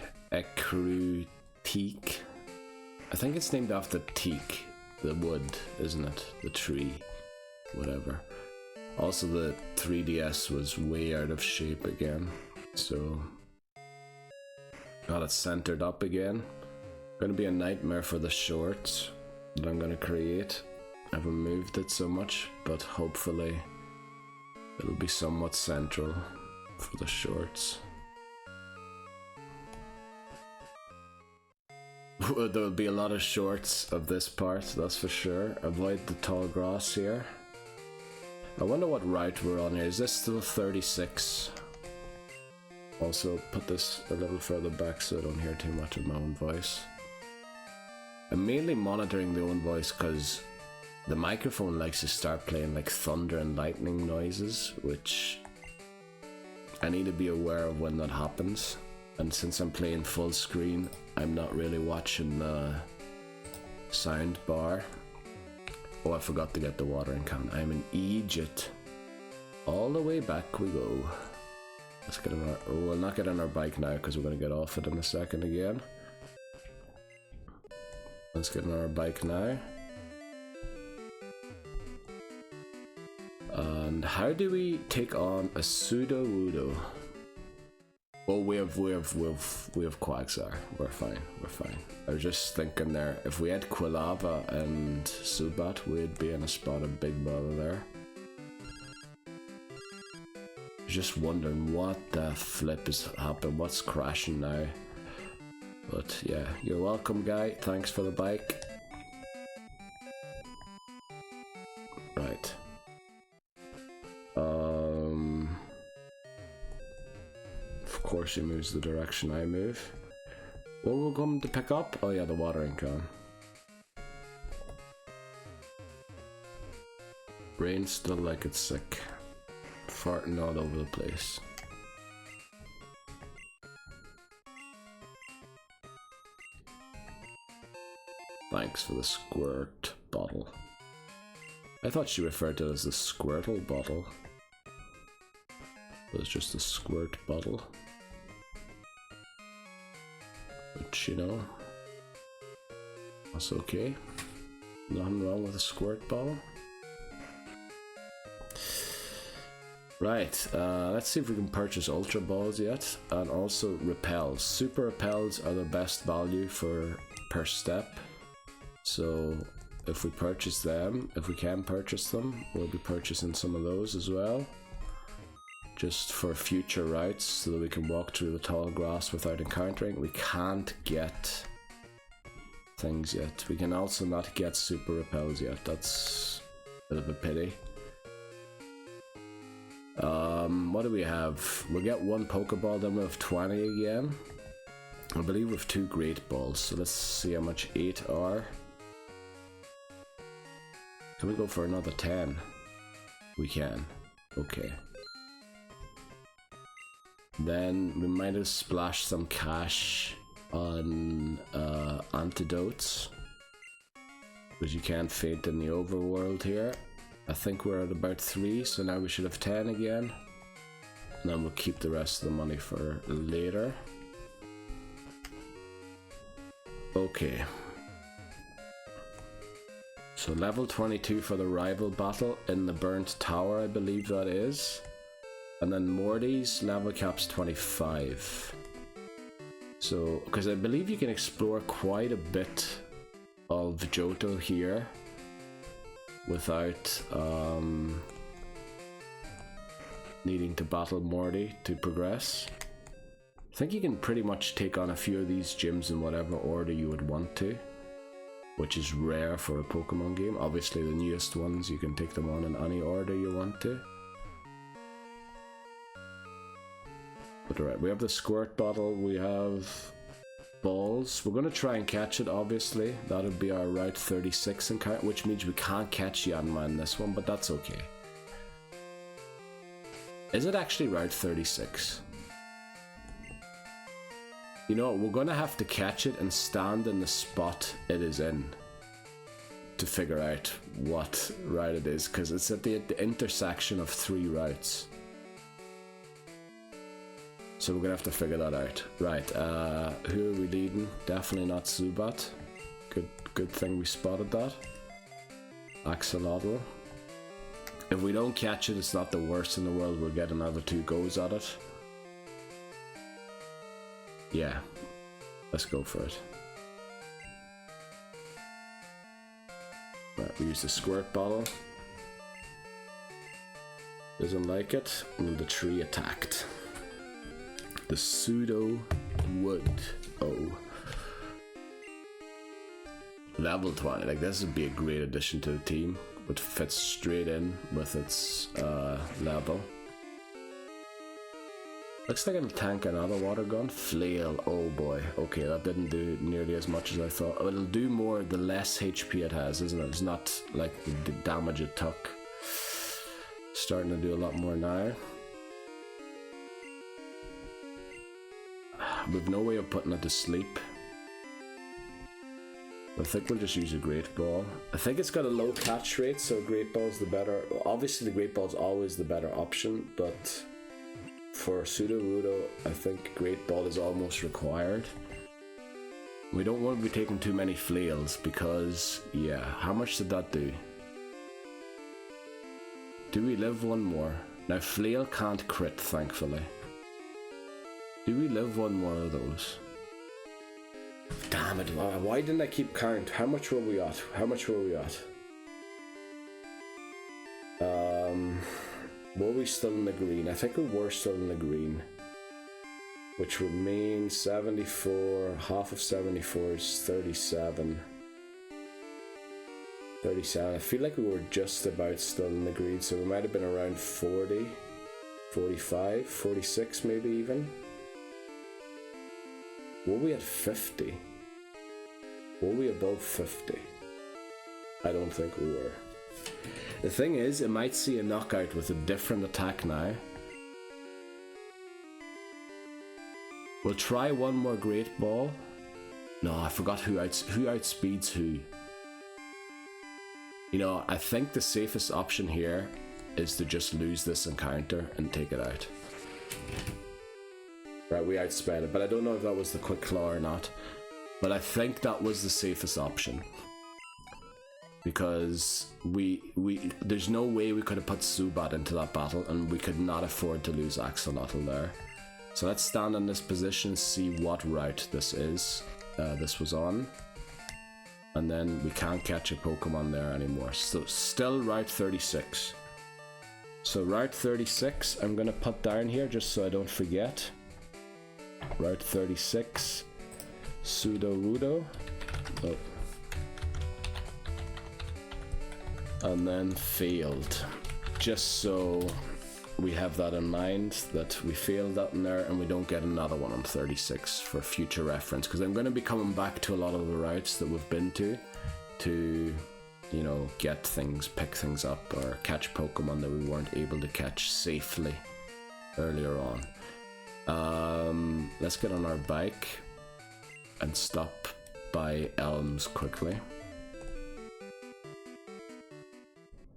I think it's named after teak, the wood, isn't it? The tree, whatever. Also, the 3DS was way out of shape again, so got it centered up again. Gonna be a nightmare for the shorts that I'm gonna create. I haven't moved it so much, but hopefully it'll be somewhat central for the shorts. There'll be a lot of shorts of this part, that's for sure. Avoid the tall grass here. I wonder what route we're on here. Is this still 36? Also, put this a little further back so I don't hear too much of my own voice. I'm mainly monitoring the own voice because the microphone likes to start playing like thunder and lightning noises, which I need to be aware of when that happens. And since I'm playing full screen, I'm not really watching the sound bar. Oh, I forgot to get the watering can. I'm in Egypt. All the way back we go. Let's get on our... Oh, we'll not get on our bike now because we're going to get off it in a second again. Let's get on our bike now. And how do we take on a Sudowoodo? Oh, we have Quagsire. We're fine. I was just thinking there, if we had Quilava and Zubat, we'd be in a spot of big bother there. Just wondering what the flip is happening, what's crashing now. But yeah, you're welcome, guy. Thanks for the bike. Right. Of course he moves the direction I move. What we're going to pick up? Oh yeah, the watering can. Brain's still like it's sick. Farting all over the place. Thanks for the squirt bottle. I thought she referred to it as the Squirtle bottle. It was just a squirt bottle. But you know, that's okay. Nothing wrong with a squirt bottle. Right, let's see if we can purchase Ultra Balls yet. And also Repels. Super Repels are the best value per step. So if we purchase them, if we can purchase them, we'll be purchasing some of those as well. Just for future routes, so that we can walk through the tall grass without encountering. We can't get things yet. We can also not get Super Repels yet. That's a bit of a pity. What do we have? We'll get 1 Pokeball, then we'll have 20 again. I believe we have 2 Great Balls, so let's see how much 8 are. Can we go for another 10? We can. Okay. Then we might have splashed some cash on antidotes, because you can't faint in the overworld here. I think we're at about 3, so now we should have 10 again. And then we'll keep the rest of the money for later. Okay. So level 22 for the rival battle in the burnt tower, I believe that is. And then Morty's level cap's 25. So, because I believe you can explore quite a bit of Johto here without needing to battle Morty to progress. I think you can pretty much take on a few of these gyms in whatever order you would want to, which is rare for a Pokemon game. Obviously the newest ones, you can take them on in any order you want to. But alright, we have the squirt bottle, we have balls. We're going to try and catch it, obviously. That'll be our Route 36 encounter, which means we can't catch Yanma in this one, but that's okay. Is it actually Route 36? You know, we're going to have to catch it and stand in the spot it is in to figure out what route it is, because it's at the intersection of 3 routes. So we're gonna have to figure that out. Right, who are we leading? Definitely not Zubat. Good thing we spotted that. Axolotl. If we don't catch it, it's not the worst in the world. We'll get another 2 goes at it. Yeah, let's go for it. Right, we use the squirt bottle. Doesn't like it, and the tree attacked. The pseudo wood. Oh. Level 20, like this would be a great addition to the team. Would fit straight in with its level. Looks like it'll tank another water gun. Flail, oh boy. Okay, that didn't do nearly as much as I thought. Oh, it'll do more the less HP it has, isn't it? It's not like the damage it took. Starting to do a lot more now. We've no way of putting it to sleep. I think we'll just use a Great Ball. I think it's got a low catch rate, so Great Ball's the better. Obviously, the Great Ball's always the better option, but for Sudowoodo, I think Great Ball is almost required. We don't want to be taking too many flails because, yeah, how much did that do? Do we live one more? Now, flail can't crit, thankfully. Do we live one more of those? Damn it, why didn't I keep count? How much were we at? How much were we at? Were we still in the green? I think we were still in the green. Which would mean 74, half of 74 is 37. 37, I feel like we were just about still in the green, so we might have been around 40, 45, 46 maybe even. Were we at 50? Were we above 50? I don't think we were. The thing is, it might see a knockout with a different attack now. We'll try one more Great Ball. No, I forgot who outspeeds who. You know, I think the safest option here is to just lose this encounter and take it out. Right, we outsped it, but I don't know if that was the Quick Claw or not. But I think that was the safest option. Because there's no way we could have put Zubat into that battle, and we could not afford to lose Axolotl there. So let's stand in this position, see what route this is. This was on. And then we can't catch a Pokemon there anymore. So still Route 36. So Route 36, I'm gonna put down here just so I don't forget. Route 36, Sudowoodo. Oh. And then failed. Just so we have that in mind, that we failed that in there and we don't get another one on 36 for future reference, because I'm going to be coming back to a lot of the routes that we've been to, you know, get things, pick things up, or catch Pokemon that we weren't able to catch safely earlier on. Let's get on our bike and stop by Elms quickly.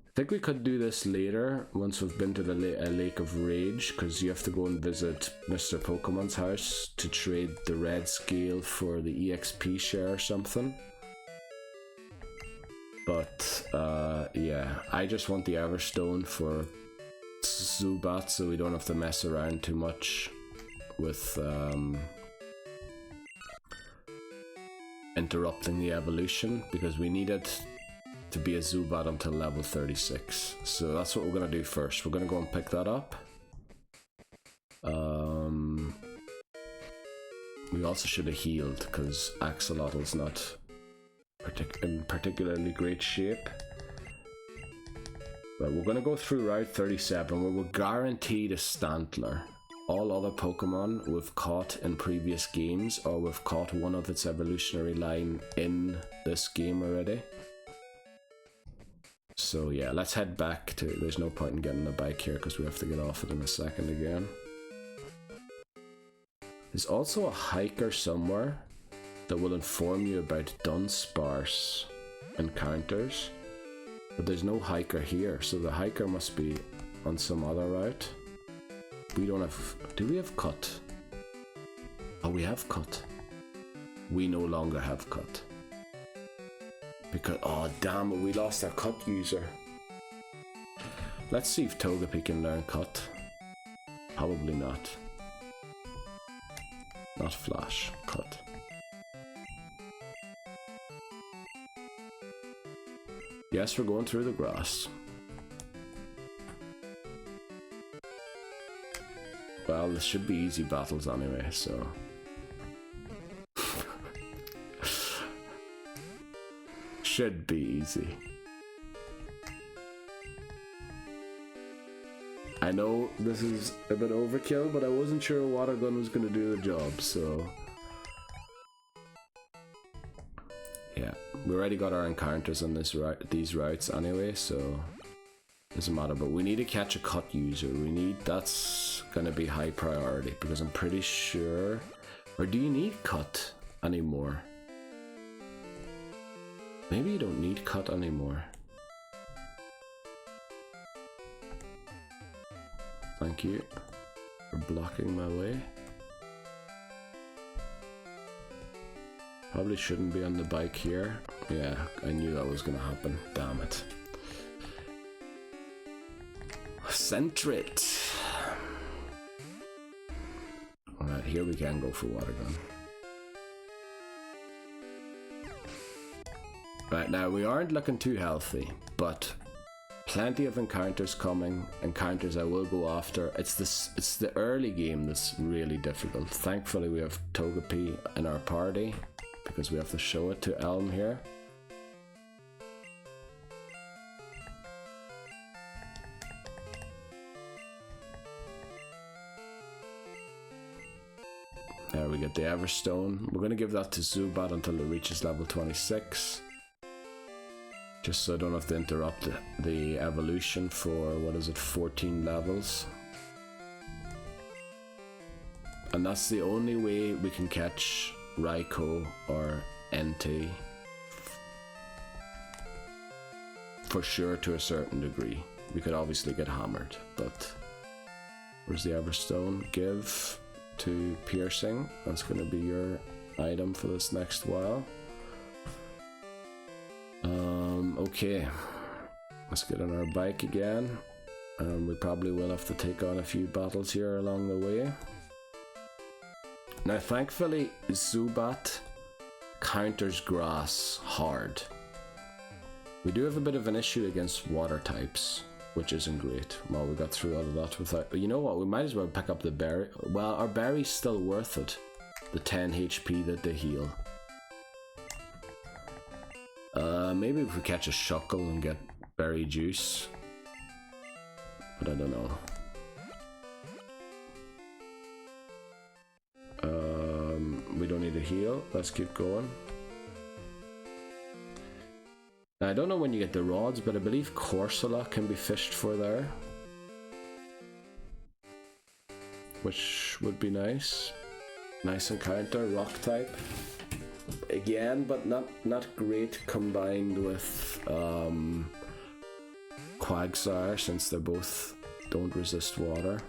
I think we could do this later once we've been to the Lake of Rage, because you have to go and visit Mr. Pokemon's house to trade the red scale for the EXP share or something. But yeah, I just want the Everstone for Zubat so we don't have to mess around too much with interrupting the evolution, because we need it to be a Zubat until level 36. So that's what we're going to do first. We're going to go and pick that up. We also should have healed because Axolotl's not in particularly great shape. But we're going to go through Route 37 where we're guaranteed a Stantler. All other Pokemon we've caught in previous games, or we've caught one of its evolutionary line in this game already. So yeah, let's head back to... There's no point in getting the bike here because we have to get off it in a second again. There's also a hiker somewhere that will inform you about Dunsparce encounters. But there's no hiker here, so the hiker must be on some other route. We don't have... Do we have cut? Oh, we have cut. We no longer have cut. Because... Oh, damn it, we lost our cut user. Let's see if Togepi can learn cut. Probably not. Not flash, cut. Yes, we're going through the grass. Well, this should be easy battles anyway, so... should be easy. I know this is a bit overkill, but I wasn't sure a water gun was going to do the job, so... Yeah, we already got our encounters on these routes anyway, so... Doesn't matter, but we need to catch a cut user. That's going to be high priority, because I'm pretty sure... Or do you need cut anymore? Maybe you don't need cut anymore. Thank you for blocking my way. Probably shouldn't be on the bike here. Yeah, I knew that was gonna happen. Damn it. Centrit. Alright, here we can go for water gun. Right, now we aren't looking too healthy, but plenty of encounters coming, encounters I will go after. It's the early game that's really difficult. Thankfully we have Togepi in our party, because we have to show it to Elm here. There we get the Everstone. We're going to give that to Zubat until it reaches level 26. Just so I don't have to interrupt the evolution for, what is it, 14 levels. And that's the only way we can catch Raikou or Entei. For sure, to a certain degree. We could obviously get hammered, but... Where's the Everstone? Give to Piercing. That's going to be your item for this next while. Okay, let's get on our bike again. We probably will have to take on a few battles here along the way. Now thankfully Zubat counters grass hard. We do have a bit of an issue against water types, which isn't great. Well, we got through all of that without... But you know what, we might as well pick up the berry. Well, our berry's still worth it. The 10 HP that they heal. Maybe if we catch a Shuckle and get berry juice. But I don't know. We don't need a heal. Let's keep going. Now, I don't know when you get the rods, but I believe Corsola can be fished for there. Which would be nice. Nice encounter, rock type. Again, but not great combined with Quagsire, since they both don't resist water.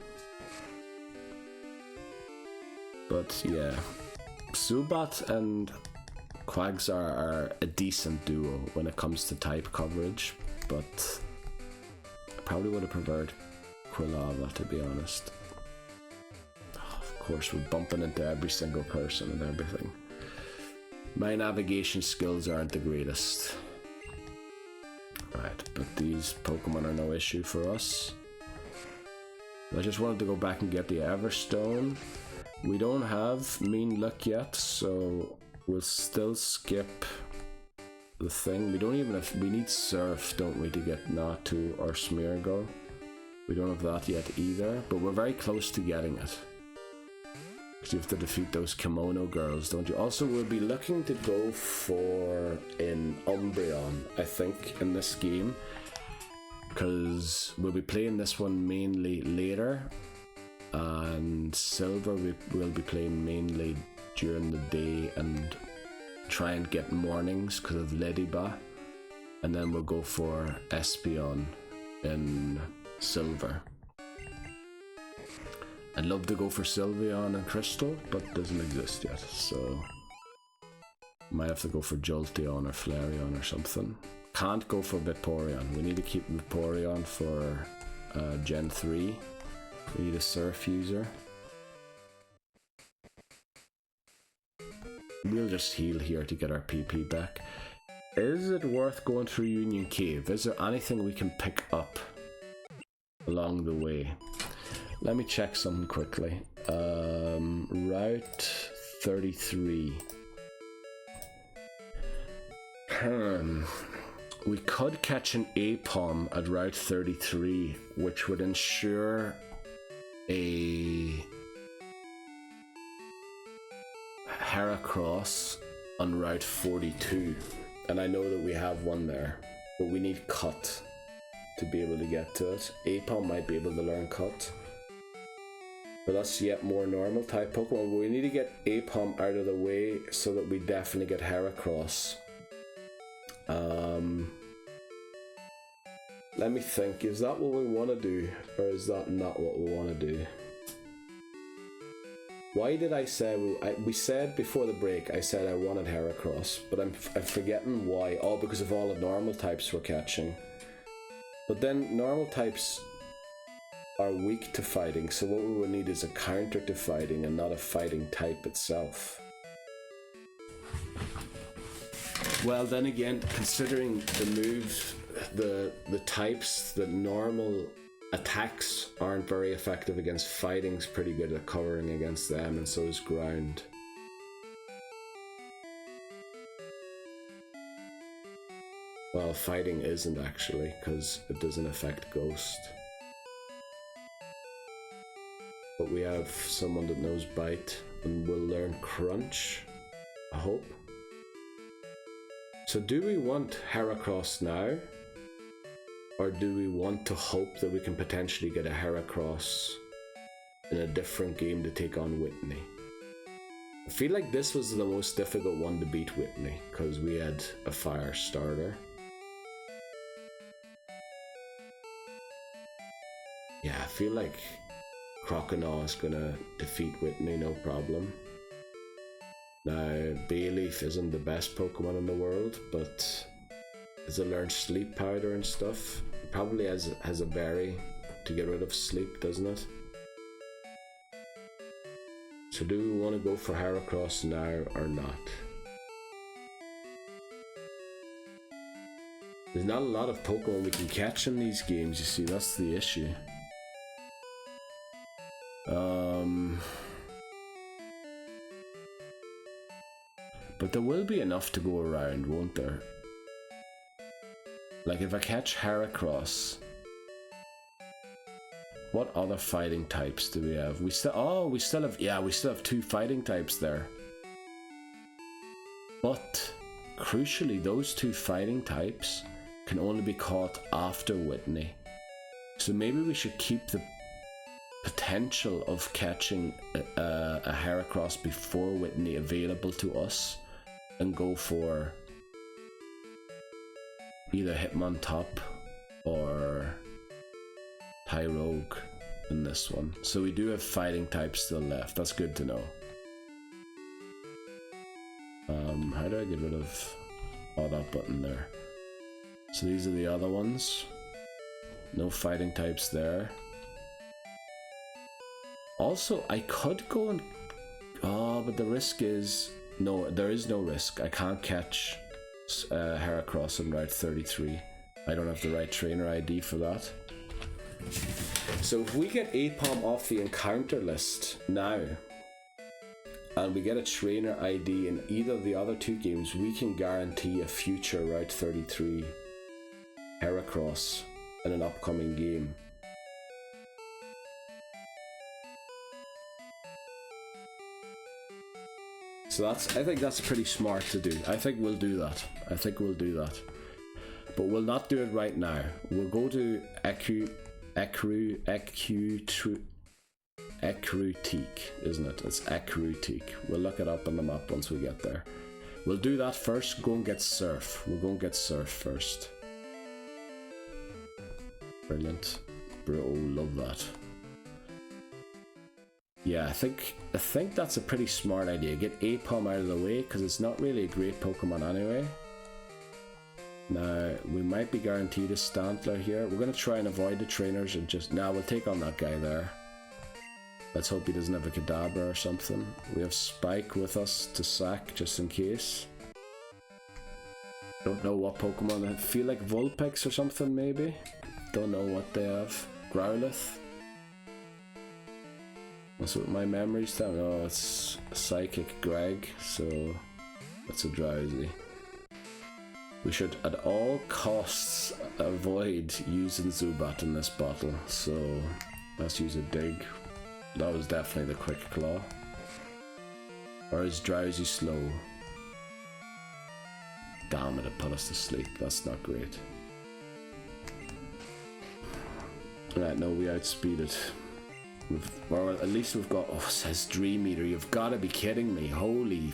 But yeah, Zubat and Quagsire are a decent duo when it comes to type coverage, but I probably would have preferred Quilava, to be honest. Oh, of course, we're bumping into every single person and everything. My navigation skills aren't the greatest. Right, but these Pokemon are no issue for us. I just wanted to go back and get the Everstone. We don't have Mean Luck yet, so we'll still skip the thing. We don't even have, we need Surf, don't we, to get Natu or Smeargle. We don't have that yet either, but we're very close to getting it. You have to defeat those Kimono girls, don't you? Also, we'll be looking to go for an Umbreon, I think, in this game, because we'll be playing this one mainly later, and Silver we'll be playing mainly during the day and try and get mornings because of Ladybah, and then we'll go for Espeon in Silver. I'd love to go for Sylveon and Crystal, but it doesn't exist yet, so might have to go for Jolteon or Flareon or something. Can't go for Vaporeon. We need to keep Vaporeon for Gen 3. We need a Surf user. We'll just heal here to get our PP back. Is it worth going through Union Cave? Is there anything we can pick up along the way? Let me check something quickly. Route 33. We could catch an Apom at Route 33, which would ensure a Heracross on Route 42. And I know that we have one there, but we need Cut to be able to get to it. Apom might be able to learn Cut. But that's yet more normal type Pokemon. But we need to get Apom out of the way so that we definitely get Heracross. Let me think. Is that what we want to do? Or is that not what we want to do? Why did I say... we said before the break, I said I wanted Heracross. But I'm forgetting why. Oh, because of all the normal types we're catching. But then normal types are weak to fighting, so what we will need is a counter to fighting and not a fighting type itself. Well, then again, considering the moves, the types, the normal attacks aren't very effective against fighting's pretty good at covering against them, and so is ground. Well, fighting isn't actually, because it doesn't affect ghost. But we have someone that knows Bite and will learn Crunch, I hope. So do we want Heracross now? Or do we want to hope that we can potentially get a Heracross in a different game to take on Whitney? I feel like this was the most difficult one to beat Whitney, because we had a fire starter. Yeah, I feel like Croconaw is gonna defeat Whitney, no problem. Now, Bayleaf isn't the best Pokemon in the world, but as it learns Sleep Powder and stuff, it probably has a berry to get rid of sleep, doesn't it? So do we want to go for Heracross now or not? There's not a lot of Pokemon we can catch in these games, you see, that's the issue. But there will be enough to go around, won't there? Like if I catch Heracross, what other fighting types do we have? We still have two fighting types there. But crucially, those two fighting types can only be caught after Whitney. So maybe we should keep the potential of catching a Heracross before Whitney available to us and go for either Hitmontop or Tyrogue in this one. So we do have fighting types still left. That's good to know. How do I get rid of that button there? So these are the other ones. No fighting types there. Also, I could go and... but the risk is... No, there is no risk. I can't catch Heracross on Route 33. I don't have the right trainer ID for that. So if we get Apom off the encounter list now, and we get a trainer ID in either of the other two games, we can guarantee a future Route 33 Heracross in an upcoming game. So I think that's pretty smart to do. I think we'll do that. But we'll not do it right now. We'll go to Ecrutique, isn't it? It's Ecrutique. We'll look it up on the map once we get there. We'll do that first. Go and get Surf. We'll go and get Surf first. Brilliant. Bro, love that. Yeah, I think that's a pretty smart idea. Get Apom out of the way, because it's not really a great Pokemon anyway. Now, we might be guaranteed a Stantler here. We're going to try and avoid the trainers and just... Nah, we'll take on that guy there. Let's hope he doesn't have a Kadabra or something. We have Spike with us to sack, just in case. Don't know what Pokemon. I feel like Vulpix or something, maybe? Don't know what they have. Growlithe? That's what my memories tell me. Oh, it's Psychic Greg, so that's a Drowsy. We should at all costs avoid using Zubat in this battle, so let's use a Dig. That was definitely the Quick Claw. Or is Drowsy slow? Damn it, it put us to sleep. That's not great. Right, no, we outspeeded. Or at least we've got... Oh, it says Dream Eater. You've got to be kidding me. Holy...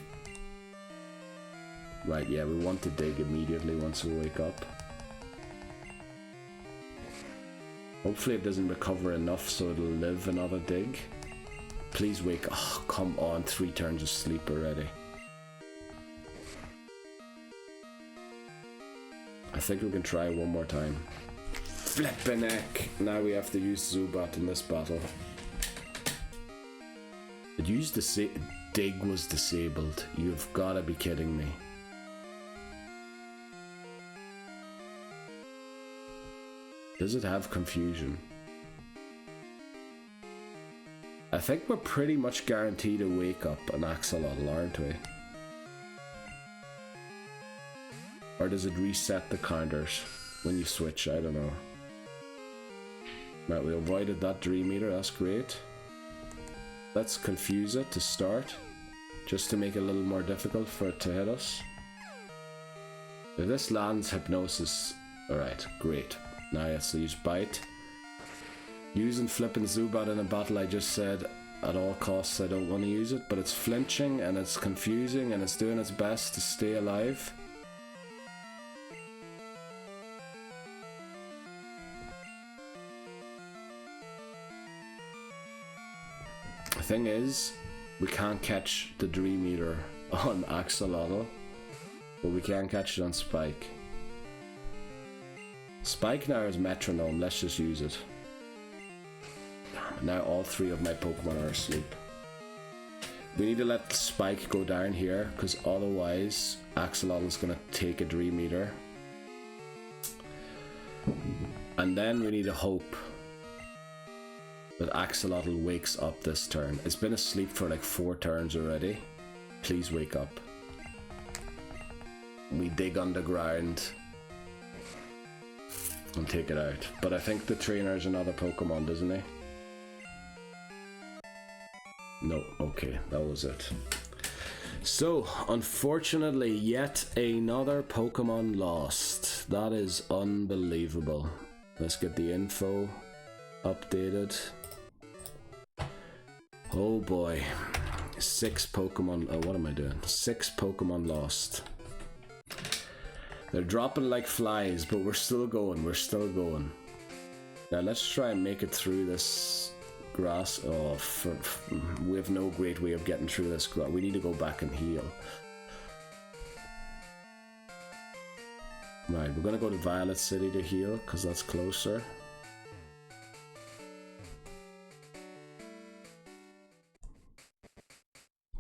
Right, yeah, we want to dig immediately once we wake up. Hopefully it doesn't recover enough so it'll live another dig. Please wake... Oh, come on. 3 turns of sleep already. I think we can try one more time. Flippin' heck! Now we have to use Zubat in this battle. It used to Dig was disabled. You've gotta be kidding me. Does it have confusion? I think we're pretty much guaranteed to wake up an Axolotl, aren't we? Or does it reset the counters when you switch? I don't know. Right, we avoided that Dream Eater, that's great. Let's confuse it to start, just to make it a little more difficult for it to hit us. If this lands Hypnosis, alright, great. Now let's use Bite. Using flipping Zubat in a battle, I just said at all costs I don't want to use it, but it's flinching and it's confusing and it's doing its best to stay alive. The thing is, we can't catch the Dream Eater on Axolotl, but we can catch it on Spike. Spike now is Metronome, let's just use it. Now all 3 of my Pokemon are asleep. We need to let Spike go down here, because otherwise Axolotl is going to take a Dream Eater. And then we need to hope that Axolotl wakes up this turn. It's been asleep for like 4 turns already. Please wake up. We dig underground and take it out. But I think the trainer is another Pokemon, doesn't he? No, okay, that was it. So, unfortunately, yet another Pokemon lost. That is unbelievable. Let's get the info updated. Oh boy. 6 Pokemon. Oh, what am I doing? 6 Pokemon lost. They're dropping like flies, but we're still going. We're still going. Now let's try and make it through this grass. Oh, we have no great way of getting through this grass. We need to go back and heal. Right, we're gonna go to Violet City to heal, because that's closer.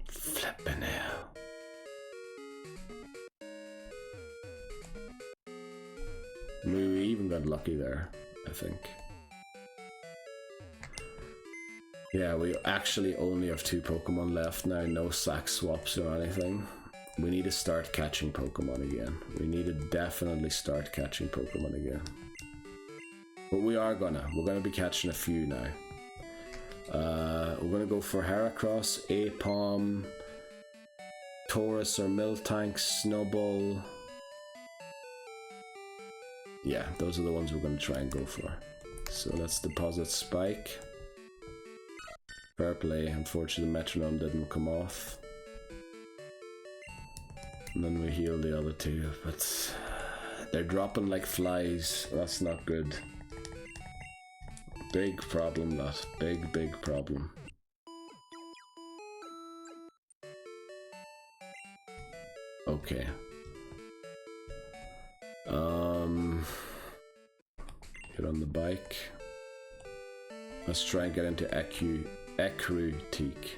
Flippin' hell. even got lucky there, I think. Yeah, we actually only have 2 Pokemon left now, no sack swaps or anything. We need to start catching Pokemon again. We need to definitely start catching Pokemon again. But we're gonna be catching a few now. We're gonna go for Heracross, Apom, Taurus or Miltank, Snubbull. Yeah, those are the ones we're gonna try and go for. So let's deposit Spike. Fair play, unfortunately the metronome didn't come off. And then we heal the other 2, but they're dropping like flies. That's not good. Big problem, that. Big problem. Okay. Get on the bike. Let's try and get into Ecruteak.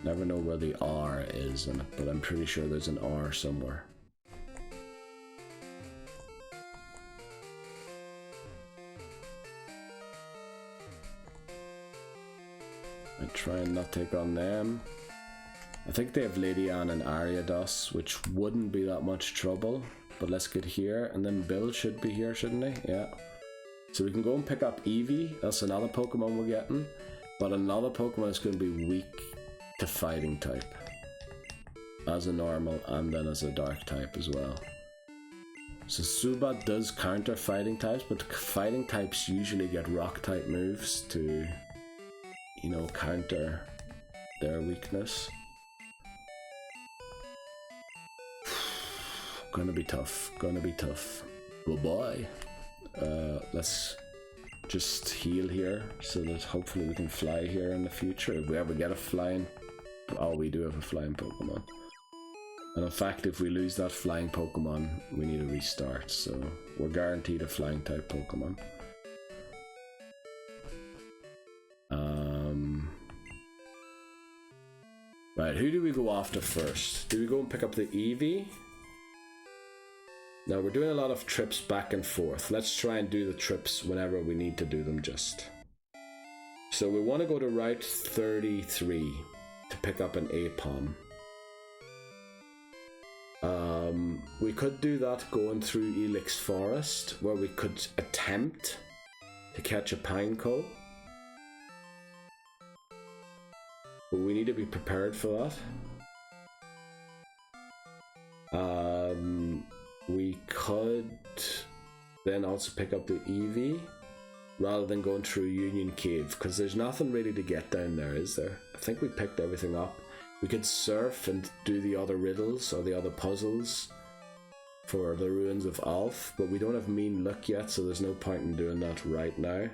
Never know where the R is in it, but I'm pretty sure there's an R somewhere. I try and not take on them. I think they have Lady Anne and Ariados, which wouldn't be that much trouble. But let's get here, and then Bill should be here, shouldn't he? Yeah. So we can go and pick up Eevee. That's another Pokemon we're getting. But another Pokemon is going to be weak to fighting type. As a normal, and then as a dark type as well. So Zubat does counter fighting types, but fighting types usually get rock type moves to, you know, counter their weakness. Gonna be tough. Well, boy. Let's just heal here so that hopefully we can fly here in the future. If we ever get a flying... Oh, we do have a flying Pokemon. And in fact, if we lose that flying Pokemon, we need a restart. So we're guaranteed a flying type Pokemon. Right, who do we go after first? Do we go and pick up the Eevee? Now we're doing a lot of trips back and forth. Let's try and do the trips whenever we need to do them just. So we want to go to Route 33 to pick up an Apom. We could do that going through Elix Forest, where we could attempt to catch a Pineco. But we need to be prepared for that. We could then also pick up the Eevee rather than going through Union Cave, because there's nothing really to get down there, is there? I think we picked everything up. We could surf and do the other riddles or the other puzzles for the ruins of Alf, but we don't have mean luck yet, so there's no point in doing that right now.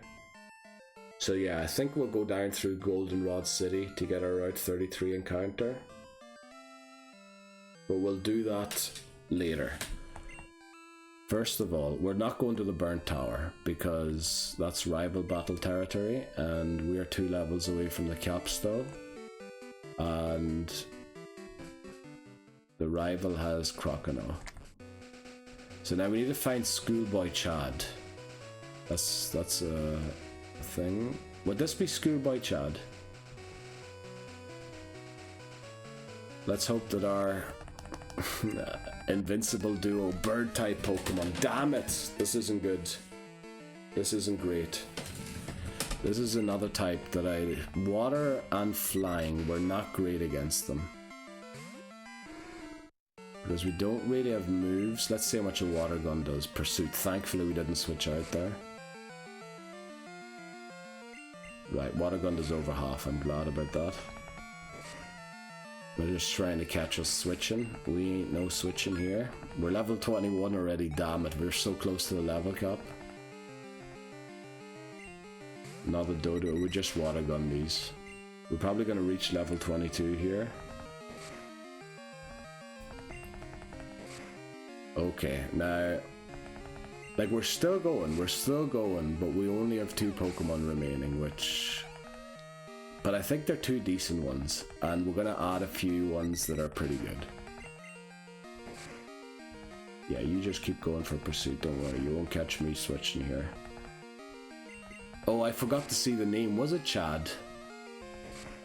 So yeah, I think we'll go down through Goldenrod City to get our Route 33 encounter. But we'll do that later. First of all, we're not going to the Burnt Tower because that's rival battle territory and we are 2 levels away from the Capstone. And the rival has Croconaw. So now we need to find Schoolboy Chad. That's a thing. Would this be Schoolboy Chad? Let's hope that our invincible duo bird type Pokemon. Damn it! This isn't good. This isn't great. This is another type that water and flying were not great against them. Because we don't really have moves. Let's see how much a water gun does. Pursuit. Thankfully we didn't switch out there. Right, water gun does over half. I'm glad about that. They're just trying to catch us switching. We ain't no switching here. We're level 21 already, damn it. We're so close to the level cap. Another Dodo. We just water gun these. We're probably going to reach level 22 here. Okay, now, like we're still going, but we only have 2 Pokemon remaining, but I think they're 2 decent ones, and we're gonna add a few ones that are pretty good. Yeah, you just keep going for pursuit, don't worry, you won't catch me switching here. Oh, I forgot to see the name. Was it Chad?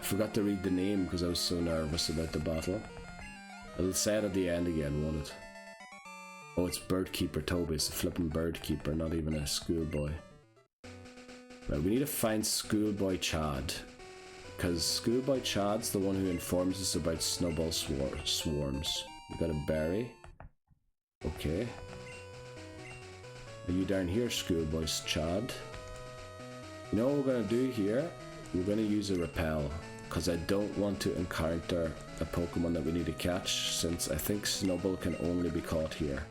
I forgot to read the name because I was so nervous about the battle. It'll say it at the end again, won't it? Oh, it's Birdkeeper Toby. It's a flipping Birdkeeper, not even a schoolboy. Right, we need to find Schoolboy Chad. Because Schoolboy Chad's the one who informs us about snowball swarms. We got a berry. Okay. Are you down here, Schoolboy Chad? You know what we're going to do here? We're going to use a repel. Because I don't want to encounter a Pokemon that we need to catch, since I think Snubbull can only be caught here.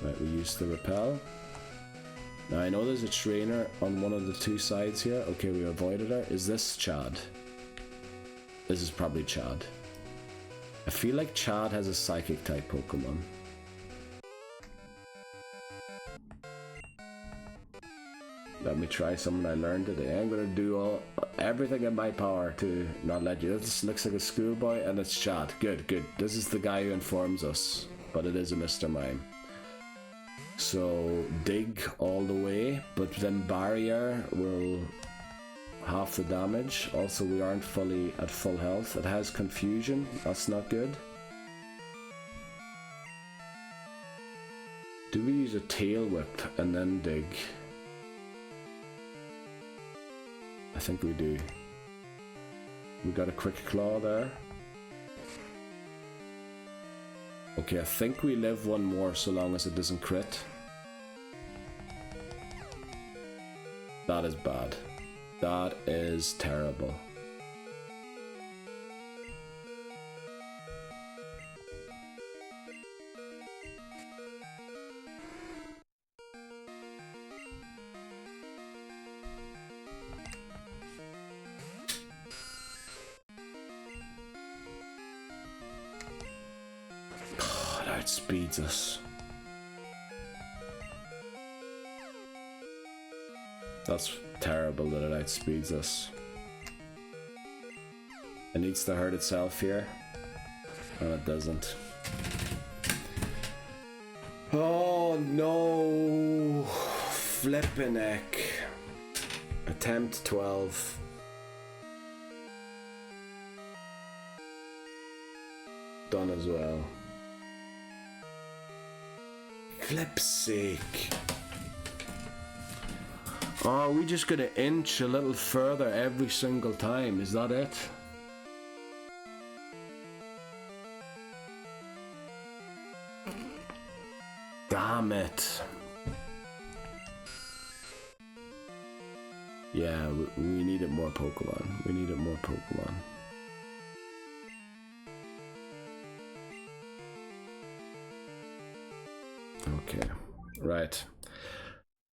Right, we use the repel. Now I know there's a trainer on one of the two sides here. Okay, we avoided her. Is this Chad? This is probably Chad. I feel like Chad has a psychic type Pokemon. Let me try something I learned today. I'm gonna do everything in my power to not let you. This looks like a schoolboy and it's Chad. Good, good. This is the guy who informs us, but it is a Mr. Mime. So dig all the way, but then barrier will half the damage. Also, we aren't fully at full health. It has confusion. That's not good. Do we use a tail whip and then dig? I think we do. We got a quick claw there. Okay, I think we live one more so long as it doesn't crit. That is bad. That is terrible. Speeds us. That's terrible that it outspeeds us. It needs to hurt itself here, and it doesn't. Oh no! Flippin' heck. Attempt 12. Done as well. Flip's sake. Oh, are we just gonna inch a little further every single time? Is that it? Damn it. Yeah, we needed more Pokemon. We needed more Pokemon. Okay, right.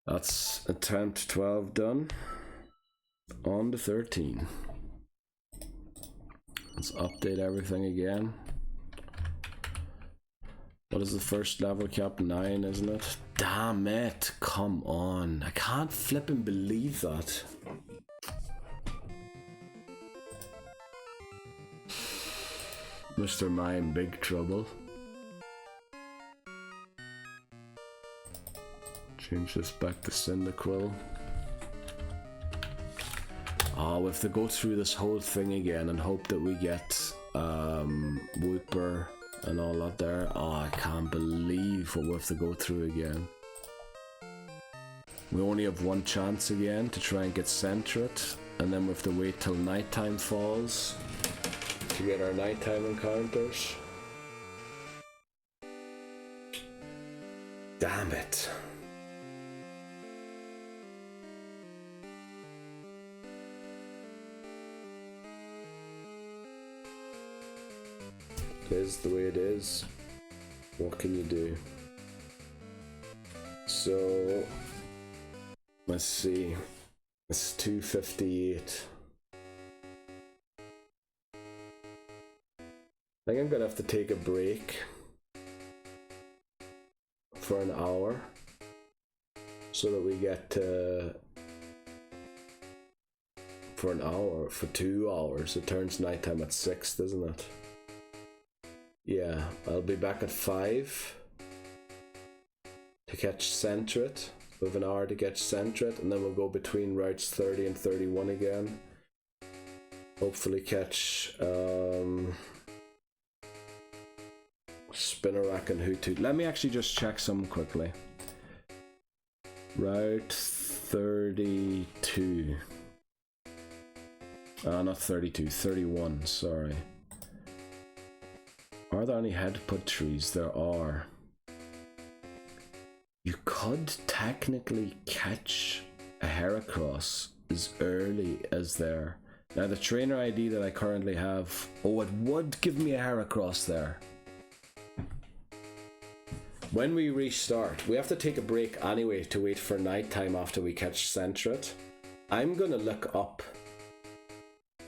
That's attempt 12 done. On to 13. Let's update everything again. What is the first level cap? 9, isn't it? Damn it! Come on. I can't flippin' believe that. Mr. Mime, big trouble. Change this back to Cyndaquil. Oh, we have to go through this whole thing again and hope that we get Wooper and all that there. Oh, I can't believe what we have to go through again. We only have one chance again to try and get Centret, and then we have to wait till nighttime falls to get our nighttime encounters. Damn it. It is the way it is. What can you do? So let's see. It's 2:58. I think I'm gonna have to take a break for an hour so that we get for an hour, for 2 hours. It turns nighttime at 6, doesn't it? Yeah, I'll be back at 5. to catch Centret. We have an hour to catch Centret, and then we'll go between routes 30 and 31 again. Hopefully catch Spinnerack and Hoothoot. Let me actually just check some quickly. Route 32. Not 32, 31, sorry. Are there any headbutt trees? There are. You could technically catch a Heracross as early as there. Now the trainer ID that I currently have, oh, it would give me a Heracross there. When we restart, we have to take a break anyway to wait for nighttime after we catch Centret. I'm gonna look up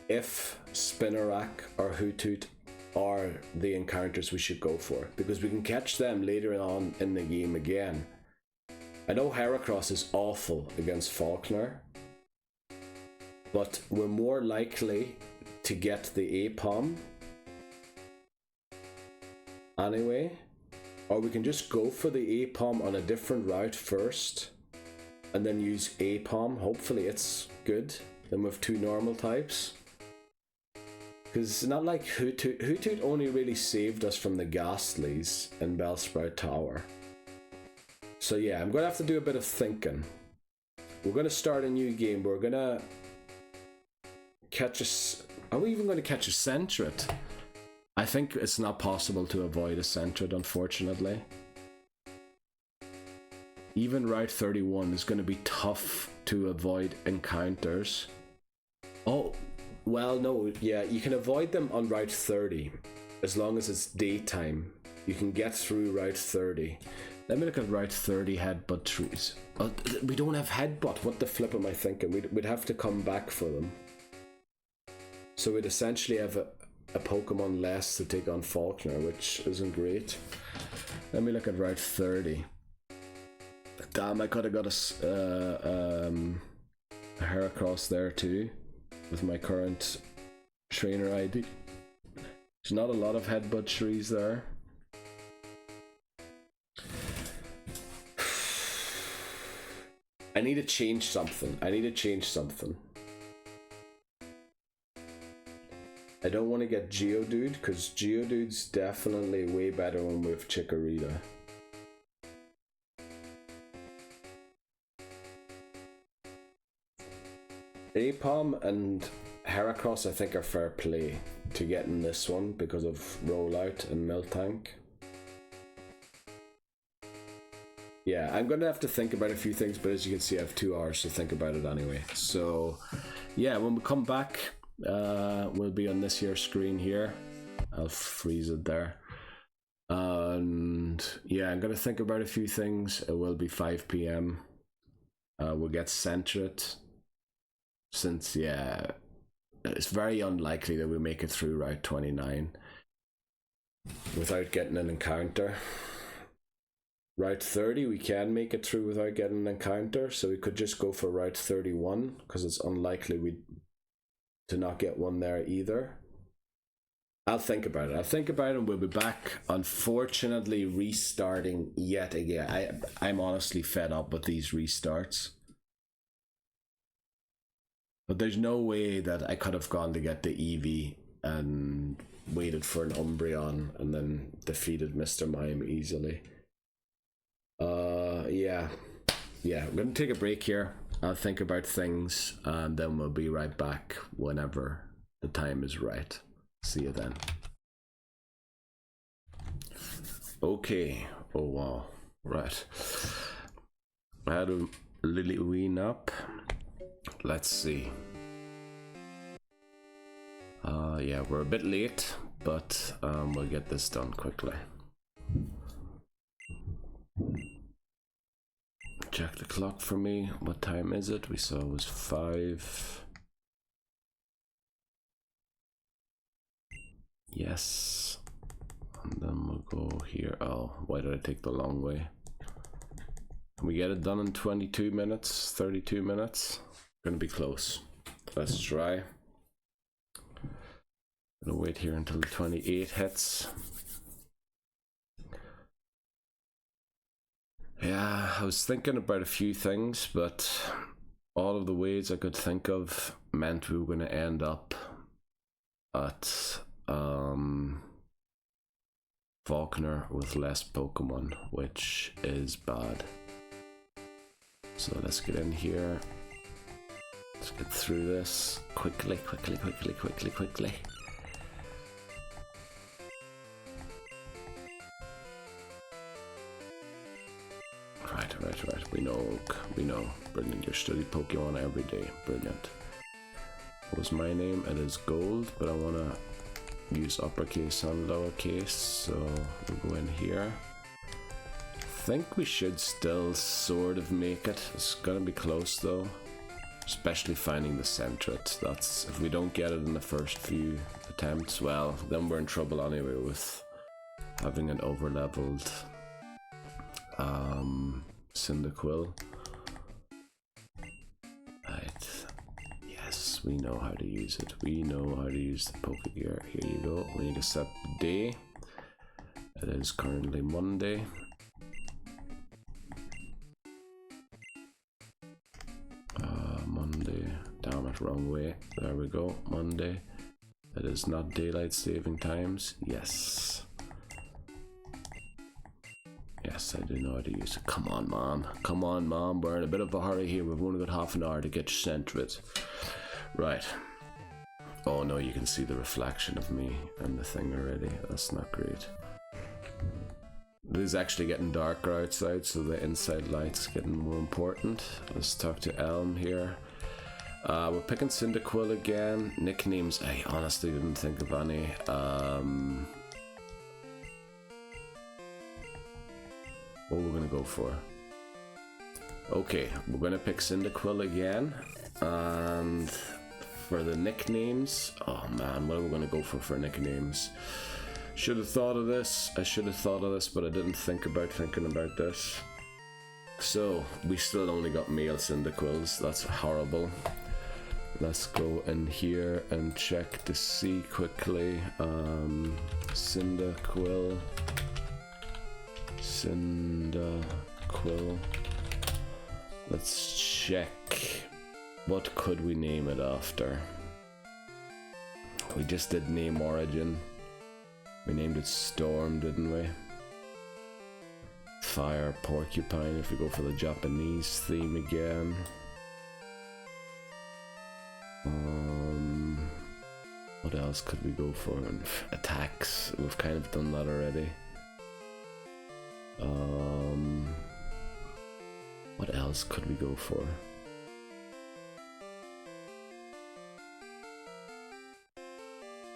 if Spinnerack or Hoothoot are the encounters we should go for, because we can catch them later on in the game again. I know Heracross is awful against Faulkner, but we're more likely to get the Apom anyway, or we can just go for the Apom on a different route first and then use Apom. Hopefully it's good. Then we have two normal types. Because it's not like Hoothoot only really saved us from the Ghastlies in Bellsprout Tower. So yeah, I'm going to have to do a bit of thinking. We're going to start a new game. We're going to catch a... Are we even going to catch a Centret? I think it's not possible to avoid a Centret, unfortunately. Even Route 31 is going to be tough to avoid encounters. Oh... Well, no, yeah, you can avoid them on Route 30, as long as it's daytime. You can get through Route 30. Let me look at Route 30 headbutt trees. Oh, we don't have headbutt. What the flip am I thinking? We'd have to come back for them. So we'd essentially have a Pokemon less to take on Faulkner, which isn't great. Let me look at Route 30. Damn, I could have got a Heracross there too, with my current trainer ID. There's not a lot of headbutt trees there. I need to change something. I don't want to get Geodude, because Geodude's definitely way better when we have Chikorita. Apom and Heracross I think are fair play to get in this one because of Rollout and Miltank. Yeah, I'm gonna have to think about a few things, but as you can see I have 2 hours to think about it anyway. So yeah, when we come back, we'll be on this here screen here. I'll freeze it there. And yeah, I'm gonna think about a few things. It will be 5 p.m. We'll get Centret. Since, yeah, it's very unlikely that we make it through Route 29 without getting an encounter. Route 30 we can make it through without getting an encounter, so we could just go for Route 31 because it's unlikely to not get one there either. I'll think about it and we'll be back. Unfortunately, restarting yet again. I'm honestly fed up with these restarts. But there's no way that I could have gone to get the Eevee and waited for an Umbreon and then defeated Mr. Mime easily. Yeah, I'm gonna take a break here. I'll think about things and then we'll be right back whenever the time is right. See you then. Okay, oh wow, right. I had a Lily Ween up. Let's see. Yeah, we're a bit late, but we'll get this done quickly. Check the clock for me. What time is it? We saw it was 5. Yes. And then we'll go here. Oh, why did I take the long way? Can we get it done in 22 minutes? 32 minutes? Gonna be close. Let's try. Gonna wait here until the 28 hits. Yeah, I was thinking about a few things, but all of the ways I could think of meant we were going to end up at Faulkner with less Pokemon, which is bad. So let's get in here. Let's get through this quickly. Right. We know. Brilliant. You study Pokemon every day. Brilliant. What was my name? It is Gold, but I want to use uppercase and lowercase, so we'll go in here. I think we should still sort of make it. It's gonna be close though, especially finding the Centret. That's, if we don't get it in the first few attempts, well, then we're in trouble anyway with having an over-leveled Cyndaquil. Right. Yes, we know how to use it. We know how to use the Pokegear. Here you go. We need to set the day. It is currently Monday. Monday. Damn it, wrong way. There we go. Monday. It is not daylight saving times. Yes. Yes, I do know how to use it. Come on, Mom. Come on, Mom. We're in a bit of a hurry here. We've only got half an hour to get Centret. Right. Oh no, you can see the reflection of me and the thing already. That's not great. It is actually getting darker outside, so the inside light's getting more important. Let's talk to Elm here. We're picking Cyndaquil again. Nicknames, I honestly didn't think of any. What we're gonna go for? Okay, we're gonna pick Cyndaquil again, and for the nicknames, oh man, what are we gonna go for nicknames? Should have thought of this. I should have thought of this, but I didn't think about thinking about this. So we still only got male Cyndaquils. That's horrible. Let's go in here and check to see quickly. Cyndaquil. Let's check. What could we name it after? We just did name origin. We named it Storm, didn't we? Fire Porcupine, if we go for the Japanese theme again. What else could we go for? Attacks, we've kind of done that already. What else could we go for?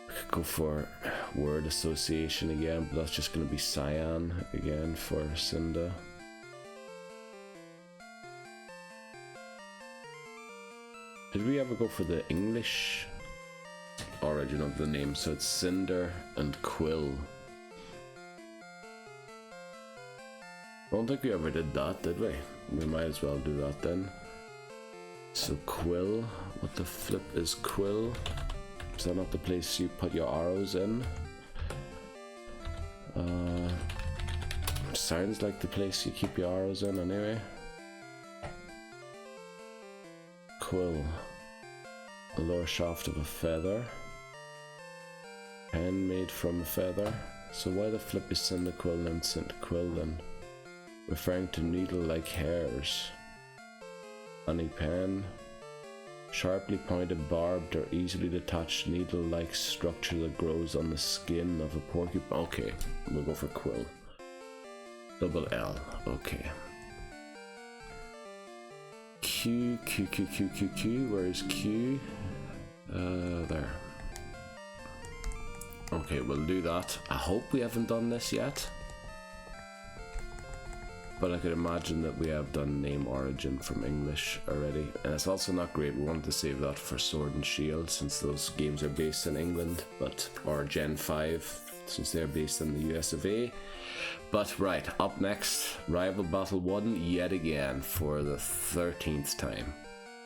We could go for word association again, but that's just going to be Cyan again for Cinda. Did we ever go for the English origin of the name? So it's Cinder and Quill. I don't think we ever did that, did we? We might as well do that then. So Quill, what the flip is Quill? Is that not the place you put your arrows in? Sounds like the place you keep your arrows in anyway. Quill. A lower shaft of a feather. Pen made from a feather. So why the flip is Cyndaquil named Cyndaquil then? Referring to needle-like hairs. Honey pen. Sharply pointed, barbed, or easily detached needle-like structure that grows on the skin of a porcupine. Okay, we'll go for Quill. Double L, okay. Q, where is Q? There. Okay, we'll do that. I hope we haven't done this yet. But I could imagine that we have done name origin from English already. And it's also not great. We wanted to save that for Sword and Shield since those games are based in England, or Gen 5 since they're based in the US of A. But right, up next, Rival Battle 1 yet again for the 13th time.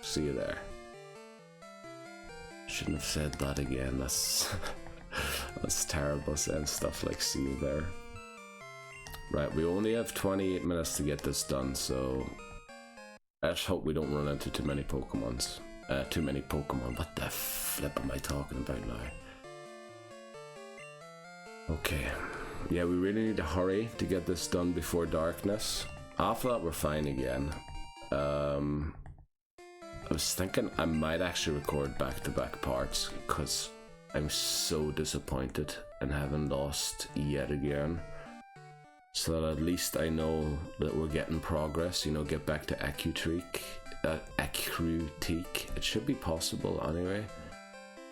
See you there. Shouldn't have said that again. That's terrible saying stuff like see you there. Right, we only have 28 minutes to get this done, so let's hope we don't run into too many Pokemons. Too many Pokemon. What the flip am I talking about now? Okay. Yeah, we really need to hurry to get this done before darkness. After that, we're fine again. I was thinking I might actually record back-to-back parts because I'm so disappointed in having lost yet again. So that at least I know that we're getting progress, you know, get back to Acrutique. It should be possible anyway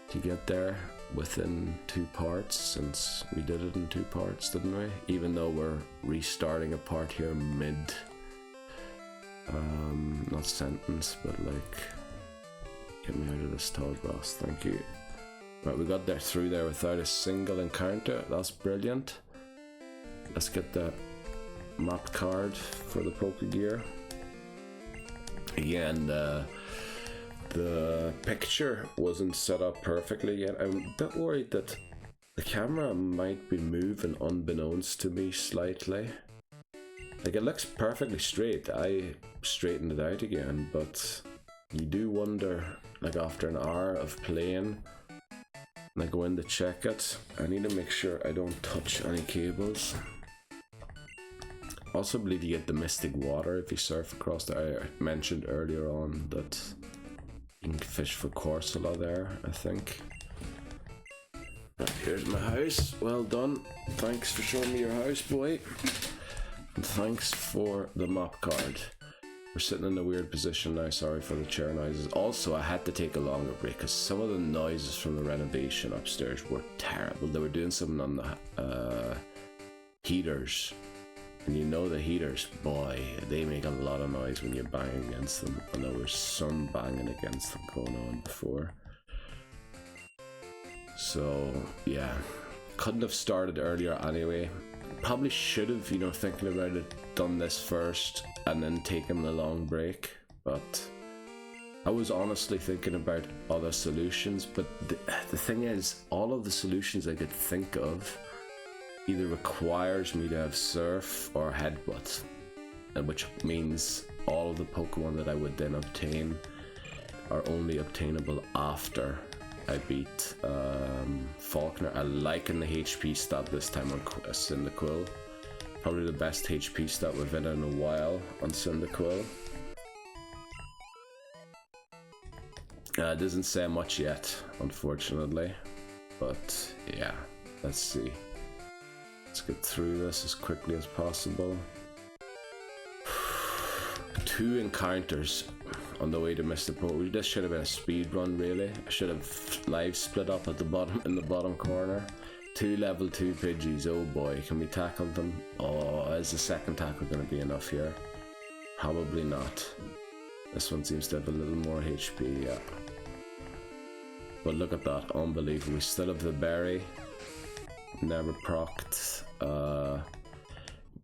to get there within 2 parts, since we did it in 2 parts, didn't we? Even though we're restarting a part here mid, not sentence, but like, get me out of this tall grass, thank you. Right, we got there through there without a single encounter. That's brilliant. Let's get that map card for the Pokegear. Again, the picture wasn't set up perfectly yet. I'm a bit worried that the camera might be moving unbeknownst to me slightly. Like, it looks perfectly straight. I straightened it out again, but you do wonder, like after an hour of playing, and I go in to check it, I need to make sure I don't touch any cables. Also believe you get the mystic water if you surf across there. I mentioned earlier on that you can fish for Corsola there, I think. Right, here's my house. Well done. Thanks for showing me your house, boy. And thanks for the map card. We're sitting in a weird position now, sorry for the chair noises. Also, I had to take a longer break because some of the noises from the renovation upstairs were terrible. They were doing something on the heaters. And you know the heaters, boy, they make a lot of noise when you bang against them. And there was some banging against them going on before. So, yeah. Couldn't have started earlier anyway. Probably should have, you know, thinking about it, done this first and then taken the long break. But I was honestly thinking about other solutions. But the thing is, all of the solutions I could think of either requires me to have Surf or Headbutt, which means all of the Pokemon that I would then obtain are only obtainable after I beat Falkner. I liking the HP stat this time on Cyndaquil. Probably the best HP stat we've had in a while on Cyndaquil. It doesn't say much yet, unfortunately, but yeah, let's see. Let's get through this as quickly as possible. 2 encounters on the way to Mr. Pro. This should have been a speed run, really. I should have live split up at the bottom, in the bottom corner. 2 level 2 Pidgeys, oh boy, can we tackle them? Oh, is the second tackle going to be enough here? Probably not. This one seems to have a little more HP, yeah. But look at that, unbelievable. We still have the berry. Never procced.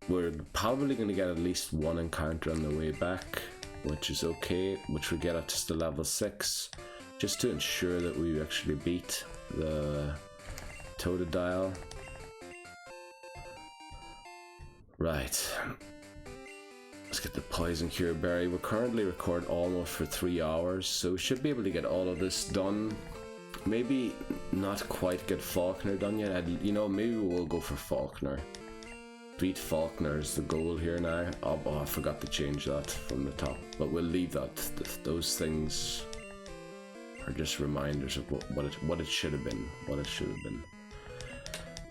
We're probably going to get at least 1 encounter on the way back, which is okay, which we get at just a level 6, just to ensure that we actually beat the Totodile. Right, let's get the Poison Cure Berry. We're currently recording almost for 3 hours, so we should be able to get all of this done. Maybe not quite get Falkner done yet. You know, maybe we'll go for Falkner. Beat Falkner is the goal here now. Oh, I forgot to change that from the top, but we'll leave that. Those things are just reminders of what it should have been. What it should have been.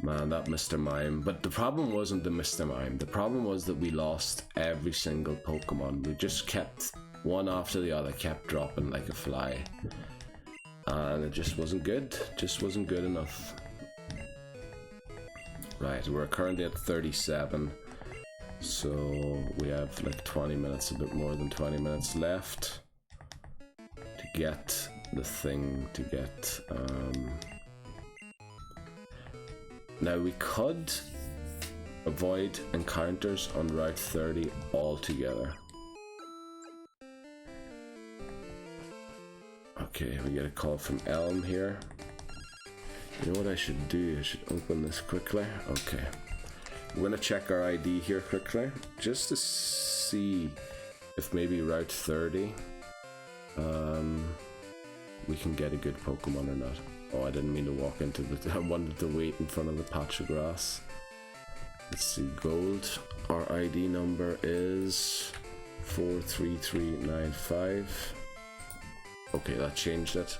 Man, that Mr. Mime. But the problem wasn't the Mr. Mime. The problem was that we lost every single Pokemon. We just kept one after the other, kept dropping like a fly. And it just wasn't good. Just wasn't good enough. Right, we're currently at 37. So we have like 20 minutes, a bit more than 20 minutes left to get the thing, to get... Now we could avoid encounters on Route 30 altogether. Okay, we get a call from Elm here. You know what I should do? I should open this quickly. Okay. we're gonna check our ID here quickly, just to see if maybe Route 30, we can get a good Pokemon or not. Oh, I didn't mean to walk into the... I wanted to wait in front of the patch of grass. Let's see, gold. Our ID number is 43395. Okay, that changed it.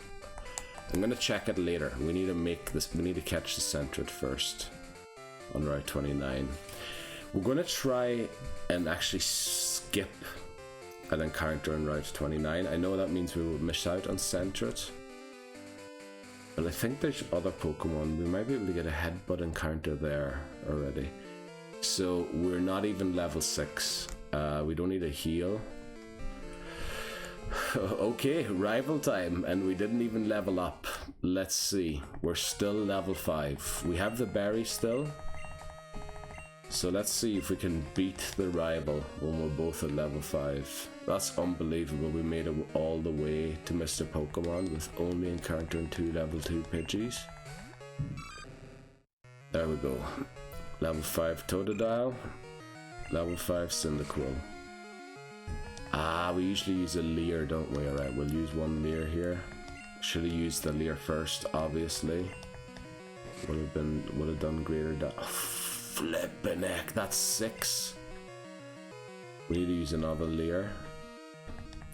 I'm gonna check it later. We need to make this, we need to catch the Centret first on Route 29. We're gonna try and actually skip an encounter on Route 29. I know that means we will miss out on Centret, but I think there's other Pokemon. We might be able to get a headbutt encounter there already. So we're not even level 6. We don't need a heal. Okay, rival time, and we didn't even level up. Let's see. We're still level 5. We have the berry still. So let's see if we can beat the rival when we're both at level 5. That's unbelievable. We made it all the way to Mr. Pokemon with only encountering 2 level 2 Pidgeys. There we go. Level 5 Totodile. Level 5 Cyndaquil. Ah, we usually use a Leer, don't we? Alright, we'll use one Leer here. Should have used the Leer first, obviously. Would have done greater damage. Oh, flippin' heck, that's 6. We need to use another Leer.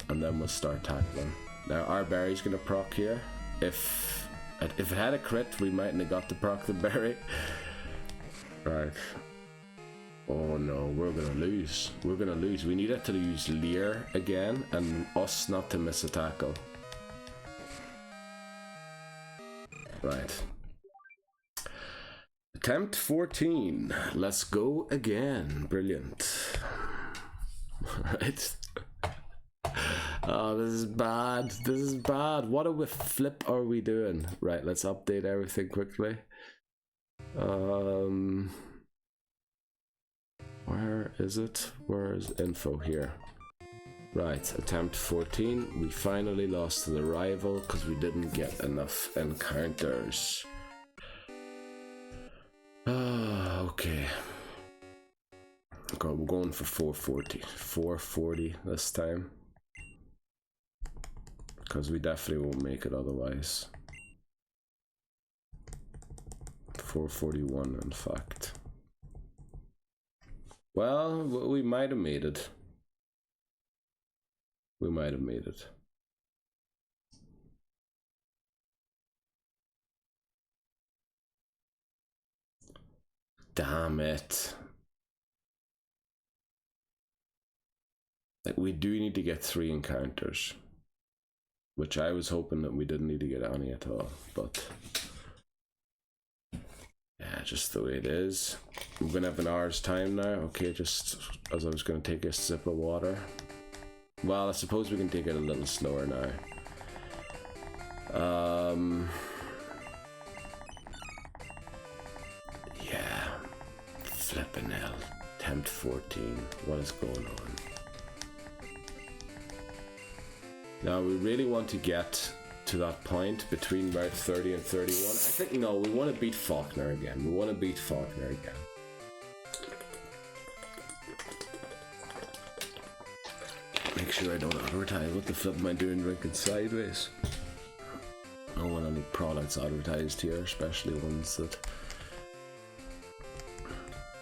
And then we'll start tackling. Now, our berry's gonna proc here. If it had a crit, we mightn't have got to proc the berry. Right. Oh no, we're gonna lose. We're gonna lose. We need it to use Leer again and us not to miss a tackle. Right. Attempt 14. Let's go again. Brilliant. Right. Oh, this is bad. This is bad. What a flip are we doing? Right, let's update everything quickly. Where is it? Where is info here? Right, attempt 14. We finally lost to the rival because we didn't get enough encounters. Okay. God, we're going for 440. 440 this time. Because we definitely won't make it otherwise. 441 in fact. Well, we might have made it. We might have made it. Damn it. Like, we do need to get 3 encounters. Which I was hoping that we didn't need to get any at all, but... yeah, just the way it is. We're gonna have an hour's time now. Okay, just as I was gonna take a sip of water. Well, I suppose we can take it a little slower now. Yeah. Flippin' hell. Attempt 14. What is going on? Now, we really want to get to that point between Route 30 and 31. I think, no, we want to beat Faulkner again. We want to beat Faulkner again. Make sure I don't advertise. What the flip am I doing drinking sideways? I don't want any products advertised here, especially ones that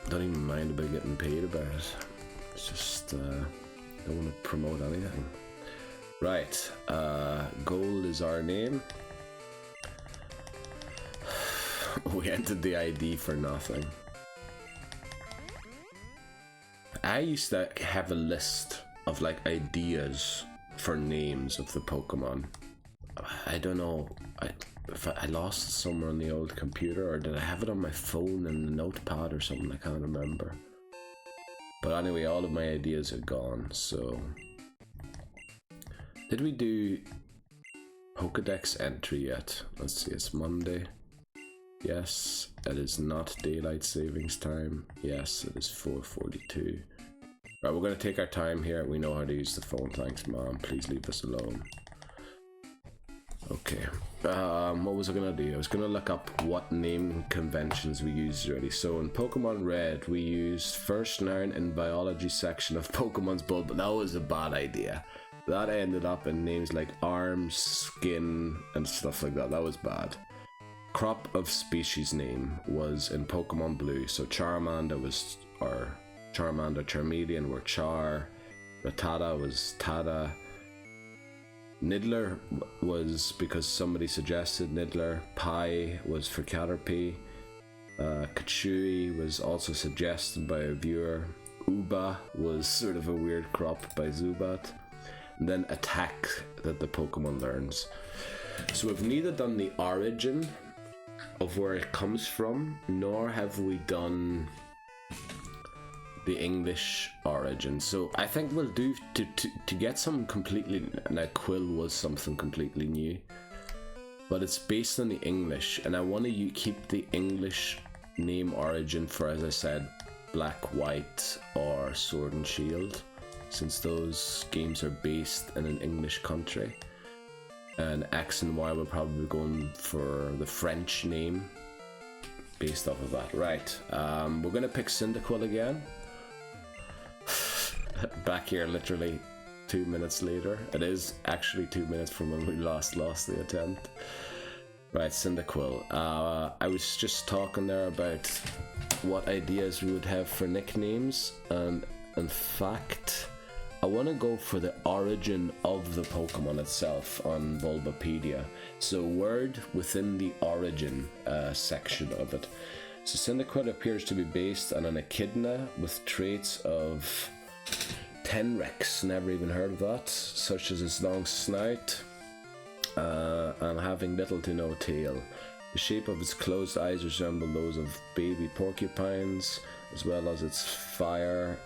don't even mind about getting paid about it. It's just, don't want to promote anything. Right, gold is our name. We entered the ID for nothing. I used to have a list of like ideas for names of the Pokemon. I don't know if I lost it somewhere on the old computer, or did I have it on my phone in the notepad or something. I can't remember. But anyway, all of my ideas are gone, so... Did we do Pokédex entry yet? Let's see, it's Monday. Yes, it is not daylight savings time. Yes, it is 4:42. Right, we're going to take our time here. We know how to use the phone. Thanks, Mom. Please leave us alone. Okay. What was I gonna do? I was gonna look up what name conventions we used already. So in Pokemon Red, we used first noun in biology section of Pokemon's bulb, but that was a bad idea. That ended up in names like arms, skin, and stuff like that. That was bad. Crop of species name was in Pokemon Blue. So Charmander was, or Charmander, Charmeleon were Char. Rattata was Tada. Niddler was because somebody suggested Niddler. Pi was for Caterpie. Kachui was also suggested by a viewer. Uba was sort of a weird crop by Zubat. And then attack that the Pokemon learns. So we've neither done the origin of where it comes from, nor have we done the English origin. So I think we'll do to get something completely. Now Quill was something completely new, but it's based on the English, and I want to keep the English name origin for, as I said, Black, White or Sword and Shield, since those games are based in an English country. And X and Y will probably be going for the French name based off of that. Right, we're gonna pick Cyndaquil again. Back here literally 2 minutes later. It is actually 2 minutes from when we lost the attempt. Right, Cyndaquil. I was just talking there about what ideas we would have for nicknames, and in fact I want to go for the origin of the Pokemon itself on Bulbapedia. So word within the origin section of it. So Cyndaquil appears to be based on an echidna with traits of Tenrex, never even heard of that, such as its long snout and having little to no tail. The shape of its closed eyes resemble those of baby porcupines, as well as its fire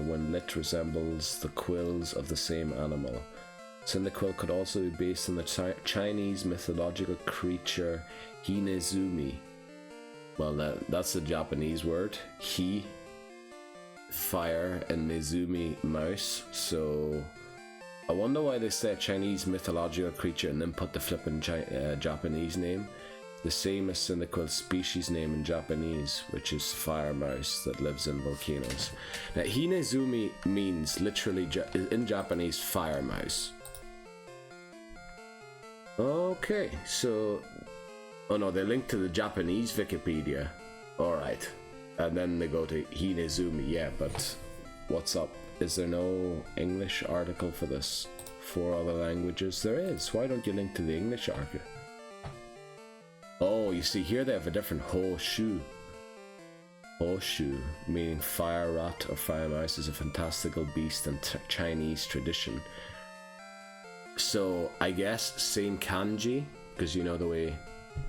when lit resembles the quills of the same animal. Cyndaquil could also be based on the Chinese mythological creature Hinezumi. Well, that's a Japanese word. He, fire, and Nezumi, mouse. So I wonder why they say Chinese mythological creature and then put the flippin' Japanese name. The same as Cyndaquil's species name in Japanese, which is fire mouse that lives in volcanoes. Now, Hinezumi means literally in Japanese fire mouse. Okay, so oh no, they link to the Japanese Wikipedia. Alright. And then they go to Hinezumi, yeah, but what's up? Is there no English article for this? 4 other languages? There is. Why don't you link to the English article? Oh, you see here they have a different Hoshu. Hoshu, meaning fire rat or fire mouse, is a fantastical beast in Chinese tradition. So I guess same kanji, because you know the way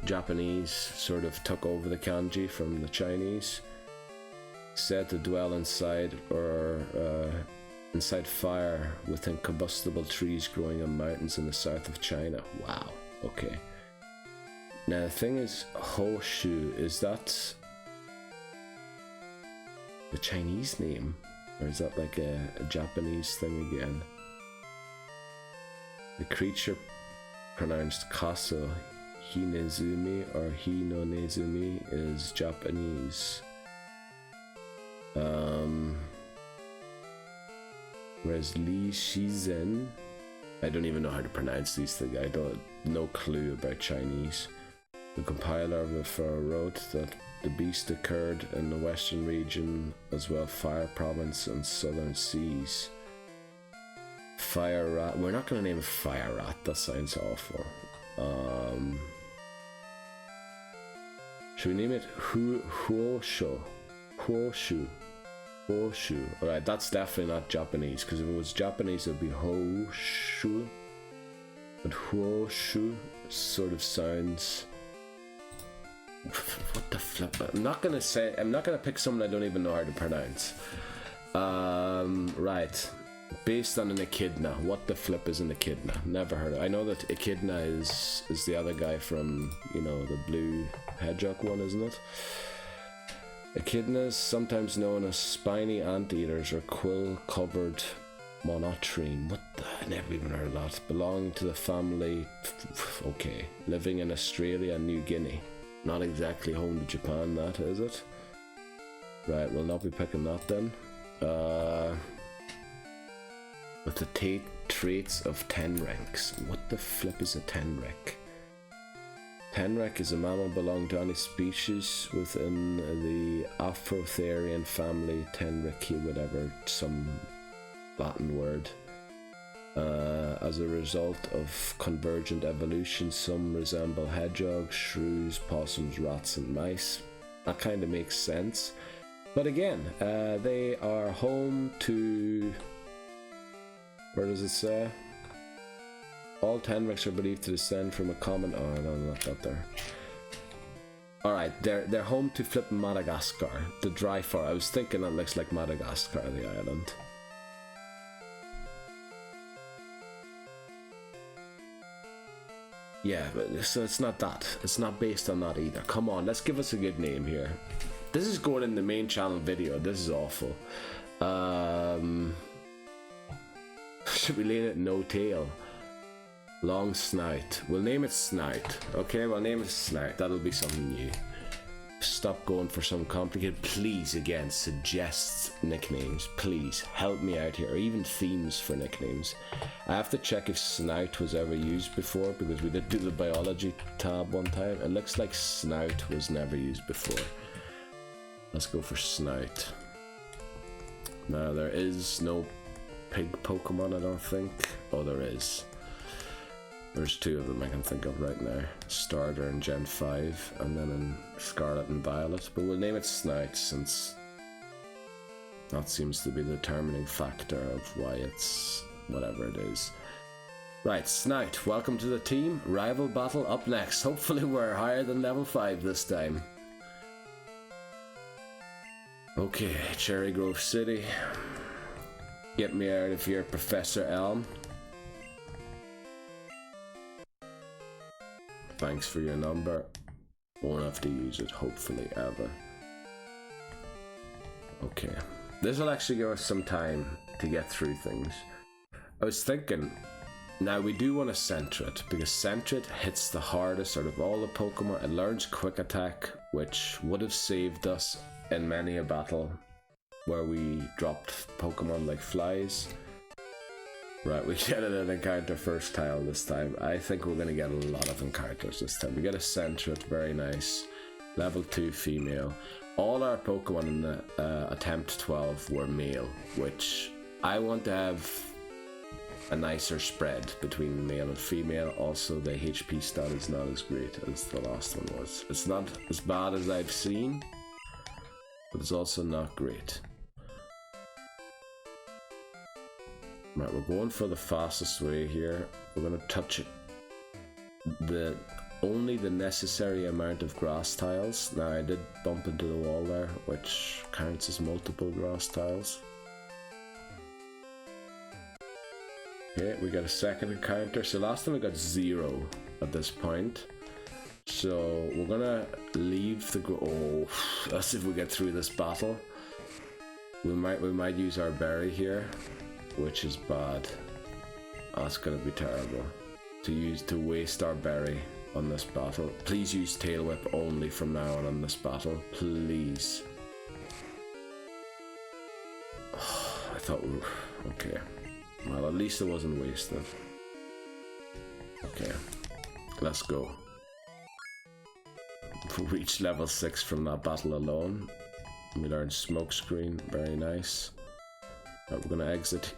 Japanese sort of took over the kanji from the Chinese. Said to dwell inside or inside fire within combustible trees growing on mountains in the south of China. Wow, okay. Now the thing is, Hoshu, is that the Chinese name? Or is that like a Japanese thing again? The creature pronounced Kaso Hinezumi or Hinonezumi is Japanese. Whereas Li Shizen, I don't even know how to pronounce these things. I don't, no clue about Chinese. The compiler of the fur wrote that the beast occurred in the western region as well, Fire Province and southern seas. Fire rat. We're not going to name it Fire Rat. That sounds awful. Should we name it Huoshu? Huoshu. Hoshu. Alright, that's definitely not Japanese, because if it was Japanese it would be Hoshu. But Huoshu sort of sounds... What the flip? I'm not gonna pick someone I don't even know how to pronounce. Right. Based on an echidna. What the flip is an echidna? Never heard of it. I know that echidna is the other guy from, you know, the blue hedgehog one, isn't it? Echidnas, sometimes known as spiny anteaters or quill-covered Monotrine. What the? I never even heard of that. Belong to the family. Okay. Living in Australia and New Guinea. Not exactly home to Japan, that is it? Right, we'll not be picking that then. With the traits of Tenrecs. What the flip is a Tenrec? Tenrec is a mammal belonging to any species within the Afrotherian family. Tenreci, whatever, some Latin word. As a result of convergent evolution, some resemble hedgehogs, shrews, possums, rats, and mice. That kind of makes sense. But again, they are home to... Where does it say? All Tenrecs are believed to descend from a common... Oh, no, not that there. Alright, they're home to flipping Madagascar. The dry forest. I was thinking that looks like Madagascar, the island. Yeah, but so it's not that. It's not based on that either. Come on, let's give us a good name here. This is going in the main channel video. This is awful. Should we name it No Tail? Long Snout. We'll name it Snout. Okay, we'll name it Snout. That'll be something new. Stop going for some complicated. Please, again, suggest nicknames. Please help me out here, or even themes for nicknames. I have to check if Snout was ever used before, because we did do the biology tab one time. It looks like Snout was never used before. Let's go for Snout. Now, there is no pig Pokemon, I don't think. Oh, there is. There's two of them I can think of right now. Starter in Gen 5, and then in Scarlet and Violet. But we'll name it Snout, since that seems to be the determining factor of why it's whatever it is. Right, Snout, welcome to the team. Rival battle up next. Hopefully we're higher than level 5 this time. Okay, Cherry Grove City. Get me out of here, Professor Elm. Thanks for your number. Won't have to use it, hopefully, ever. Okay. This will actually give us some time to get through things. I was thinking, now we do want to center it, because center it hits the hardest out of all the Pokemon. It learns Quick Attack, which would have saved us in many a battle where we dropped Pokemon like flies. Right, we get an encounter first tile this time. I think we're going to get a lot of encounters this time. We get a Sentret, very nice. Level 2 female. All our Pokemon in the attempt 12 were male, which I want to have a nicer spread between male and female. Also, the HP stat is not as great as the last one was. It's not as bad as I've seen, but it's also not great. Right, we're going for the fastest way here. We're going to touch it. Only the necessary amount of grass tiles. Now, I did bump into the wall there, which counts as multiple grass tiles. Okay, we got a second encounter. So last time we got 0 at this point. So we're gonna leave the oh, let's see if we get through this battle. We might use our berry here, which is bad. That's gonna be terrible to waste our berry on this battle. Please use Tail Whip only from now on this battle, please. Oh, I thought we were okay. Well, at least it wasn't wasted. Okay, let's go. We reached level 6 from that battle alone. We learned Smokescreen, very nice. Right, we're gonna exit.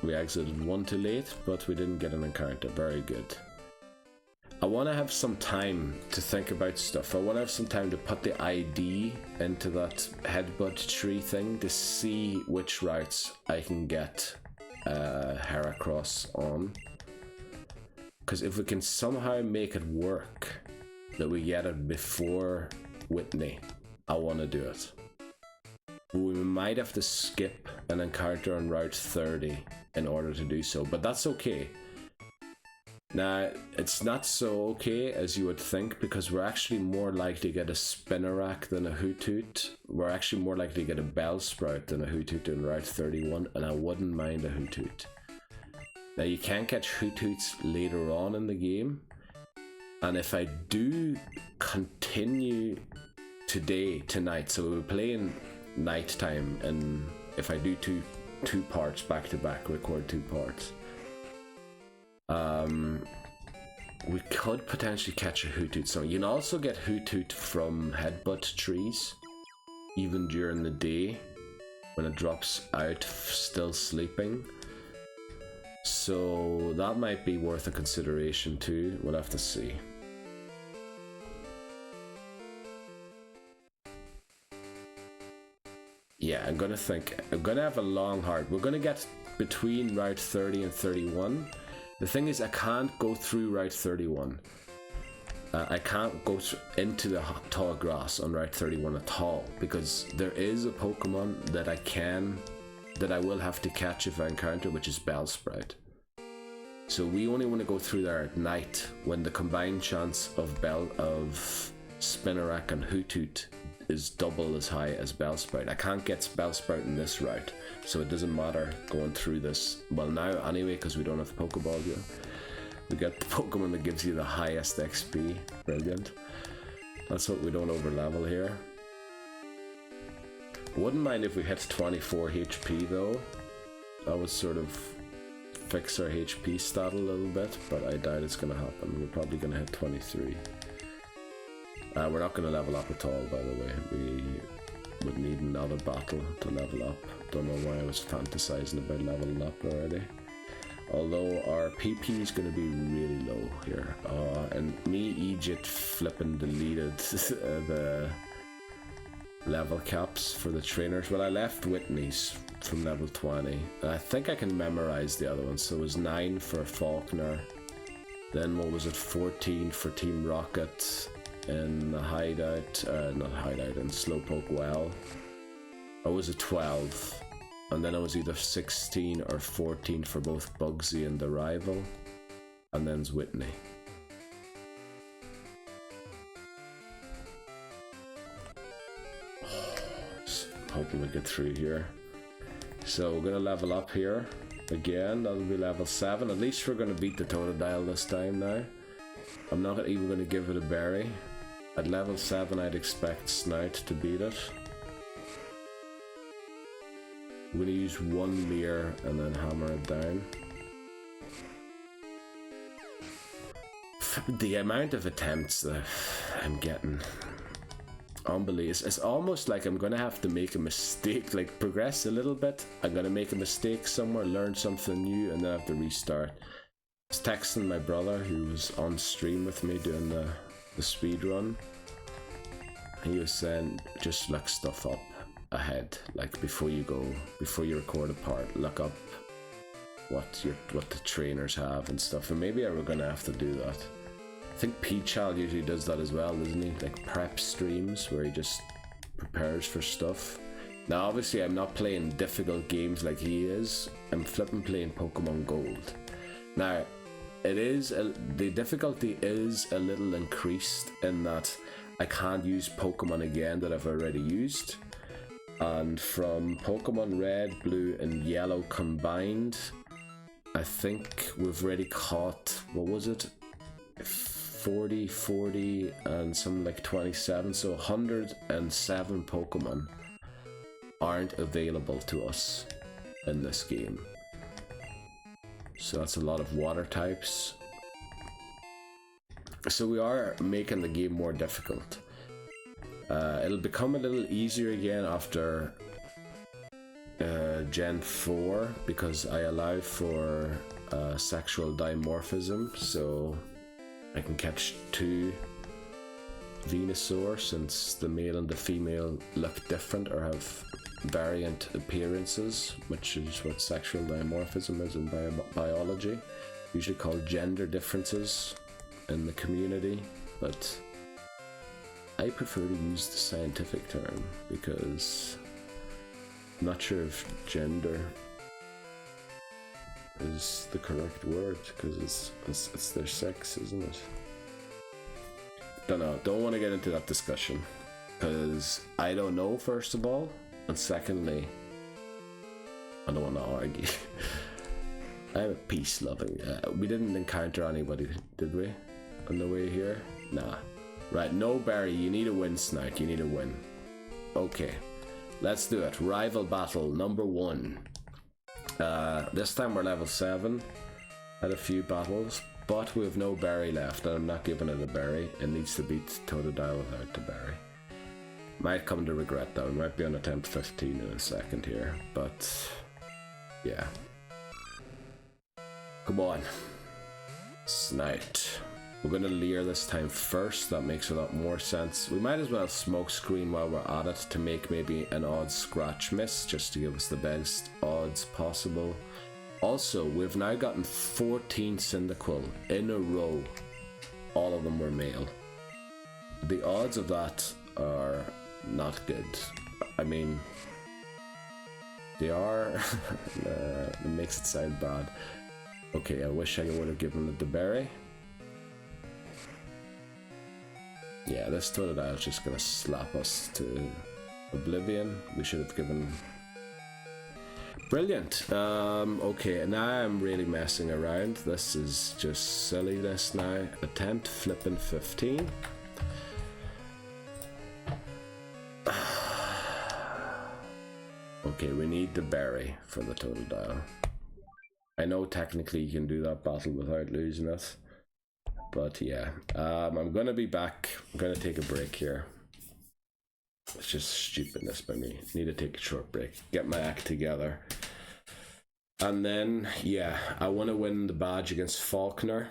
We exited one too late, but we didn't get an encounter. Very good. I want to have some time to think about stuff. I want to have some time to put the ID into that headbutt tree thing to see which routes I can get Heracross on. Because if we can somehow make it work that we get it before Whitney, I want to do it. We might have to skip an encounter on Route 30 in order to do so, but that's okay. Now, it's not so okay as you would think, because we're actually more likely to get a Spinnerack than a Hoothoot. We're actually more likely to get a Bellsprout than a Hoothoot in Route 31, and I wouldn't mind a Hoothoot. Now, you can catch Hoothoots later on in the game, and if I do continue tonight, so we're playing nighttime, and if I do two parts back to back, record 2 parts, we could potentially catch a Hoothoot. So you can also get Hoothoot from headbutt trees, even during the day when it drops out still sleeping. So that might be worth a consideration too. We'll have to see. Yeah, I'm gonna have a long heart. We're gonna get between Route 30 and 31. The thing is, I can't go through Route 31. I can't go into the tall grass on Route 31 at all, because there is a Pokemon that I will have to catch if I encounter, which is Bellsprout. So we only want to go through there at night, when the combined chance of Spinnerack and Hoothoot is double as high as Bellsprout. I can't get Bellsprout in this route, so it doesn't matter going through this. Well, now anyway, because we don't have Pokeball yet. We get the Pokemon that gives you the highest XP. Brilliant. Let's hope we don't overlevel here. Wouldn't mind if we hit 24 HP though. That would sort of fix our HP stat a little bit, but I doubt it's going to happen. We're probably going to hit 23. We're not going to level up at all, by the way. We would need another battle to level up. Don't know why I was fantasizing about leveling up already. Although our PP is going to be really low here. And me, Egypt, flipping deleted the level caps for the trainers. Well, I left Whitney's from level 20. And I think I can memorize the other ones. So it was 9 for Faulkner. Then what was it? 14 for Team Rocket. In the hideout, not hideout, in Slowpoke Well. Or was it 12? And then it was either 16 or 14 for both Bugsy and the Rival. And then's Whitney. Hoping we get through here. So we're gonna level up here again. That'll be level 7. At least we're gonna beat the Totodile this time now. I'm not even gonna give it a berry. At level 7, I'd expect Snout to beat it. I'm going to use 1 Leer and then hammer it down. The amount of attempts that I'm getting, unbelievable. It's almost like I'm going to have to make a mistake, like progress a little bit. I'm going to make a mistake somewhere, learn something new, and then I have to restart. I was texting my brother, who was on stream with me doing the speed run. He was saying, just look stuff up ahead, like before you record a part, look up what the trainers have and stuff. And maybe we're gonna have to do that. I think P-Child usually does that as well, doesn't he? Like prep streams where he just prepares for stuff. Now obviously I'm not playing difficult games like he is. I'm flipping playing Pokemon Gold. Now the difficulty is a little increased in that I can't use Pokemon again that I've already used. And from Pokemon Red, Blue and Yellow combined, I think we've already caught, what was it? 40, and something like 27, so 107 Pokemon aren't available to us in this game. So that's a lot of water types. So we are making the game more difficult. It'll become a little easier again after Gen 4, because I allow for sexual dimorphism, so I can catch 2 Venusaur, since the male and the female look different or have variant appearances, which is what sexual dimorphism is in biology, usually called gender differences in the community, but I prefer to use the scientific term because I'm not sure if gender is the correct word, because it's their sex, isn't it? Don't know. Don't want to get into that discussion, because I don't know, first of all, and secondly, I don't want to argue. I'm a peace-loving. We didn't encounter anybody, did we? On the way here? Nah. Right, no Barry. You need a win, Snipe. You need a win. Okay, let's do it. Rival battle number 1. This time we're level 7. Had a few battles, but we have no berry left, and I'm not giving it a berry. It needs to beat Totodile without the berry. Might come to regret that. We might be on attempt 15 in a second here, but yeah. Come on. Snite. We're going to leer this time first. That makes a lot more sense. We might as well smoke screen while we're at it to make maybe an odd scratch miss, just to give us the best odds possible. Also, we've now gotten 14 Cyndaquil in a row. All of them were male. The odds of that are not good. I mean, they are. It makes it sound bad. Okay, I wish I would have given it the berry. Yeah, this Totodile is just gonna slap us to oblivion. We should have given... Brilliant! Okay, now I'm really messing around. This is just silliness now. Attempt flipping 15. Okay, we need the berry for the Totodile. I know technically you can do that battle without losing it. But yeah, I'm gonna be back. I'm gonna take a break here. It's just stupidness by me. Need to take a short break, get my act together. And then, yeah, I want to win the badge against Faulkner.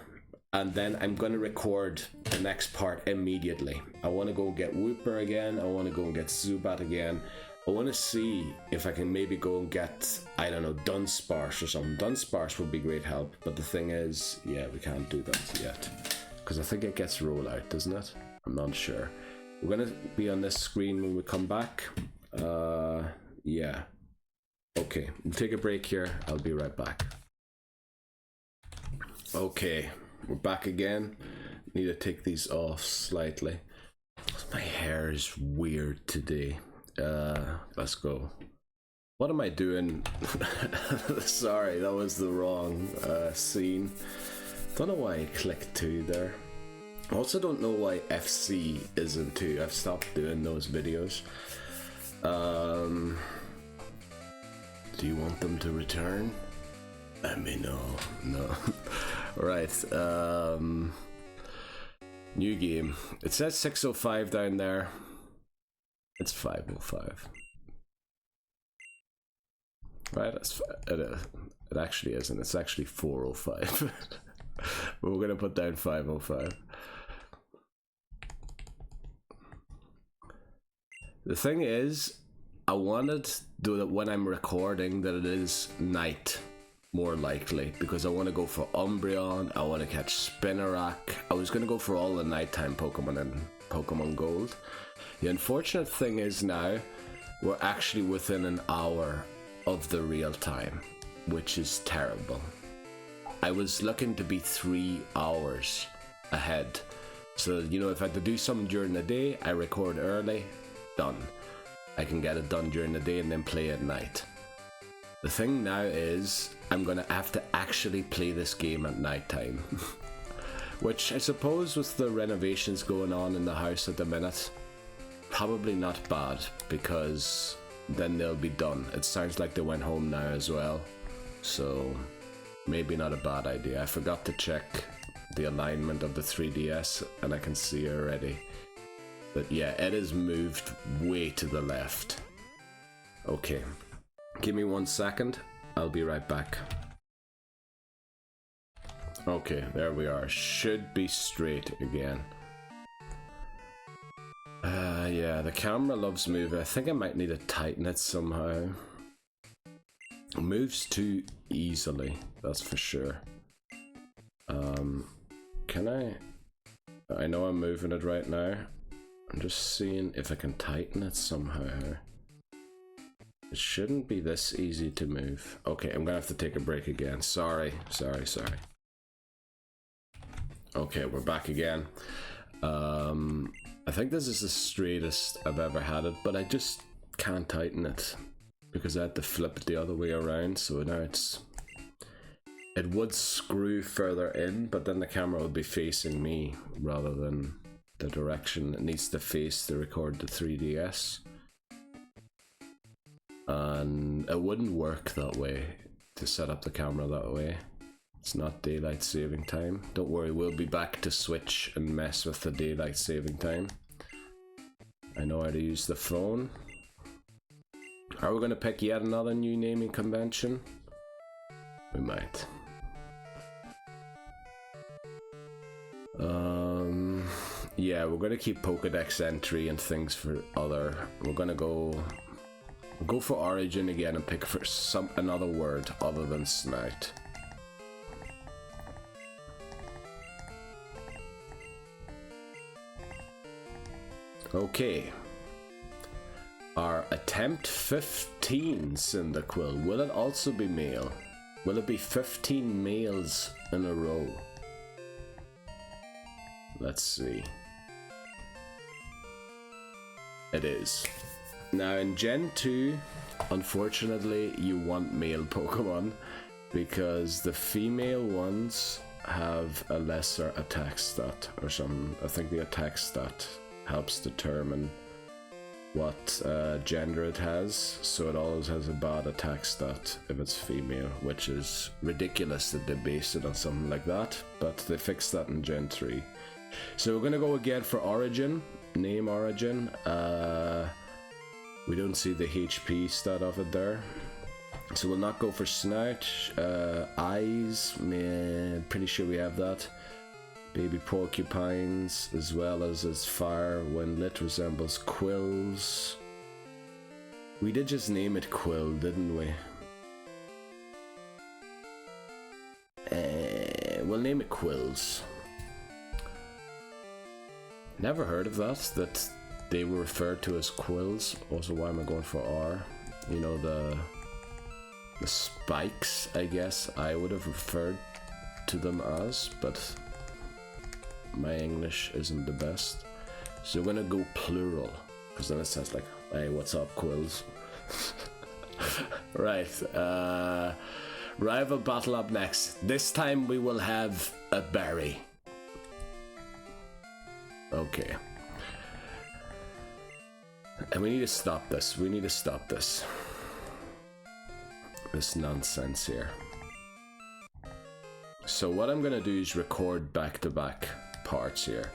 And then I'm gonna record the next part immediately. I want to go get Wooper again. I want to go and get Zubat again. I want to see if I can maybe go and get, I don't know, Dunsparce or something. Dunsparce would be great help, but the thing is, yeah, we can't do that yet. Because I think it gets roll out, doesn't it? I'm not sure. We're going to be on this screen when we come back. Yeah. Okay, we'll take a break here. I'll be right back. Okay, we're back again. Need to take these off slightly. My hair is weird today. Let's go. What am I doing? Sorry, that was the wrong scene. Don't know why I clicked 2 there. I also don't know why FC isn't 2. I've stopped doing those videos. Do you want them to return? I mean, no. Alright, new game. It says 605 down there. It's 505. Right, it actually isn't. It's actually 405. But we're going to put down 505. The thing is, I wanted to do it when I'm recording that it is night, more likely, because I want to go for Umbreon, I want to catch Spinarak. I was going to go for all the nighttime Pokemon in Pokemon Gold. The unfortunate thing is now, we're actually within an hour of the real time, which is terrible. I was looking to be 3 hours ahead. So, you know, if I had to do something during the day, I record early, done. I can get it done during the day and then play at night. The thing now is, I'm gonna have to actually play this game at nighttime. Which I suppose with the renovations going on in the house at the minute, probably not bad, because then they'll be done. It sounds like they went home now as well, so maybe not a bad idea. I forgot to check the alignment of the 3DS and I can see already. But yeah, it is moved way to the left. Okay, give me 1 second, I'll be right back. Okay, there we are. Should be straight again. Yeah, the camera loves moving. I think I might need to tighten it somehow. It moves too easily, that's for sure. Can I know I'm moving it right now. I'm just seeing if I can tighten it somehow. It shouldn't be this easy to move. Okay, I'm gonna have to take a break again. Sorry. Okay, we're back again. I think this is the straightest I've ever had it, but I just can't tighten it because I had to flip it the other way around, so now it would screw further in, but then the camera would be facing me rather than the direction it needs to face to record the 3DS. And it wouldn't work that way, to set up the camera that way. It's not daylight saving time. Don't worry, we'll be back to switch and mess with the daylight saving time. I know how to use the phone. Are we going to pick yet another new naming convention? We might. Yeah, we're going to keep Pokédex entry and things for other. We're going to go for origin again and pick for another word other than snout. Okay. Our attempt 15 Cyndaquil. Will it also be male? Will it be 15 males in a row? Let's see. It is. Now in Gen 2, unfortunately, you want male Pokemon because the female ones have a lesser attack stat or something. I think the attack stat helps determine what gender it has, so it always has a bad attack stat if it's female, which is ridiculous that they base it on something like that, but they fixed that in Gen 3. So we're gonna go again for origin, name origin. We don't see the HP stat of it there, so we'll not go for snout. Eyes, man, pretty sure we have that. Baby porcupines, as well as fire when lit resembles quills. We did just name it Quill, didn't we? We'll name it Quills. Never heard of that they were referred to as quills. Also, why am I going for R? You know, the spikes, I guess I would have referred to them as, but my English isn't the best. So we're gonna go plural, because then it sounds like, hey, what's up, quills? Right, rival battle up next. This time we will have a berry. Okay. And we need to stop this. This nonsense here. So what I'm gonna do is record back-to-back parts here.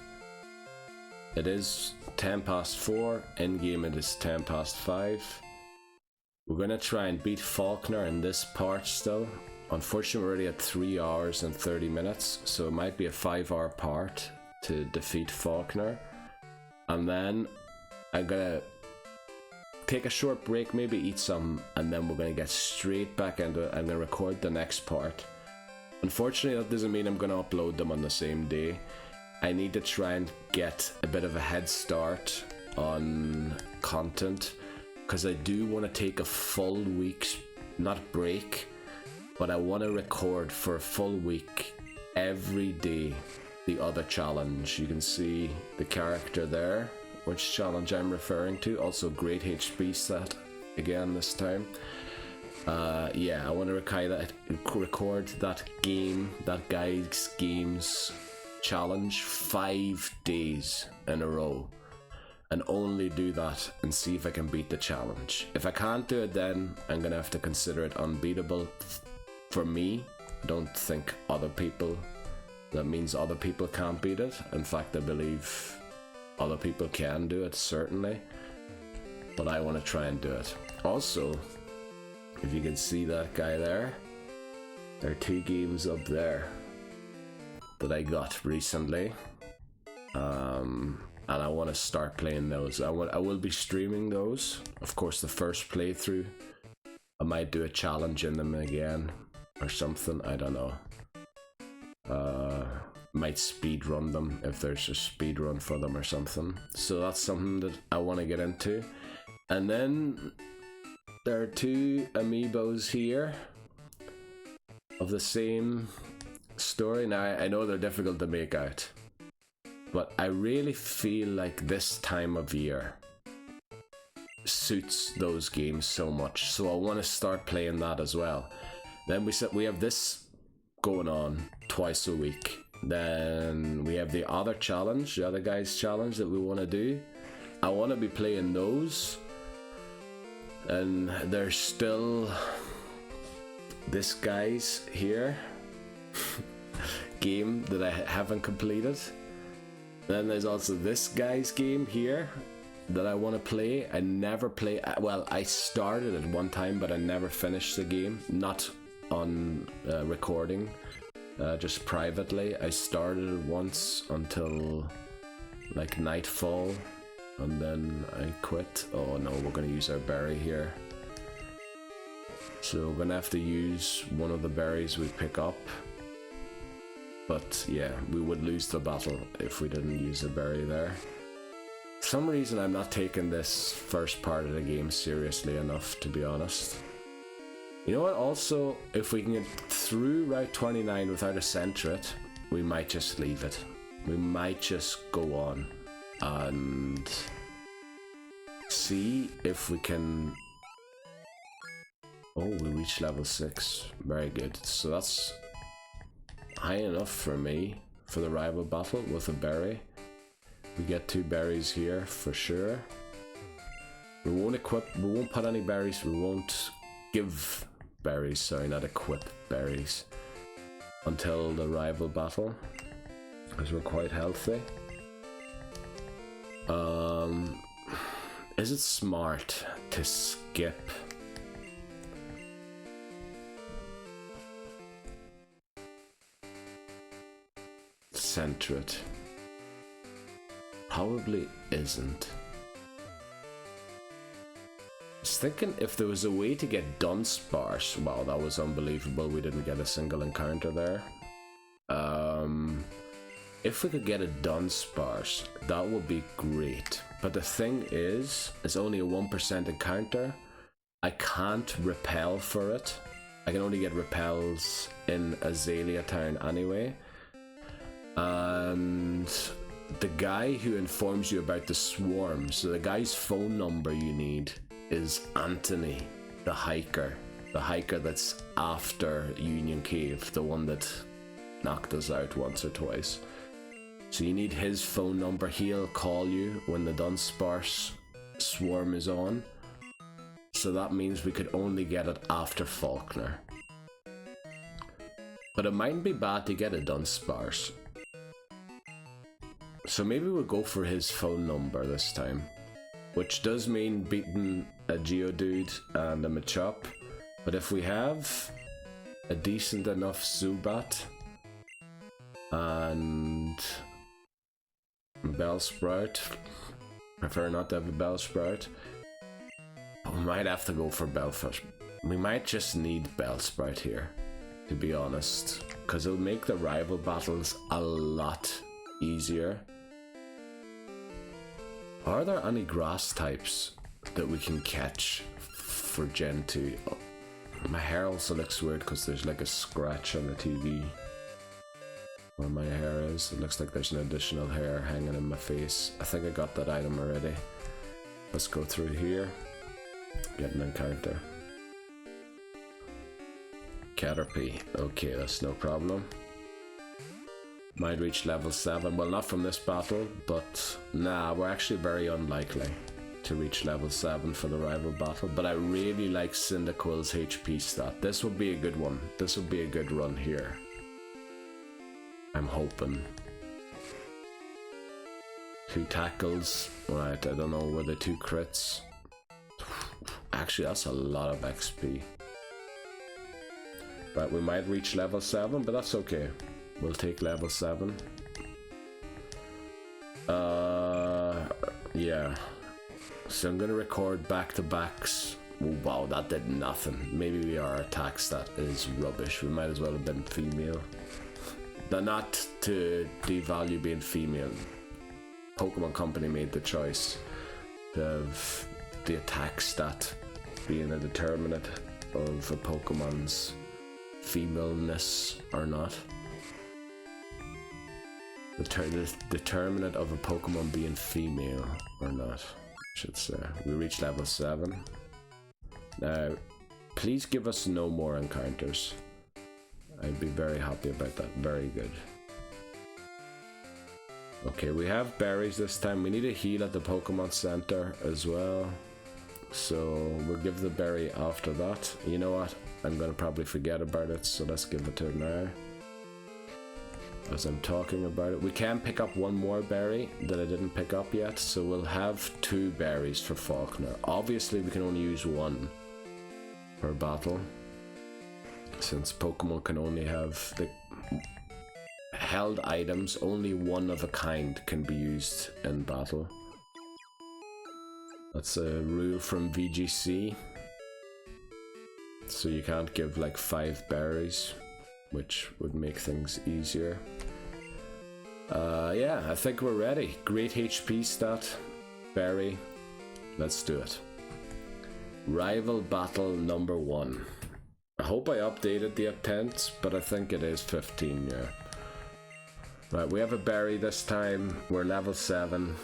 It is 10 past 4, in game it is 10 past 5. We're gonna try and beat Faulkner in this part still. Unfortunately, we're already at 3 hours and 30 minutes, so it might be a 5-hour part to defeat Faulkner. And then I'm gonna take a short break, maybe eat some, and then we're gonna get straight back into it. I'm gonna record the next part. Unfortunately, that doesn't mean I'm gonna upload them on the same day. I need to try and get a bit of a head start on content, because I do want to take a full week's, not break, but I want to record for a full week every day the other challenge. You can see the character there, which challenge I'm referring to. Also great HP stat again this time. Yeah, I want to record that game, that guy's games challenge 5 days in a row, and only do that and see if I can beat the challenge. If I can't do it, then I'm gonna have to consider it unbeatable for me. I don't think other people, that means other people can't beat it. In fact, I believe other people can do it, certainly, but I want to try and do it. Also, if you can see that guy there are 2 games up there that I got recently, and I want to start playing those. I will be streaming those. Of course, the first playthrough, I might do a challenge in them again or something, I don't know. Might speed run them if there's a speed run for them or something. So that's something that I want to get into. And then there are 2 amiibos here of the same story. Now, I know they're difficult to make out, but I really feel like this time of year suits those games so much, so I want to start playing that as well. Then we have this going on twice a week. Then we have the other challenge, the other guy's challenge that we want to do. I want to be playing those. And there's still this guy's here game that I haven't completed. Then there's also this guy's game here that I want to play. I never play. Well, I started it one time, but I never finished the game. Not on recording, just privately. I started it once until like nightfall, and then I quit. Oh no, we're gonna use our berry here. So we're gonna have to use one of the berries we pick up. But yeah, we would lose the battle if we didn't use a berry there. For some reason I'm not taking this first part of the game seriously enough, to be honest. You know what, also, if we can get through Route 29 without a Centret, we might just leave it. We might just go on and see if we can... Oh, we reached level 6. Very good. So that's high enough for me for the rival battle with a berry. We get 2 berries here for sure. We won't put any berries, we won't give berries, sorry, not equip berries until the rival battle, because we're quite healthy. Is it smart to skip Centret? Probably isn't. I was thinking if there was a way to get Dunsparce. Wow, that was unbelievable. We didn't get a single encounter there. If we could get a Dunsparce, that would be great. But the thing is, it's only a 1% encounter. I can't repel for it. I can only get repels in Azalea Town anyway. And the guy who informs you about the swarm, so the guy's phone number you need is Anthony, the hiker that's after Union Cave, the one that knocked us out once or twice. So you need his phone number. He'll call you when the Dunsparce swarm is on, so that means we could only get it after Faulkner. But it mightn't be bad to get a Dunsparce. So maybe we'll go for his phone number this time, which does mean beating a Geodude and a Machop. But if we have a decent enough Zubat and Bellsprout, prefer not to have a Bellsprout, but we might have to go for Bellfish. We might just need Bellsprout here, to be honest, because it'll make the rival battles a lot easier. Are there any grass types that we can catch for Gen 2? Oh, my hair also looks weird because there's like a scratch on the TV where my hair is. It looks like there's an additional hair hanging in my face. I think I got that item already. Let's go through here. Get an encounter. Caterpie. Okay, that's no problem. Might reach level 7. Well, not from this battle, but nah, we're actually very unlikely to reach level 7 for the rival battle. But I really like Cyndaquil's HP stat. This would be a good one. This would be a good run here. I'm hoping. 2 tackles. Right, I don't know, were they 2 crits? Actually, that's a lot of XP. But we might reach level 7, but that's okay. We'll take level 7. Yeah. So I'm gonna record back-to-backs. Oh, wow, that did nothing. Maybe our attack stat is rubbish. We might as well have been female. Not to devalue being female. Pokemon Company made the choice to have the attack stat being a determinant of a Pokemon's femaleness or not. The determinant of a Pokemon being female or not, I should say. We reached level 7. Now, please give us no more encounters. I'd be very happy about that. Very good. Okay, we have berries this time. We need a heal at the Pokemon Center as well. So we'll give the berry after that. You know what? I'm going to probably forget about it, so let's give it to her now. As I'm talking about it, we can pick up one more berry that I didn't pick up yet, so we'll have 2 berries for Faulkner. Obviously, we can only use 1 per battle, since Pokemon can only have the held items. Only one of a kind can be used in battle. That's a rule from VGC. So you can't give like 5 berries, which would make things easier. Yeah, I think we're ready. Great HP stat, berry. Let's do it. Rival battle number 1. I hope I updated the attempts, but I think it is 15, yeah. Right, we have a berry this time. We're level 7.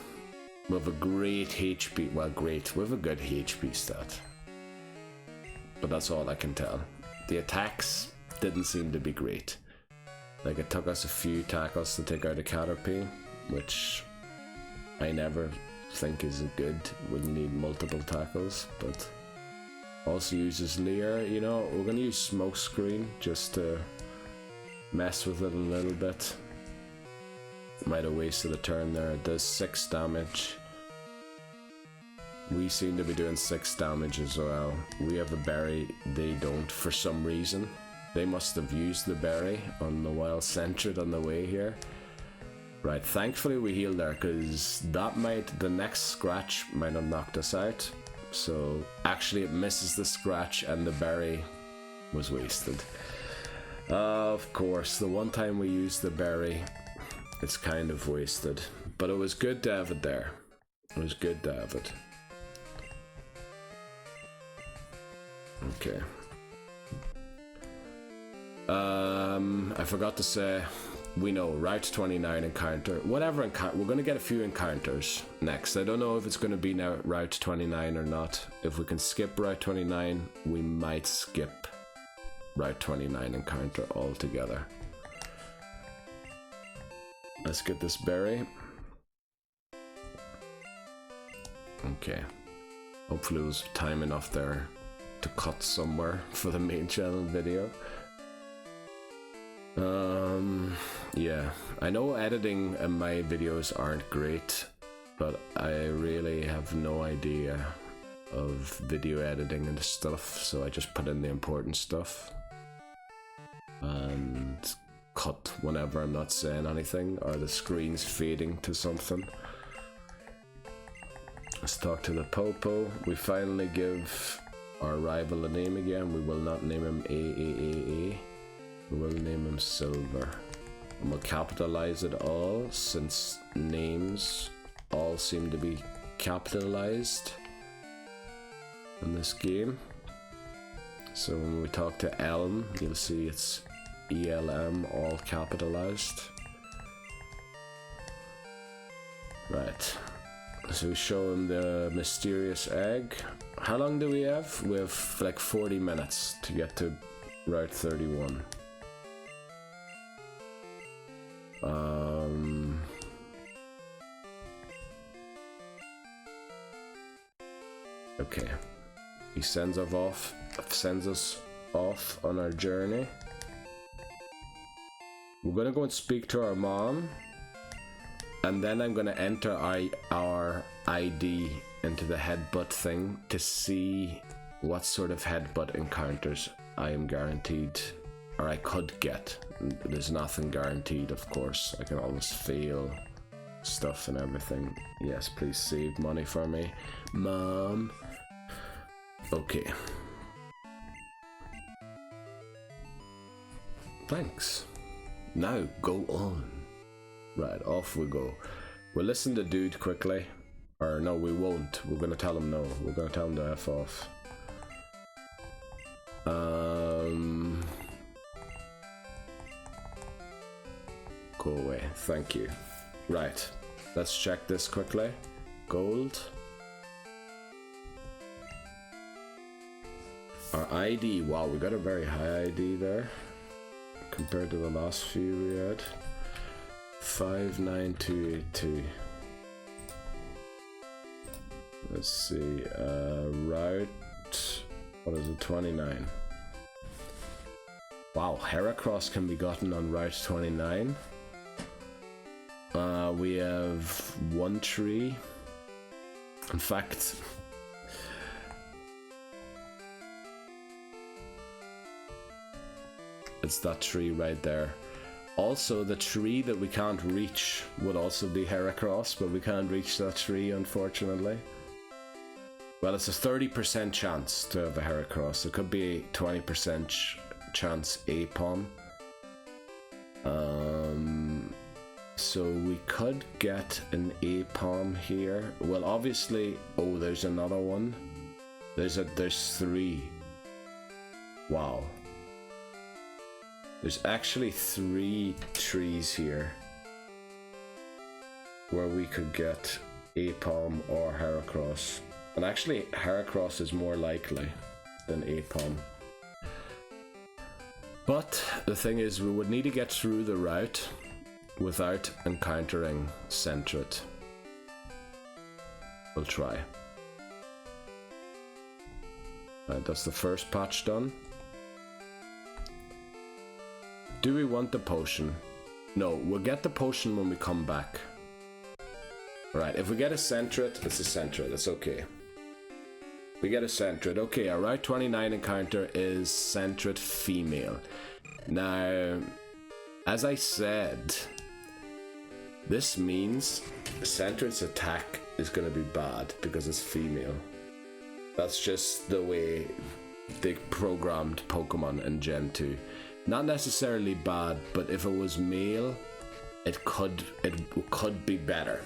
We have a great HP, well great, we have a good HP stat. But that's all I can tell. The attacks didn't seem to be great. Like, it took us a few tackles to take out a Caterpie, which I never think is good when you need multiple tackles, but also uses Leer. You know, we're gonna use Smokescreen just to mess with it a little bit. Might have wasted a turn there. It does 6 damage. We seem to be doing 6 damage as well. We have a berry, they don't for some reason. They must have used the berry on the Wild Centred on the way here. Right, thankfully we healed there, because the next scratch might have knocked us out. So actually it misses the scratch and the berry was wasted. Of course, the one time we used the berry, it's kind of wasted. But it was good to have it there. It was good to have it. Okay. I forgot to say, we know Route 29 encounter. Whatever encounter, we're going to get a few encounters next. I don't know if it's going to be now Route 29 or not. If we can skip Route 29, we might skip Route 29 encounter altogether. Let's get this berry. Okay. Hopefully it was time enough there to cut somewhere for the main channel video. Yeah, I know editing in my videos aren't great, but I really have no idea of video editing and stuff, so I just put in the important stuff and cut whenever I'm not saying anything or the screen's fading to something. Let's talk to the Popo. We finally give our rival a name again. We will not name him AAAA. We will name him Silver. And we'll capitalize it all, since names all seem to be capitalized in this game. So when we talk to Elm, you'll see it's ELM, all capitalized. Right. So we show him the mysterious egg. How long do we have? We have like 40 minutes to get to Route 31. Okay. He sends us off on our journey. We're gonna go and speak to our mom, and then I'm gonna enter our ID into the headbutt thing to see what sort of headbutt encounters I am guaranteed, or I could get. There's nothing guaranteed, of course. I can always fail stuff and everything. Yes, please save money for me, Mom. Okay. Thanks. Now, go on. Right, off we go. We'll listen to Dude quickly. Or no, we won't. We're gonna tell him no. We're gonna tell him to F off. Go away, thank you. Right, let's check this quickly. Gold. Our ID, wow, we got a very high ID there compared to the last few we had. 59282. Let's see, route, what is it, 29. Wow, Heracross can be gotten on route 29. We have one tree. In fact, it's that tree right there. Also, the tree that we can't reach would also be Heracross, but we can't reach that tree, unfortunately. Well, it's a 30% chance to have a Heracross. It could be a 20% chance Apom. So we could get an Apom here. Well, obviously, oh, there's another one. There's three. Wow. There's actually 3 trees here where we could get Apom or Heracross. And actually, Heracross is more likely than Apom. But the thing is, we would need to get through the route without encountering Sentret. We'll try. Right, that's the first patch done. Do we want the potion? No, we'll get the potion when we come back. Right, if we get a Sentret, it's a Sentret, it's okay. We get a Sentret. Okay, our Route 29 encounter is Sentret female. Now, as I said, this means Sentret's attack is going to be bad because it's female. That's just the way they programmed Pokemon in Gen 2. Not necessarily bad, but if it was male, it could be better.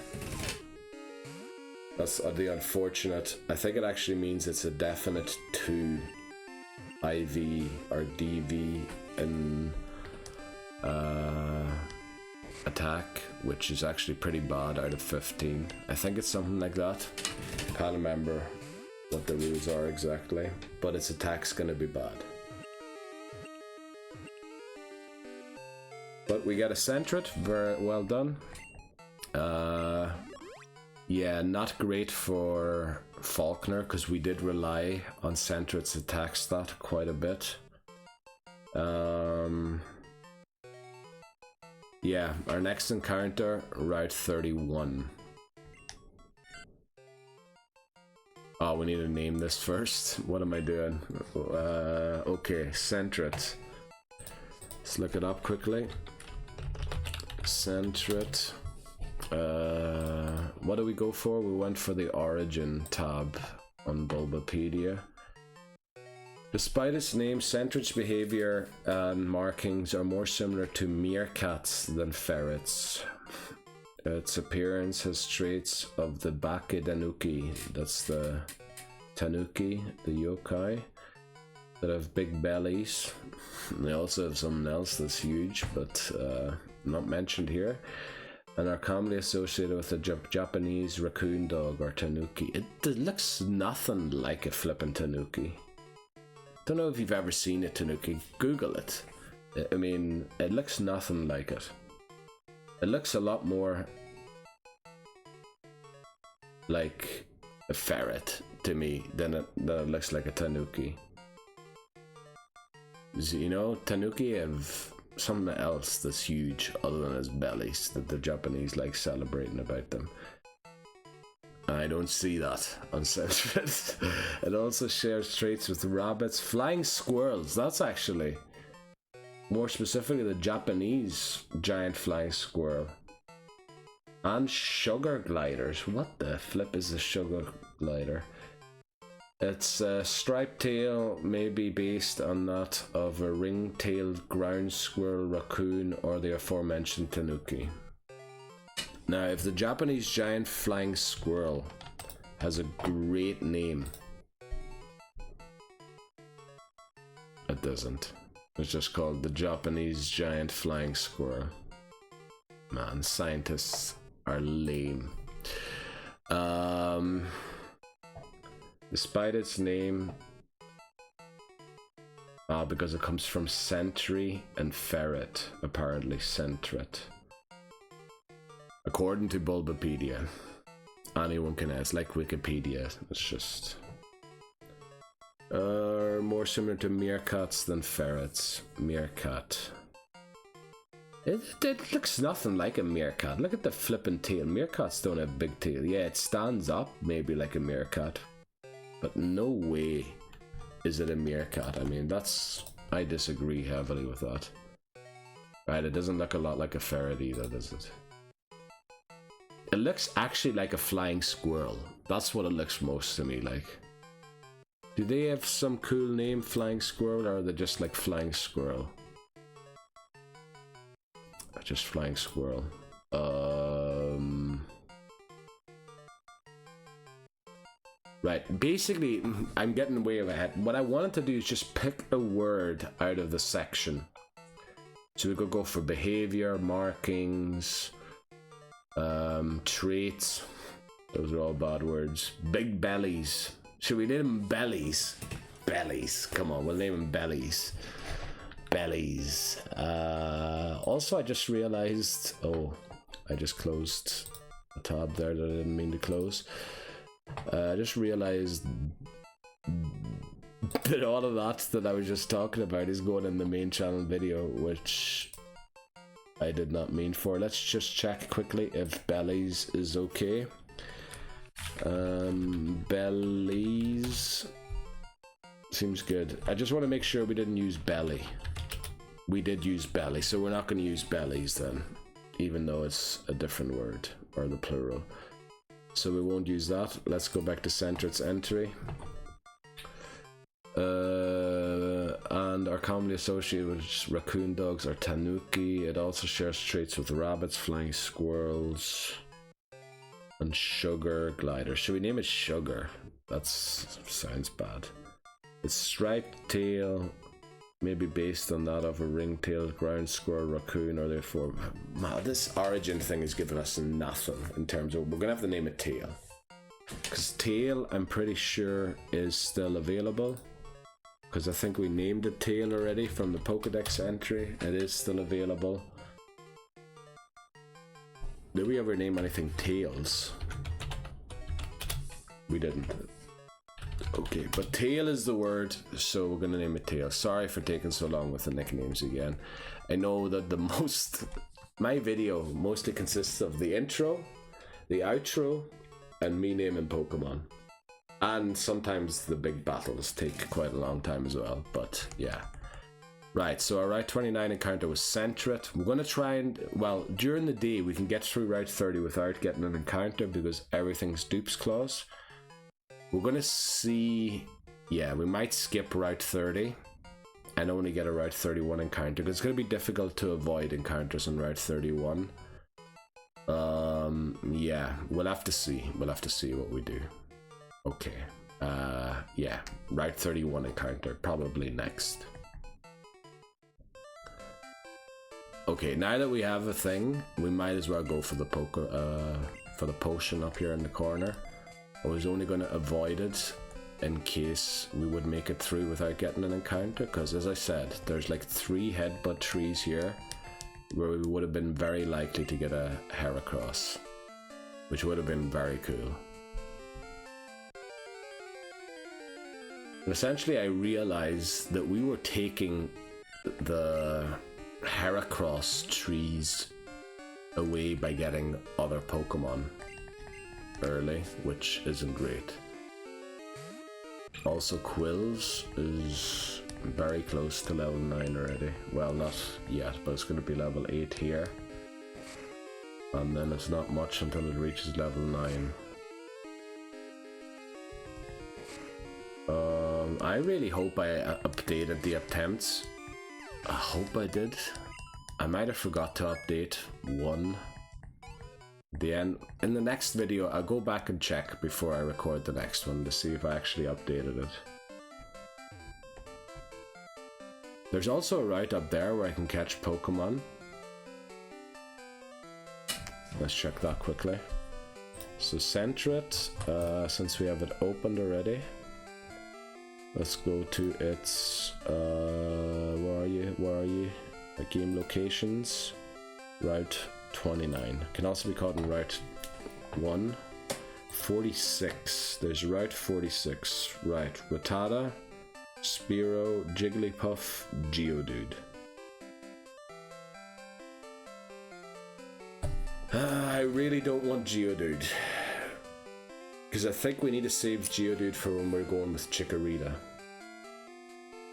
That's the unfortunate. I think it actually means it's a definite 2 IV or DV in attack, which is actually pretty bad out of 15. I think it's something like that. Can't remember what the rules are exactly, but its attack's gonna be bad. But we got a Sentret, very well done. Yeah, not great for Falkner because we did rely on Sentret's attack stat quite a bit. Yeah, our next encounter, Route 31. Oh, we need to name this first. What am I doing? Okay, Sentret. Let's look it up quickly. Sentret. What do we go for? We went for the Origin tab on Bulbapedia. Despite its name, Sentret's behavior and markings are more similar to meerkats than ferrets. Its appearance has traits of the Bakedanuki, that's the Tanuki, the yokai, that have big bellies. They also have something else that's huge, but not mentioned here, and are commonly associated with the Japanese raccoon dog or Tanuki. It looks nothing like a flippin' Tanuki. Don't know if you've ever seen a Tanuki. Google it. I mean, it looks nothing like it. It looks a lot more like a ferret to me than it looks like a Tanuki. You know, Tanuki have something else that's huge other than his bellies that the Japanese like celebrating about them. I don't see that on Sentret. It also shares traits with rabbits, flying squirrels. That's actually more specifically the Japanese giant flying squirrel, and sugar gliders. What the flip is a sugar glider? Its striped tail may be based on that of a ring-tailed ground squirrel, raccoon, or the aforementioned Tanuki. Now, if the Japanese giant flying squirrel has a great name, doesn't. It's just called the Japanese giant flying squirrel. Man, scientists are lame. Despite its name, because it comes from sentry and ferret, apparently centret. According to Bulbapedia. Anyone can ask, like Wikipedia. It's just more similar to meerkats than ferrets. Meerkat. It looks nothing like a meerkat. Look at the flippin' tail. Meerkats don't have big tail. Yeah, it stands up maybe like a meerkat, but no way is it a meerkat. I mean, I disagree heavily with that. Right, it doesn't look a lot like a ferret either, does it? It looks actually like a flying squirrel. That's what it looks most to me like. Do they have some cool name, flying squirrel, or are they just like flying squirrel? Just flying squirrel. Right, basically, I'm getting way ahead. What I wanted to do is just pick a word out of the section. So we could go for behavior, markings, traits. Those are all bad words. Big bellies. Should we name them bellies? Bellies. Come on, we'll name them bellies. Bellies. Also, I just realized. Oh, I just closed a tab there that I didn't mean to close. I just realized that all of that I was just talking about is going in the main channel video, which I did not mean for. Let's just check quickly if bellies is okay. Bellies seems good. I just want to make sure we didn't use belly. We did use belly, so we're not going to use bellies then, even though it's a different word, or the plural. So we won't use that. Let's go back to Centret's entry. And are commonly associated with raccoon dogs or tanuki. It also shares traits with rabbits, flying squirrels, and sugar glider. Should we name it Sugar? That sounds bad. Its striped tail, maybe based on that of a ring-tailed ground squirrel, raccoon, or therefore. Man, this origin thing is giving us nothing in terms of. We're gonna have to name it Tail, because Tail, I'm pretty sure, is still available. Because I think we named it Tail already from the Pokédex entry. It is still available. Did we ever name anything Tails? We didn't. Okay, but Tail is the word, so we're gonna name it Tail. Sorry for taking so long with the nicknames again. I know that my video mostly consists of the intro, the outro, and me naming Pokemon. And sometimes the big battles take quite a long time as well, but yeah. Right, so our Route 29 encounter was Centret. We're going to try and, well, during the day we can get through Route 30 without getting an encounter because everything's dupes clause. We're going to see, yeah, we might skip Route 30 and only get a Route 31 encounter because it's going to be difficult to avoid encounters on Route 31. Yeah, we'll have to see. We'll have to see what we do. Okay, yeah, Route 31 encounter, probably next. Okay, now that we have a thing, we might as well go for the potion up here in the corner. I was only going to avoid it in case we would make it through without getting an encounter, because as I said, there's like 3 headbutt trees here where we would have been very likely to get a Heracross, which would have been very cool. And essentially I realized that we were taking the Heracross trees away by getting other Pokemon early, which isn't great. Also, Quills is very close to level 9 already. Well, not yet, but it's going to be level 8 here. And then it's not much until it reaches level 9. I really hope I updated the attempts. I hope I did. I might have forgot to update one. In the next video, I'll go back and check before I record the next one to see if I actually updated it. There's also a route up there where I can catch Pokemon. Let's check that quickly. So center it, since we have it opened already. Let's go to its, where are you? Game locations, Route 29. Can also be called in Route 1. 46, there's Route 46, right, Rattata, Spearow, Jigglypuff, Geodude. I really don't want Geodude, because I think we need to save Geodude for when we're going with Chikorita.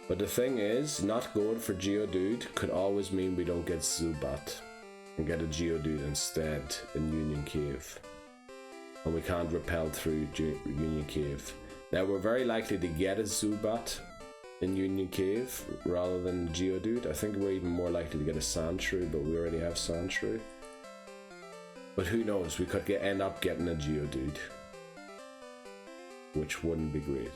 But the thing is, not going for Geodude could always mean we don't get Zubat and get a Geodude instead in Union Cave. And we can't repel through Union Cave. Now we're very likely to get a Zubat in Union Cave rather than Geodude. I think we're even more likely to get a Sandshrew, but we already have Sandshrew. But who knows, we could end up getting a Geodude, which wouldn't be great.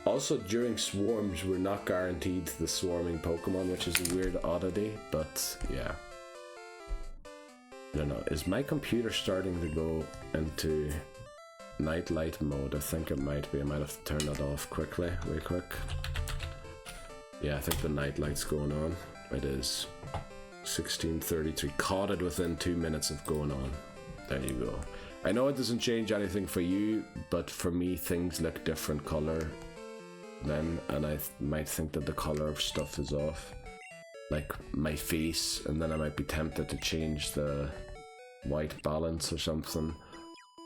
Also, during swarms, we're not guaranteed the swarming Pokemon, which is a weird oddity, but yeah. I don't know, is my computer starting to go into night light mode? I think it might be. I might have to turn that off quickly, real quick. Yeah, I think the night light's going on. It is. 16:33. Caught it within 2 minutes of going on. There you go. I know it doesn't change anything for you, but for me things look different color then, and I might think that the color of stuff is off. Like my face, and then I might be tempted to change the white balance or something.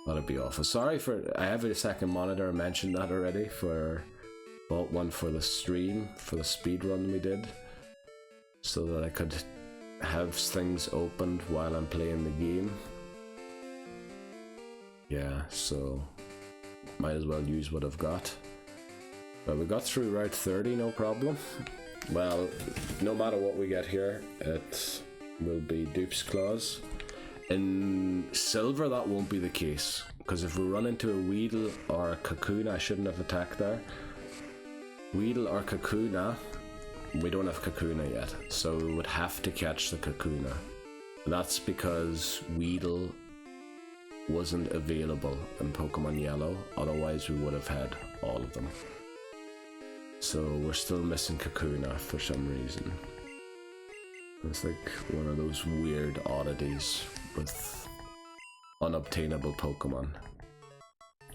That'd be awful. Sorry for, I have a second monitor, I mentioned that already, for bought one for the stream, for the speed run we did, so that I could have things opened while I'm playing the game. Yeah, so might as well use what I've got. But we got through Route 30, no problem. Well, no matter what we get here, it will be Dupe's Claws. In Silver, that won't be the case, because if we run into a Weedle or a Kakuna, I shouldn't have attacked there. Weedle or Kakuna, we don't have Kakuna yet, so we would have to catch the Kakuna. That's because Weedle wasn't available in Pokemon Yellow, otherwise we would have had all of them. So we're still missing Kakuna for some reason. It's like one of those weird oddities with unobtainable Pokemon.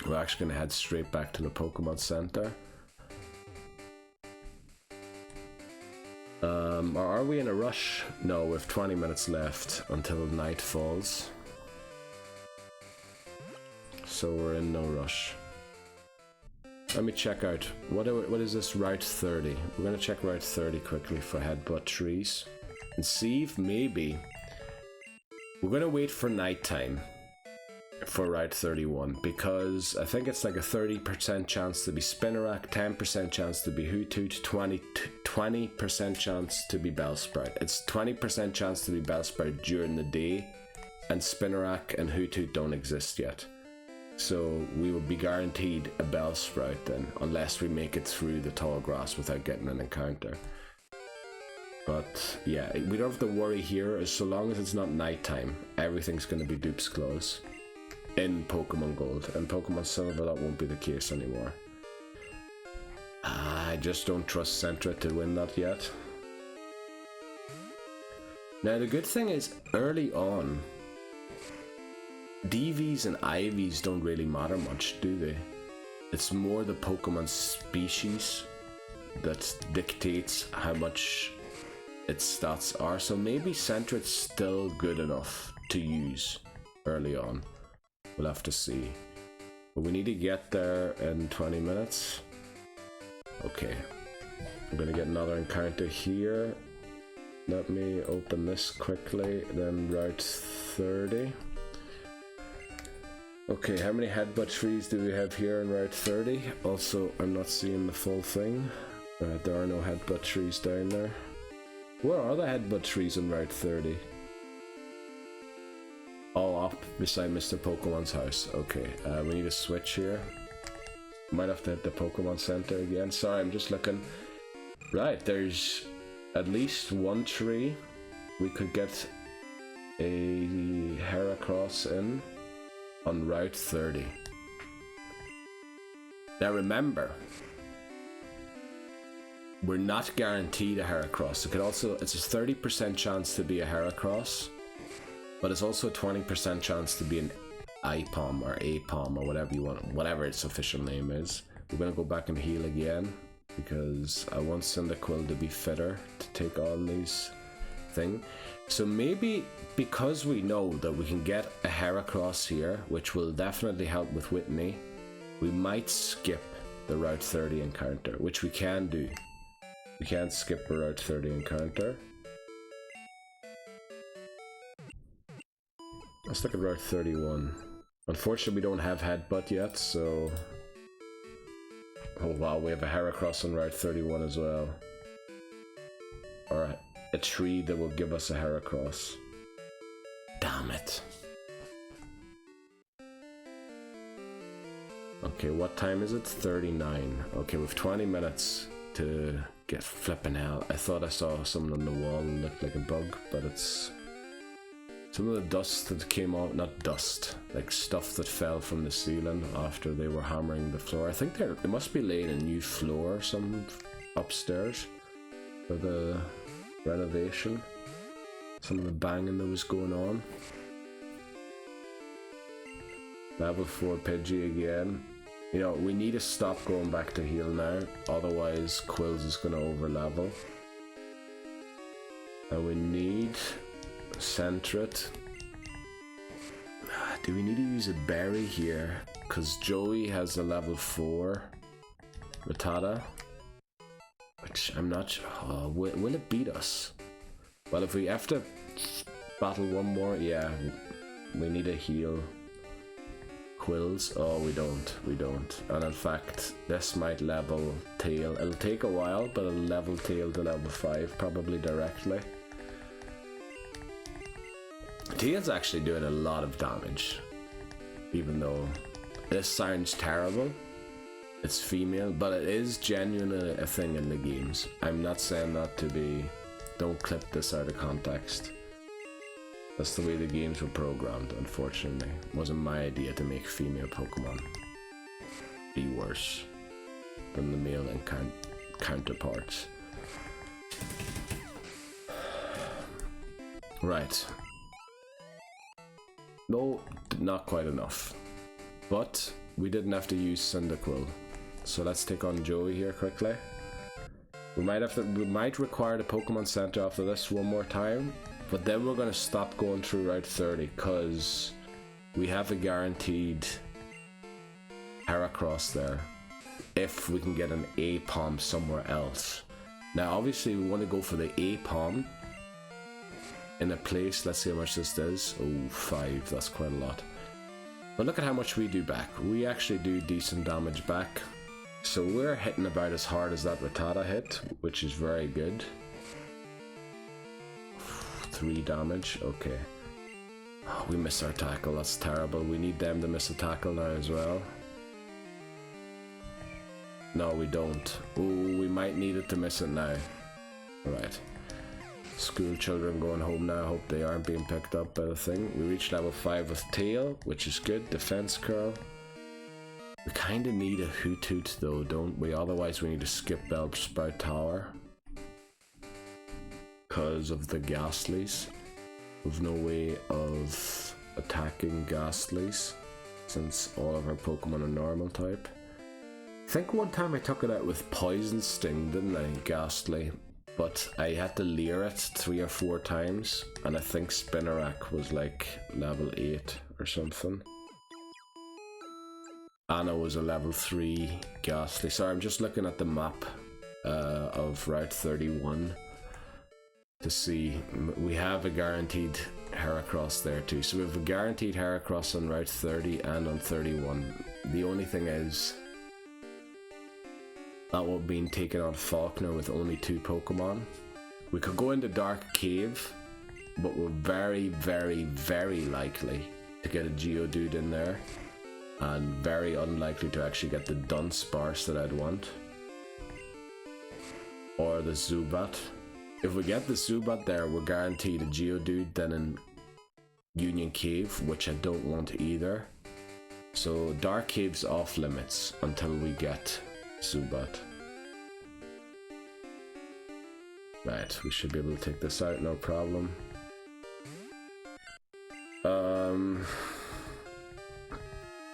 We're actually going to head straight back to the Pokemon Center. Or are we in a rush? No, we have 20 minutes left until night falls. So we're in no rush. Let me check out, what is this Route 30? We're going to check Route 30 quickly for Headbutt Trees. And see if maybe we're going to wait for nighttime for Route 31, because I think it's like a 30% chance to be Spinarak, 10% chance to be Hoothoot, 20% chance to be Bellsprout. It's 20% chance to be Bellsprout during the day, and Spinarak and Hoothoot don't exist yet. So we would be guaranteed a Bellsprout then, unless we make it through the tall grass without getting an encounter. But yeah, we don't have to worry here, as so long as it's not nighttime, everything's going to be Dupe's Claws in Pokemon Gold. And Pokemon Silver, that won't be the case anymore. I just don't trust Centra to win that yet. Now the good thing is, early on, DVs and IVs don't really matter much, do they? It's more the Pokemon species that dictates how much its stats are, so maybe Sentret's still good enough to use early on. We'll have to see. But we need to get there in 20 minutes. Okay. I'm gonna get another encounter here. Let me open this quickly, then Route 30. Okay, how many Headbutt Trees do we have here in Route 30? Also, I'm not seeing the full thing. There are no Headbutt Trees down there. Where are the Headbutt Trees in Route 30? Oh, up beside Mr. Pokemon's house. Okay, we need a switch here. Might have to hit the Pokemon Center again. Sorry, I'm just looking. Right, there's at least one tree we could get a Heracross in on Route 30. Now remember, we're not guaranteed a Heracross. It's a 30% chance to be a Heracross, but it's also a 20% chance to be an IPOM or APOM or whatever you want, whatever its official name is. We're gonna go back and heal again because I want Cyndaquil to be fitter to take on these things. So maybe because we know that we can get a Heracross here, which will definitely help with Whitney, we might skip the Route 30 encounter, which we can do. We can skip the Route 30 encounter. Let's look at Route 31. Unfortunately, we don't have Headbutt yet, so... Oh wow, we have a Heracross on Route 31 as well. Or a tree that will give us a Heracross. Damn it. Okay, what time is it? 39. Okay, we have 20 minutes to get flipping hell. I thought I saw something on the wall that looked like a bug, but it's some of the dust that came out, not dust, like stuff that fell from the ceiling after they were hammering the floor. I think they must be laying a new floor or something upstairs for the renovation. Some of the banging that was going on. Level 4 Pidgey again. You know, we need to stop going back to heal now, otherwise Quills is going to overlevel. And we need Sentret. Do we need to use a berry here? Because Joey has a level 4 Rattata, which I'm not sure. Oh, will it beat us? Well, if we have to battle one more, yeah, we need a heal. Quills? Oh, we don't. And in fact, this might level Tail. It'll take a while, but it'll level Tail to level 5, probably directly. Tail's actually doing a lot of damage, even though this sounds terrible. It's female, but it is genuinely a thing in the games. I'm not saying that to be... Don't clip this out of context. That's the way the games were programmed, unfortunately. It wasn't my idea to make female Pokemon be worse than the male counterparts. Right. No, not quite enough. But we didn't have to use Cyndaquil. So let's take on Joey here quickly. We might require the Pokemon Center after this one more time. But then we're going to stop going through Route 30 because we have a guaranteed Heracross there if we can get an APOM somewhere else. Now obviously we want to go for the APOM in a place, let's see how much this does. Oh, 5, that's quite a lot. But look at how much we do back. We actually do decent damage back. So we're hitting about as hard as that Rattata hit, which is very good. 3 damage, okay. Oh, we missed our tackle, that's terrible. We need them to miss a tackle now as well. No, we don't. Ooh, we might need it to miss it now. Alright. School children going home now. I hope they aren't being picked up by the thing. We reached level 5 with Tail, which is good. Defense curl. We kind of need a Hoot though, don't we? Otherwise we need to skip Bellsprout Tower. Because of the Ghastlies. We've no way of attacking Ghastlies since all of our Pokemon are normal type. I think one time I took it out with Poison Sting, didn't I? Ghastly. But I had to leer it 3 or 4 times, and I think Spinarak was like level 8 or something. Anna was a level 3 Ghastly. Sorry, I'm just looking at the map of Route 31 to see. We have a guaranteed Heracross there too. So we have a guaranteed Heracross on Route 30 and on 31. The only thing is that will be taken on Faulkner with only 2 Pokemon. We could go into Dark Cave, but we're very, very, very likely to get a Geodude in there. and very unlikely to actually get the Dunsparce that I'd want. Or the Zubat. If we get the Zubat there, we're guaranteed a Geodude then in Union Cave, which I don't want either. So Dark Cave's off limits until we get Zubat. Right, we should be able to take this out, no problem.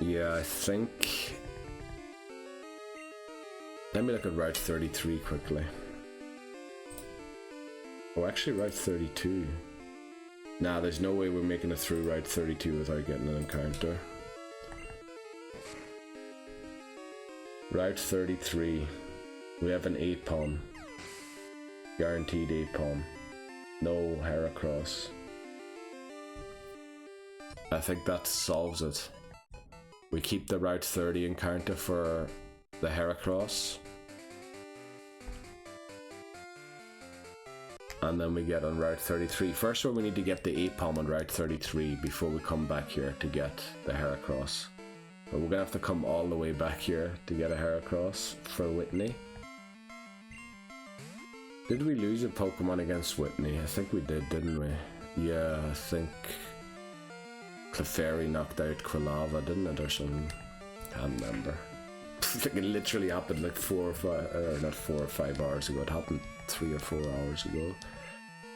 Yeah, I think... Let me look at Route 33 quickly. Oh, actually Route 32. Nah, there's no way we're making it through Route 32 without getting an encounter. Route 33. We have an Apom. Guaranteed Apom. No Heracross. I think that solves it. We keep the Route 30 encounter for the Heracross. And then we get on Route 33. First one, we need to get the Apom on Route 33 before we come back here to get the Heracross. But we're gonna have to come all the way back here to get a Heracross for Whitney. Did we lose a Pokemon against Whitney? I think we did, didn't we? Yeah, I think Clefairy knocked out Quilava, didn't it, or something? Can't remember. I think it literally happened like 4 or 5, or not 4 or 5 hours ago. It happened 3 or 4 hours ago.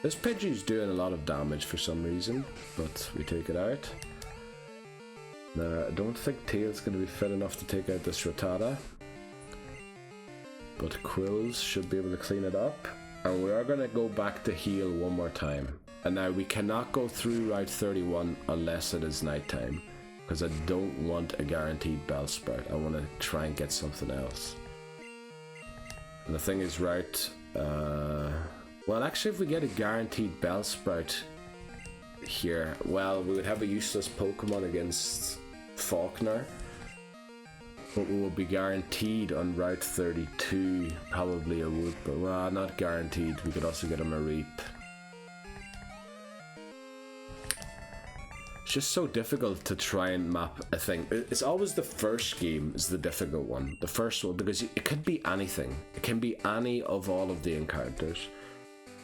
This Pidgey's doing a lot of damage for some reason, but we take it out. Now, I don't think Tail's going to be fit enough to take out this Rattata, but Quills should be able to clean it up. And we are going to go back to heal one more time. And now we cannot go through Route 31 unless it is nighttime, because I don't want a guaranteed Bellsprout. I want to try and get something else. And the thing is, Route... well, actually, if we get a guaranteed Bellsprout here, well, we would have a useless Pokemon against Faulkner. But we will be guaranteed on Route 32, probably a Whoop, but well, not guaranteed. We could also get him a Reap. It's just so difficult to try and map a thing. It's always the first game is the difficult one. The first one, because it could be anything. It can be any of all of the encounters.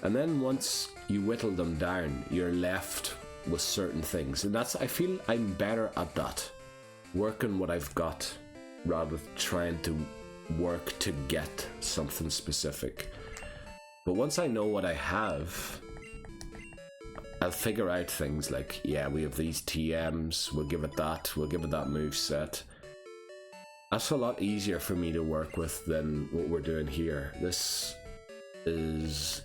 And then once you whittle them down, you're left with certain things. And that's, I feel I'm better at that. Working what I've got, rather than trying to work to get something specific. But once I know what I have, I'll figure out things like, yeah, we have these TMs, we'll give it that moveset. That's a lot easier for me to work with than what we're doing here. This is...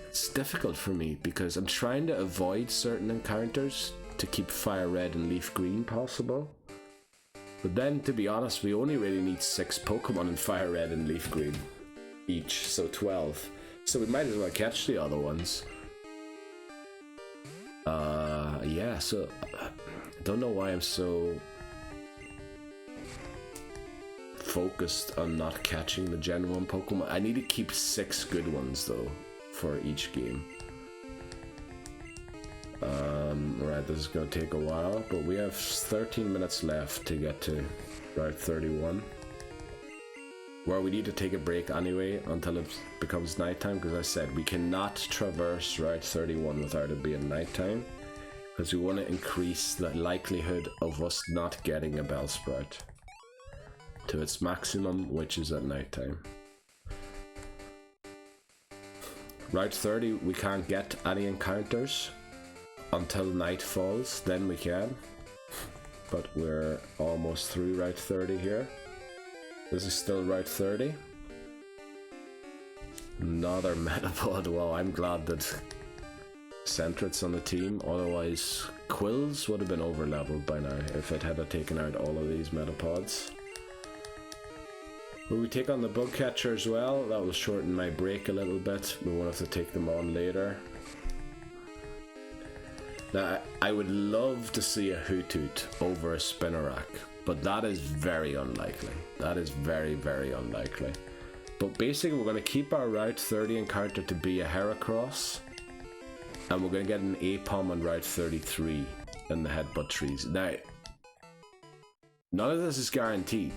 it's difficult for me because I'm trying to avoid certain encounters to keep Fire Red and Leaf Green possible. But then, to be honest, we only really need 6 Pokemon in Fire Red and Leaf Green each, so 12. So we might as well catch the other ones. Yeah, so I don't know why I'm so focused on not catching the Gen 1 Pokemon. I need to keep 6 good ones though for each game. Right, this is going to take a while, but we have 13 minutes left to get to Route 31. Where we need to take a break anyway until it becomes nighttime, because I said we cannot traverse Route 31 without it being nighttime, because we want to increase the likelihood of us not getting a Bellsprout to its maximum, which is at nighttime. Route 30, we can't get any encounters until night falls, then we can. But we're almost through Route 30 here. This is still Route 30. Another Metapod. Well, I'm glad that Centrit's on the team, otherwise Quills would have been over leveled by now if it had taken out all of these Metapods. Will we take on the Bugcatcher as well? That will shorten my break a little bit. We won't have to take them on later. Now, I would love to see a Hoothoot over a Spinarak, but that is very unlikely. That is very, very unlikely. But basically, we're going to keep our Route 30 encounter to be a Heracross, and we're going to get an Apom on Route 33 in the Headbutt trees. Now, None of this is guaranteed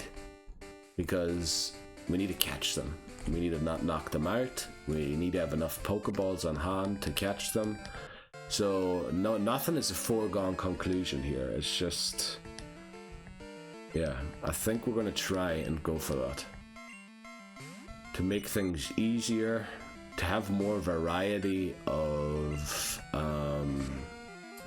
because we need to catch them. We need to not knock them out. We need to have enough Pokeballs on hand to catch them. So nothing is a foregone conclusion here. It's just, yeah, I think we're gonna try and go for that. To make things easier, to have more variety of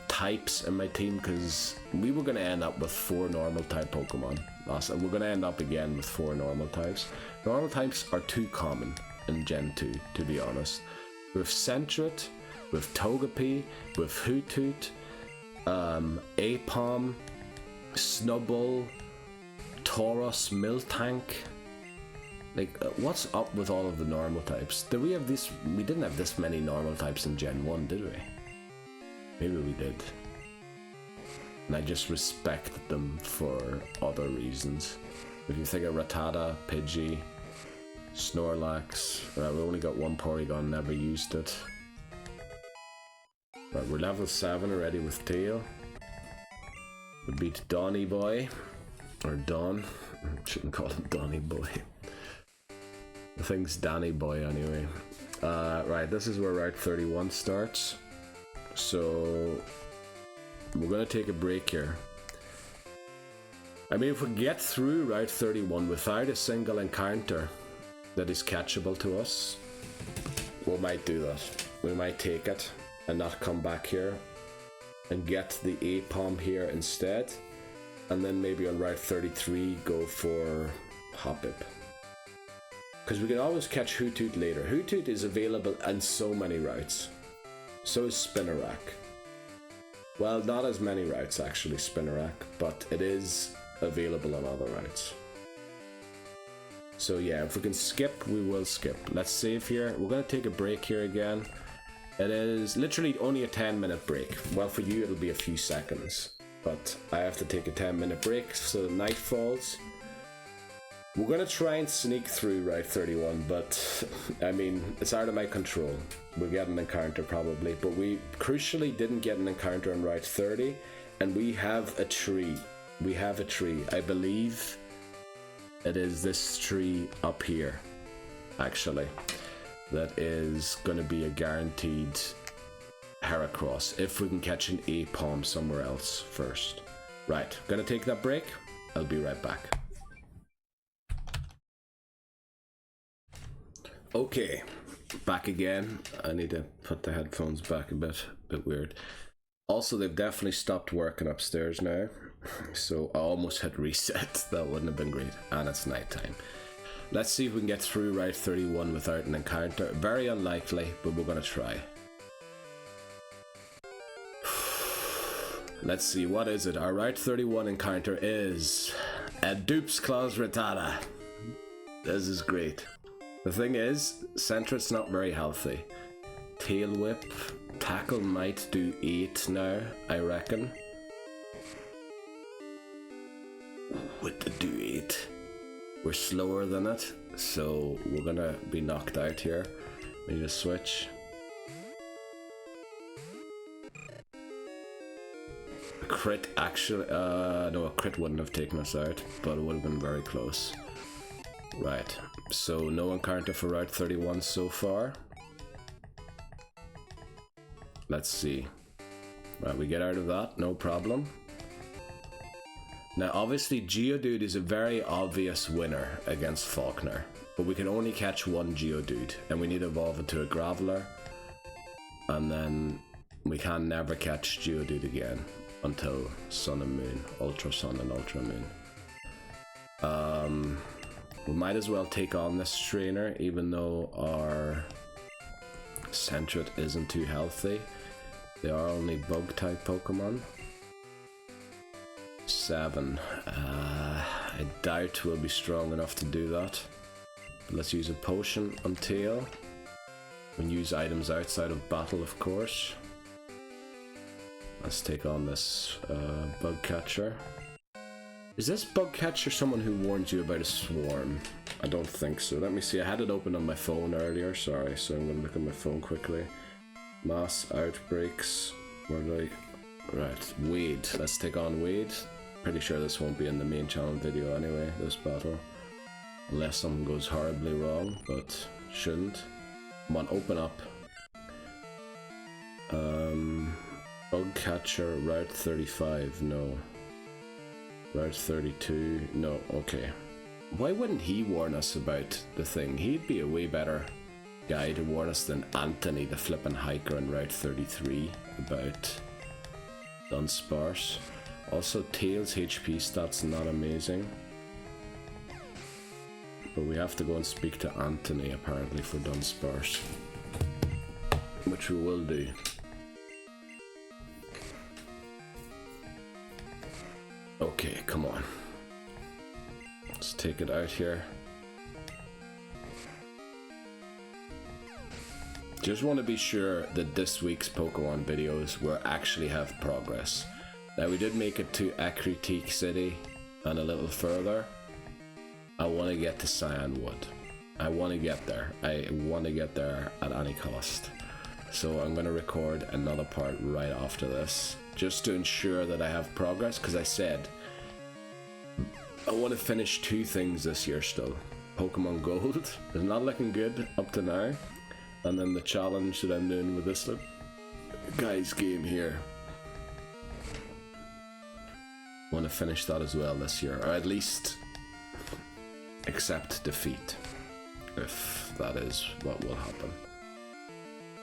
types in my team, because we were gonna end up with 4 normal type Pokemon last, and we're gonna end up again with 4 normal types. Normal types are too common in Gen 2, to be honest. With Sentret, with Togepi, with Hoothoot, Apom, Snubbull, Tauros, Miltank. Like, what's up with all of the normal types? Did we have this? We didn't have this many normal types in Gen 1, did we? Maybe we did. And I just respected them for other reasons. If you think of Rattata, Pidgey, Snorlax, we only got 1 Porygon, never used it. Right, we're level 7 already with Tail. We beat Donny Boy, or Don. Shouldn't call him Donny Boy. I think's Danny Boy anyway. Right, this is where Route 31 starts. So we're gonna take a break here. I mean, if we get through Route 31 without a single encounter that is catchable to us, we might do that. We might take it and not come back here and get the Apom here instead, and then maybe on Route 33 go for Hoppip. Because we can always catch Hoothoot later. Hoothoot is available on so many routes. So is Spinarak. Well, not as many routes actually, Spinarak, but it is available on other routes. So yeah, if we can skip, we will skip. Let's save here. We're going to take a break here again. It is literally only a 10-minute break. Well, for you it'll be a few seconds, but I have to take a 10-minute break so the night falls. We're going to try and sneak through Route 31, but I mean, it's out of my control. We'll get an encounter probably, but we crucially didn't get an encounter on Route 30, and we have a tree. We have a tree. I believe it is this tree up here, actually, that is going to be a guaranteed Heracross if we can catch an Apom somewhere else first. Right, gonna take that break. I'll be right back. Okay, back again. I need to put the headphones back a bit weird. Also, they've definitely stopped working upstairs now, so I almost hit reset. That wouldn't have been great, and it's nighttime. Let's see if we can get through Route 31 without an encounter. Very unlikely, but we're gonna try. Let's see, what is it? Our Route 31 encounter is a dupes claws Rattata. This is great. The thing is, Sentret's not very healthy. Tail Whip, Tackle might do 8 now, I reckon. With the do 8. We're slower than it, so we're gonna be knocked out here. We need to switch. A crit actually, no, a crit wouldn't have taken us out, but it would have been very close. Right, so no encounter for Route 31 so far. Let's see. Right, we get out of that, no problem. Now obviously Geodude is a very obvious winner against Faulkner, but we can only catch one Geodude, and we need to evolve into a Graveler, and then we can never catch Geodude again until Sun and Moon, Ultra Sun and Ultra Moon. We might as well take on this trainer, even though our Sentret isn't too healthy. They are only bug type Pokemon. 7. I doubt we'll be strong enough to do that. But let's use a potion on Tail. We can use items outside of battle, of course. Let's take on this bug catcher. Is this bug catcher someone who warns you about a swarm? I don't think so. Let me see. I had it open on my phone earlier. Sorry, so I'm going to look at my phone quickly. Mass outbreaks. Where do I... Right, Wade. Let's take on Wade. Pretty sure this won't be in the main channel video anyway, this battle. Unless something goes horribly wrong, but shouldn't. Come on, open up. Bug catcher, route 35, no. Route 32, no, okay. Why wouldn't he warn us about the thing? He'd be a way better guy to warn us than Anthony, the flippin' hiker on Route 33, about Dunsparce. Also, Tails' HP stats not amazing. But we have to go and speak to Anthony, apparently, for Dunsparce. Which we will do. Okay, come on. Let's take it out here. Just want to be sure that this week's Pokemon videos will actually have progress. Now, we did make it to Akritique City and a little further. I want to get to Cyanwood. I want to get there. I want to get there at any cost. So I'm going to record another part right after this, just to ensure that I have progress, because I said I want to finish 2 things this year still. Pokemon Gold is not looking good up to now, and then the challenge that I'm doing with this guy's game here. I want to finish that as well this year, or at least accept defeat, if that is what will happen.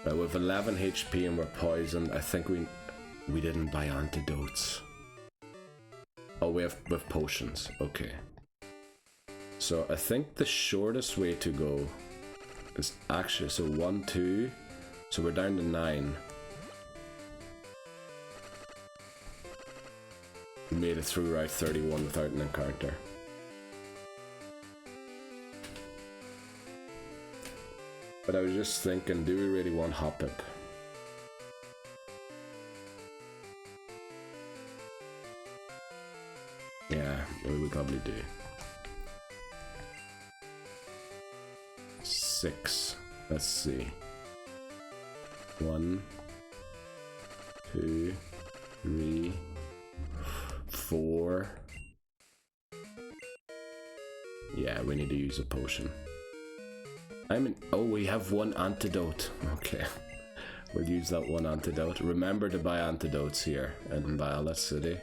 Right, with 11 HP and we're poisoned. I think we didn't buy antidotes. Oh, we have potions. Okay. So I think the shortest way to go is actually, so 1, 2, so we're down to 9. We made it through Route 31 without an encounter. But I was just thinking, do we really want Hoppip? Yeah, we probably do. 6. Let's see. 1, 2, 3, 4. Yeah, we need to use a potion. Oh, we have 1 antidote. Okay. We'll use that 1 antidote. Remember to buy antidotes here in Violet City.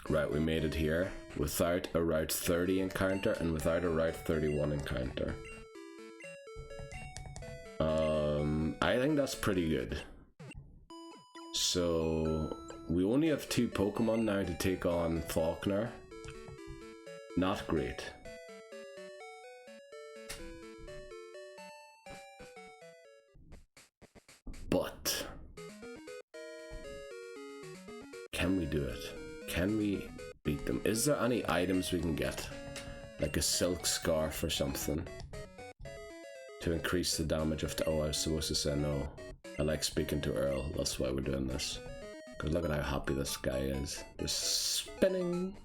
Right, we made it here without a Route 30 encounter and without a Route 31 encounter. I think that's pretty good. So we only have 2 Pokemon now to take on Faulkner. Not great. But can we do it? Can we beat them? Is there any items we can get? Like a silk scarf or something? To increase the damage of the... Oh, I was supposed to say no. I like speaking to Earl. That's why we're doing this. Because look at how happy this guy is. Just spinning.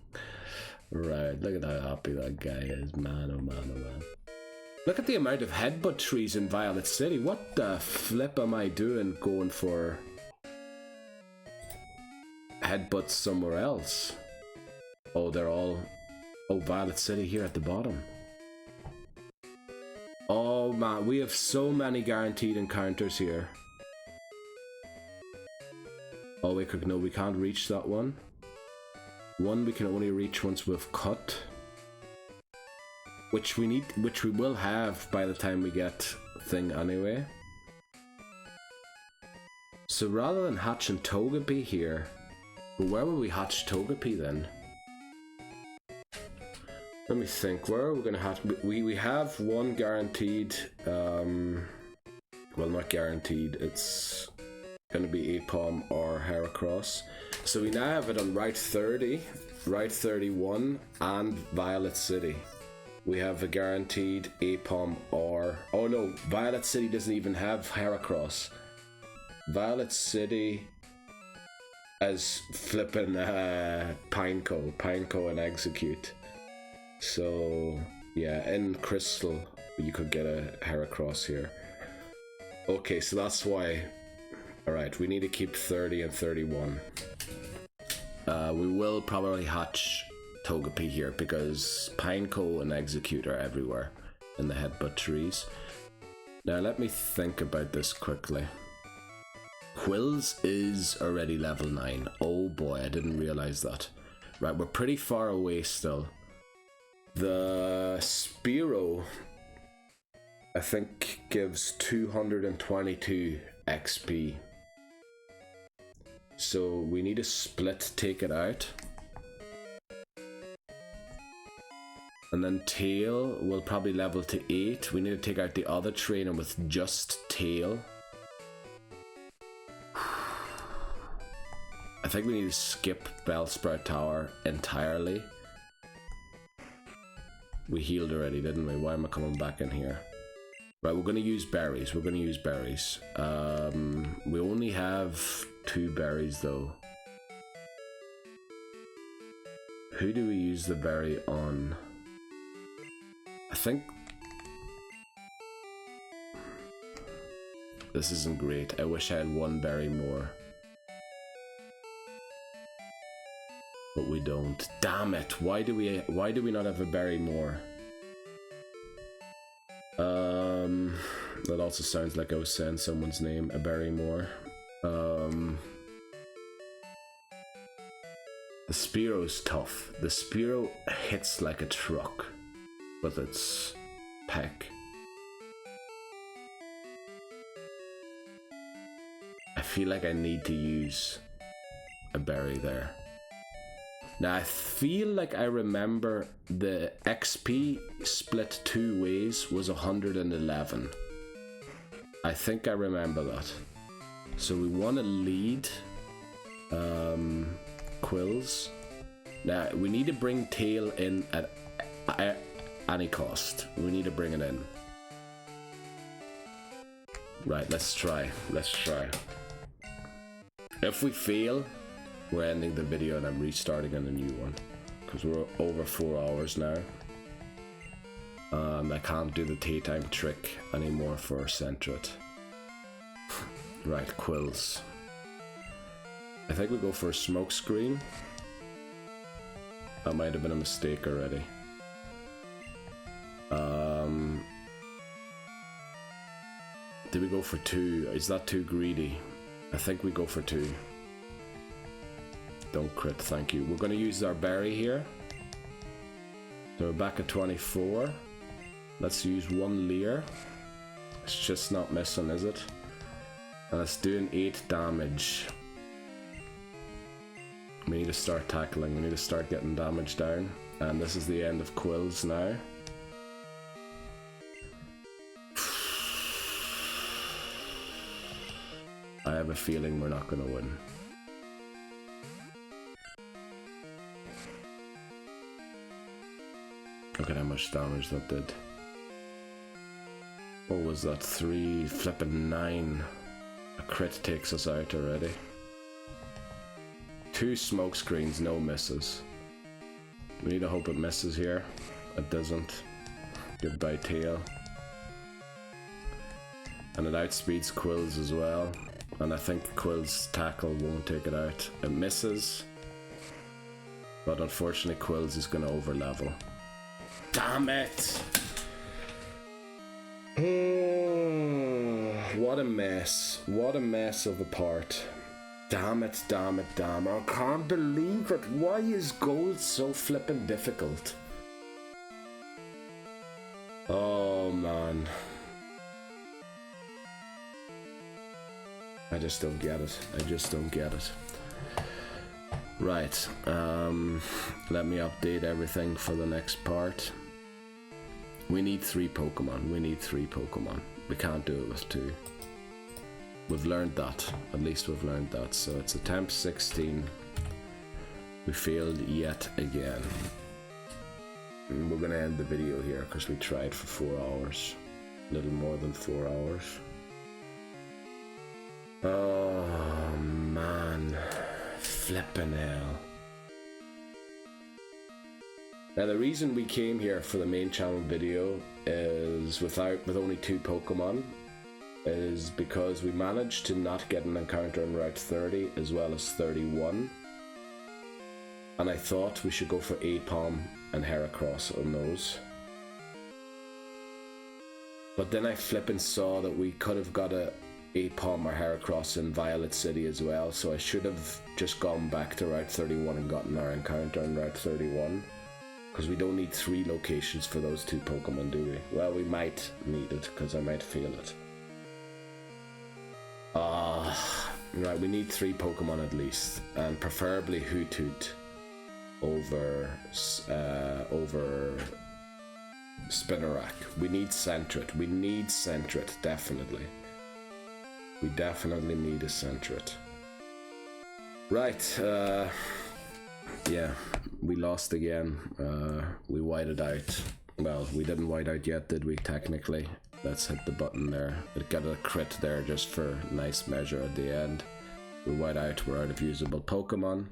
Right, look at how happy that guy is. Man, oh man, oh man. Look at the amount of headbutt trees in Violet City. What the flip am I doing going for headbutts somewhere else? Oh, they're all... Oh, Violet City here at the bottom. Oh man, we have so many guaranteed encounters here. Oh wait, no, we can't reach that one. One we can only reach once we've cut. Which we will have by the time we get thing anyway. So rather than hatching Togepi here, where will we hatch Togepi then? Let me think, where are we gonna hatch? We have 1 guaranteed, well not guaranteed, it's gonna be Apom or Heracross. So we now have it on Route 30, Route 31 and Violet City. We have a guaranteed Apom or... Oh no, Violet City doesn't even have Heracross. Violet City as flippin' Pineco and Execute. So yeah, in Crystal you could get a Heracross here. Okay, so that's why. Alright, we need to keep 30 and 31. We will probably hatch Togepi here because Pineco and Execute are everywhere in the headbutt trees. Now let me think about this quickly. Quills is already level 9. Oh boy, I didn't realize that. Right, we're pretty far away still. The Spearow, I think, gives 222 XP. So we need a split, take it out. And then Tail will probably level to 8. We need to take out the other trainer with just Tail. I think we need to skip Bellsprout Tower entirely. We healed already, didn't we? Why am I coming back in here? Right, we're going to use berries. We're going to use berries. We only have 2 berries though. Who do we use the berry on? I think this isn't great. I wish I had 1 berry more. But we don't. Damn it! Why do we not have a berry more? That also sounds like I was saying someone's name. A berry more. The Spearow's tough. The Spearow hits like a truck with its peck. I feel like I need to use a berry there. Now I feel like I remember the XP split 2 ways was 111. I think I remember that. So we want to lead Quills. Now we need to bring Tail in at any cost. We need to bring it in. Right, let's try. Let's try. If we fail, we're ending the video and I'm restarting on a new one. Because we're over 4 hours now. I can't do the tea time trick anymore for Centret. Right, Quills. I think we go for a smoke screen. That might have been a mistake already. Did we go for 2? Is that too greedy? I think we go for 2. Don't crit, thank you. We're going to use our berry here. So we're back at 24. Let's use 1 Leer. It's just not missing, is it? And it's doing 8 damage. We need to start tackling. We need to start getting damage down. And this is the end of Quills now. I have a feeling we're not going to win. Look at how much damage that did. What was that? 3 flipping 9. A crit takes us out already. 2 smoke screens, no misses. We need to hope it misses here. It doesn't. Goodbye, Tail. And it outspeeds Quills as well. And I think Quills' tackle won't take it out. It misses. But unfortunately Quills is going to overlevel. Damn it! What a mess. What a mess of a part. Damn it, damn it, damn it. I can't believe it. Why is gold so flippin' difficult? Oh man. I just don't get it. I just don't get it. Right. Let me update everything for the next part. We need 3 Pokemon. We need 3 Pokemon. We can't do it with 2. We've learned that. At least we've learned that. So it's attempt 16. We failed yet again. And we're going to end the video here because we tried for 4 hours. A little more than 4 hours. Oh man. Flippin' hell. Now the reason we came here for the main channel video is with only 2 Pokemon is because we managed to not get an encounter in Route 30 as well as 31. And I thought we should go for Apom and Heracross on those. But then I flippin' saw that we could have got a Apom or Heracross in Violet City as well, so I should have just gone back to Route 31 and gotten our encounter on Route 31. Because we don't need 3 locations for those 2 Pokemon, do we? Well, we might need it, because I might feel it. Right, we need 3 Pokemon at least, and preferably Hoothoot over Spinarak. We need Sentret. We need Sentret, definitely. We definitely need a Sentret. Right, yeah, we lost again. We whited out. Well, we didn't white out yet, did we, technically? Let's hit the button there. It got a crit there just for nice measure at the end. We white out, we're out of usable Pokemon.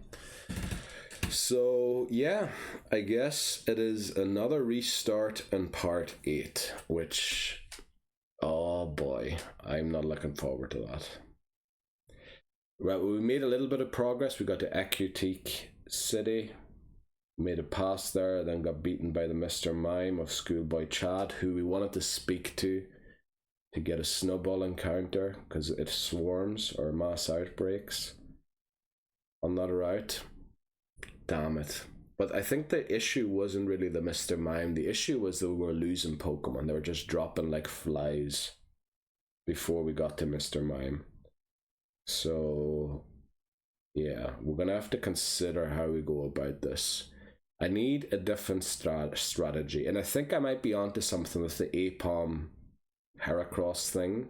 So, yeah, I guess it is another restart in part 8, which, oh boy, I'm not looking forward to that. Right, we made a little bit of progress. We got to Ecutique City, made a pass there, then got beaten by the Mr. Mime of Schoolboy Chad, who we wanted to speak to get a snowball encounter, because it swarms or mass outbreaks on that route. Damn it. But I think the issue wasn't really the Mr. Mime. The issue was that we were losing Pokemon. They were just dropping like flies before we got to Mr. Mime. So, yeah, we're going to have to consider how we go about this. I need a different strategy. And I think I might be onto something with the Apom Heracross thing.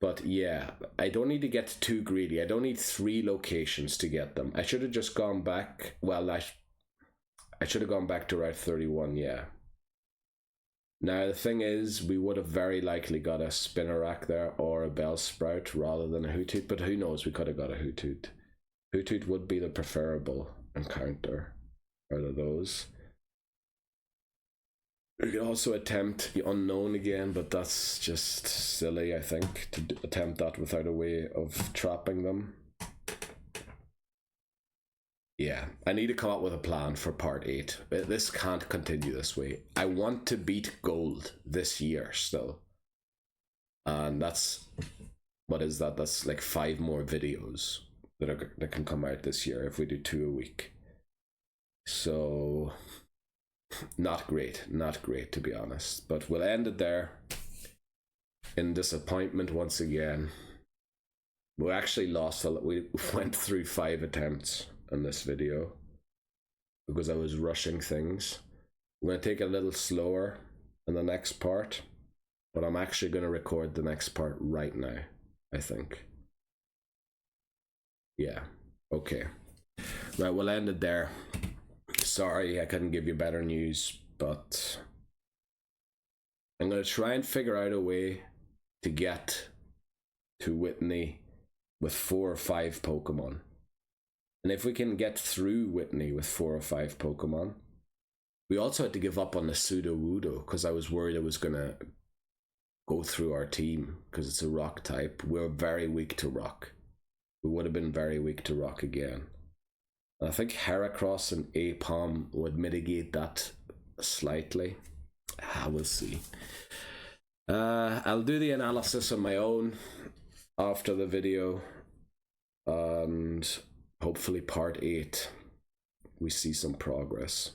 But yeah, I don't need to get too greedy. I don't need 3 locations to get them. I should have just gone back. Well, I should have gone back to Route 31, yeah. Now, the thing is, we would have very likely got a Spinarak there or a Bellsprout rather than a Hoothoot, but who knows, we could have got a Hoothoot. Hoothoot would be the preferable encounter out of those. We could also attempt the Unknown again, but that's just silly, I think, to attempt that without a way of trapping them. Yeah, I need to come up with a plan for part 8. This can't continue this way. I want to beat gold this year still. And that's, what is that? That's like 5 more videos that can come out this year if we do 2 a week. So, not great to be honest. But we'll end it there in disappointment once again. We actually lost a lot. We went through 5 attempts in this video because I was rushing things. I'm going to take it a little slower in the next part, but I'm actually going to record the next part right now, I think. Yeah, okay. Right, we'll end it there. Sorry I couldn't give you better news, but I'm going to try and figure out a way to get to Whitney with 4 or 5 Pokemon. And if we can get through Whitney with 4 or 5 Pokemon, we also had to give up on the Sudowoodo because I was worried it was going to go through our team because it's a rock type. We're very weak to rock. We would have been very weak to rock again. And I think Heracross and Apom would mitigate that slightly. We'll see. I'll do the analysis on my own after the video. And hopefully part 8 we see some progress.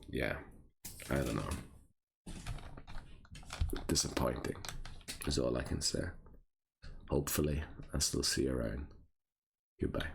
Yeah, I don't know. Disappointing is all I can say. Hopefully I'll still see you around. Goodbye.